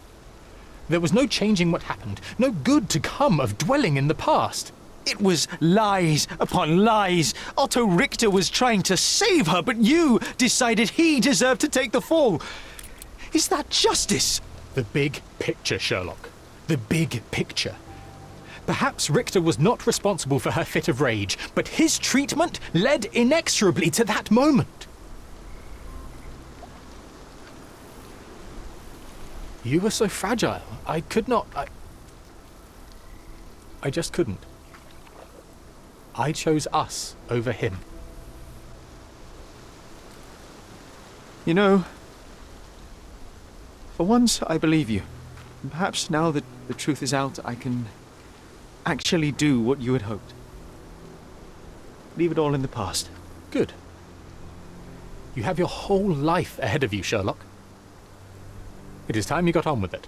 There was no changing what happened, no good to come of dwelling in the past. It was lies upon lies. Otto Richter was trying to save her, but you decided he deserved to take the fall. Is that justice? The big picture, Sherlock. The big picture. Perhaps Richter was not responsible for her fit of rage, but his treatment led inexorably to that moment. You were so fragile. I could not... I just couldn't. I chose us over him. You know, for once I believe you. And perhaps now that the truth is out, I can actually do what you had hoped. Leave it all in the past. Good. You have your whole life ahead of you, Sherlock. It is time you got on with it.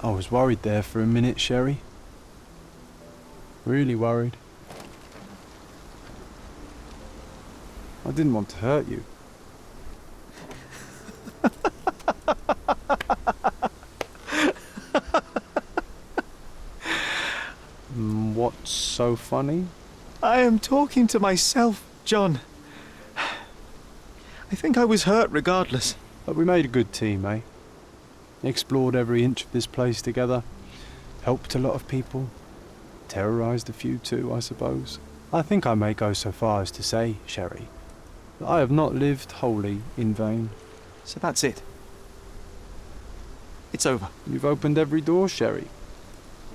I was worried there for a minute, Sherry. Really worried. I didn't want to hurt you. What's so funny? I am talking to myself, John. I think I was hurt regardless. But we made a good team, eh? Explored every inch of this place together. Helped a lot of people. Terrorised a few too, I suppose. I think I may go so far as to say, Sherry, that I have not lived wholly in vain. So that's it. It's over. You've opened every door, Sherry.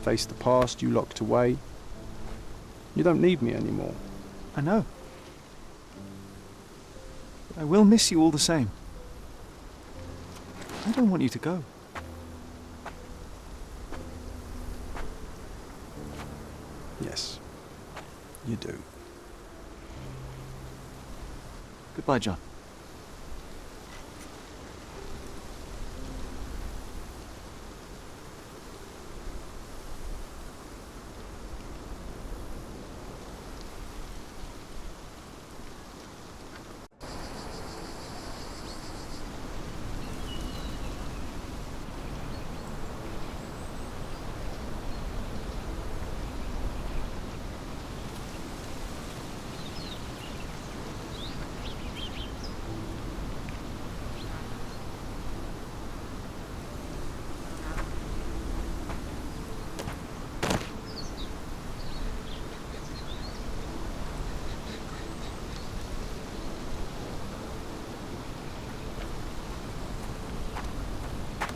Faced the past you locked away. You don't need me anymore. I know. But I will miss you all the same. I don't want you to go. Yes, you do. Goodbye, John.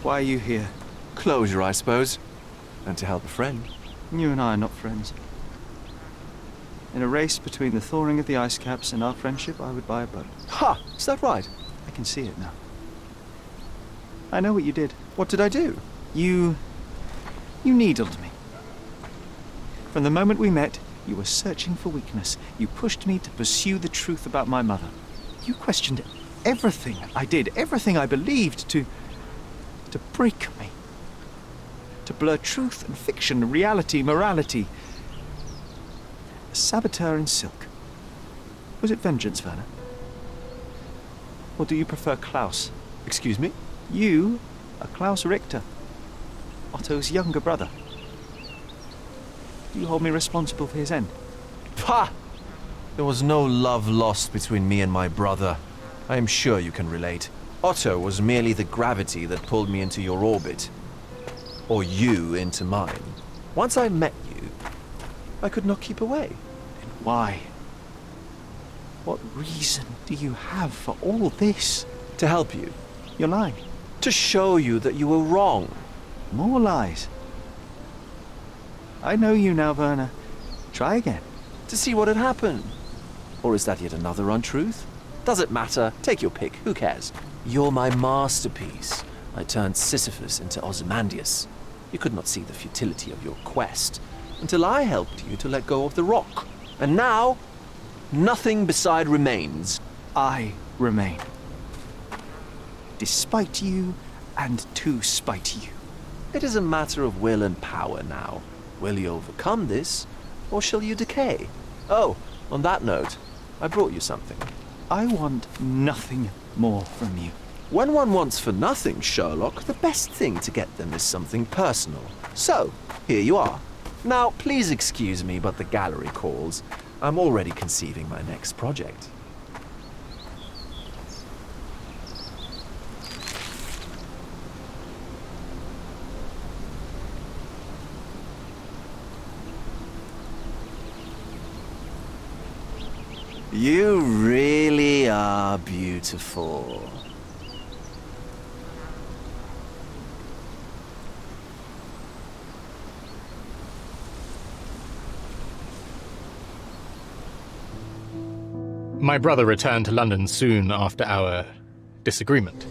Why are you here? Closure, I suppose. And to help a friend. You and I are not friends. In a race between the thawing of the ice caps and our friendship, I would buy a boat. Ha! Is that right? I can see it now. I know what you did. What did I do? You needled me. From the moment we met, you were searching for weakness. You pushed me to pursue the truth about my mother. You questioned everything I did, everything I believed, to break me. To blur truth and fiction, reality, morality. A saboteur in silk. Was it vengeance, Werner? Or do you prefer Klaus? Excuse me? You are Klaus Richter, Otto's younger brother. Do you hold me responsible for his end? Pah! There was no love lost between me and my brother. I am sure you can relate. Otto was merely the gravity that pulled me into your orbit. Or you into mine. Once I met you, I could not keep away. Then why? What reason do you have for all this? To help you. You're lying. To show you that you were wrong. More lies. I know you now, Werner. Try again. To see what had happened. Or is that yet another untruth? Does it matter? Take your pick. Who cares? You're my masterpiece. I turned Sisyphus into Ozymandias. You could not see the futility of your quest until I helped you to let go of the rock. And now, nothing beside remains. I remain. Despite you and to spite you. It is a matter of will and power now. Will you overcome this, or shall you decay? Oh, on that note, I brought you something. I want nothing more from you. When one wants for nothing, Sherlock, the best thing to get them is something personal. So, here you are. Now, please excuse me, but the gallery calls. I'm already conceiving my next project. You really are beautiful. My brother returned to London soon after our disagreement.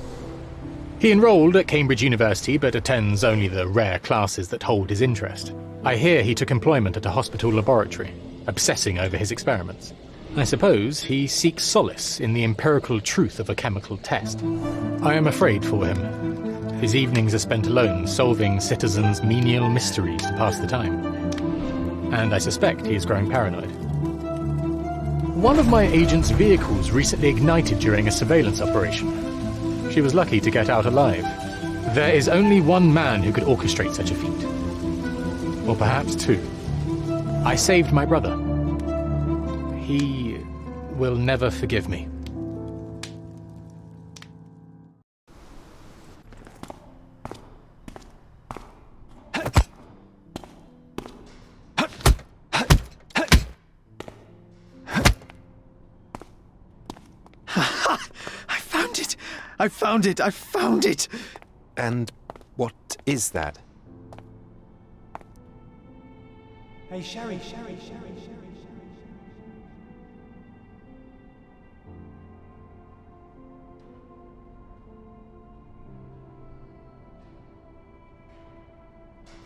He enrolled at Cambridge University but attends only the rare classes that hold his interest. I hear he took employment at a hospital laboratory, obsessing over his experiments. I suppose he seeks solace in the empirical truth of a chemical test. I am afraid for him. His evenings are spent alone, solving citizens' menial mysteries to pass the time. And I suspect he is growing paranoid. One of my agent's vehicles recently ignited during a surveillance operation. She was lucky to get out alive. There is only one man who could orchestrate such a feat. Or perhaps two. I saved my brother. He will never forgive me. I found it! And what is that? Hey, Sherry.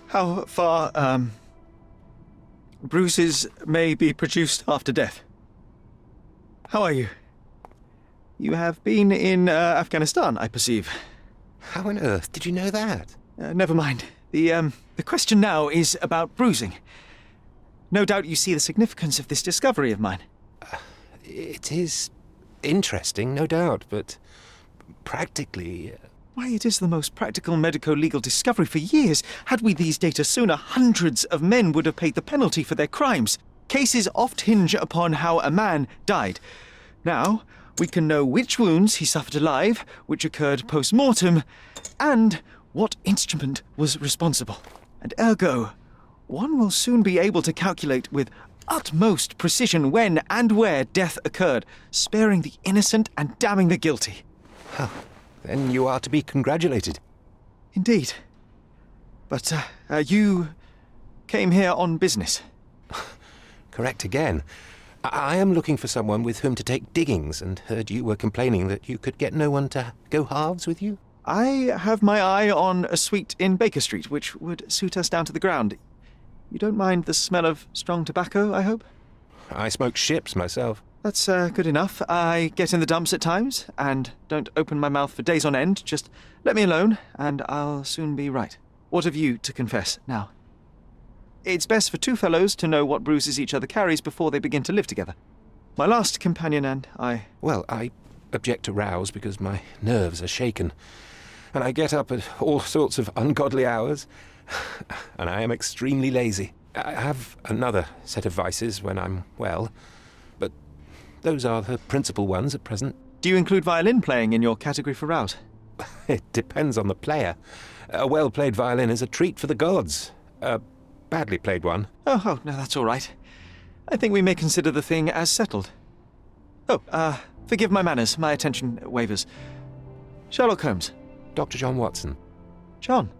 How far, bruises may be produced after death? How are you? You have been in Afghanistan, I perceive. How on earth did you know that? Never mind. The question now is about bruising. No doubt you see the significance of this discovery of mine. It is interesting, no doubt, but practically... Why, it is the most practical medico-legal discovery for years. Had we these data sooner, hundreds of men would have paid the penalty for their crimes. Cases oft hinge upon how a man died. Now, we can know which wounds he suffered alive, which occurred post-mortem, and what instrument was responsible. And ergo, one will soon be able to calculate with utmost precision when and where death occurred, sparing the innocent and damning the guilty. Then you are to be congratulated. Indeed. But, you came here on business. Correct again. I am looking for someone with whom to take diggings, and heard you were complaining that you could get no one to go halves with you. I have my eye on a suite in Baker Street, which would suit us down to the ground. You don't mind the smell of strong tobacco, I hope? I smoke ships myself. That's good enough. I get in the dumps at times, and don't open my mouth for days on end. Just let me alone, and I'll soon be right. What have you to confess now? It's best for two fellows to know what bruises each other carries before they begin to live together. My last companion and I... Well, I object to rows because my nerves are shaken, and I get up at all sorts of ungodly hours, and I am extremely lazy. I have another set of vices when I'm well, but those are the principal ones at present. Do you include violin playing in your category for rout? It depends on the player. A well-played violin is a treat for the gods. A badly played one... Oh, no, that's all right. I think we may consider the thing as settled. Oh, forgive my manners. My attention wavers. Sherlock Holmes. Dr. John Watson. John.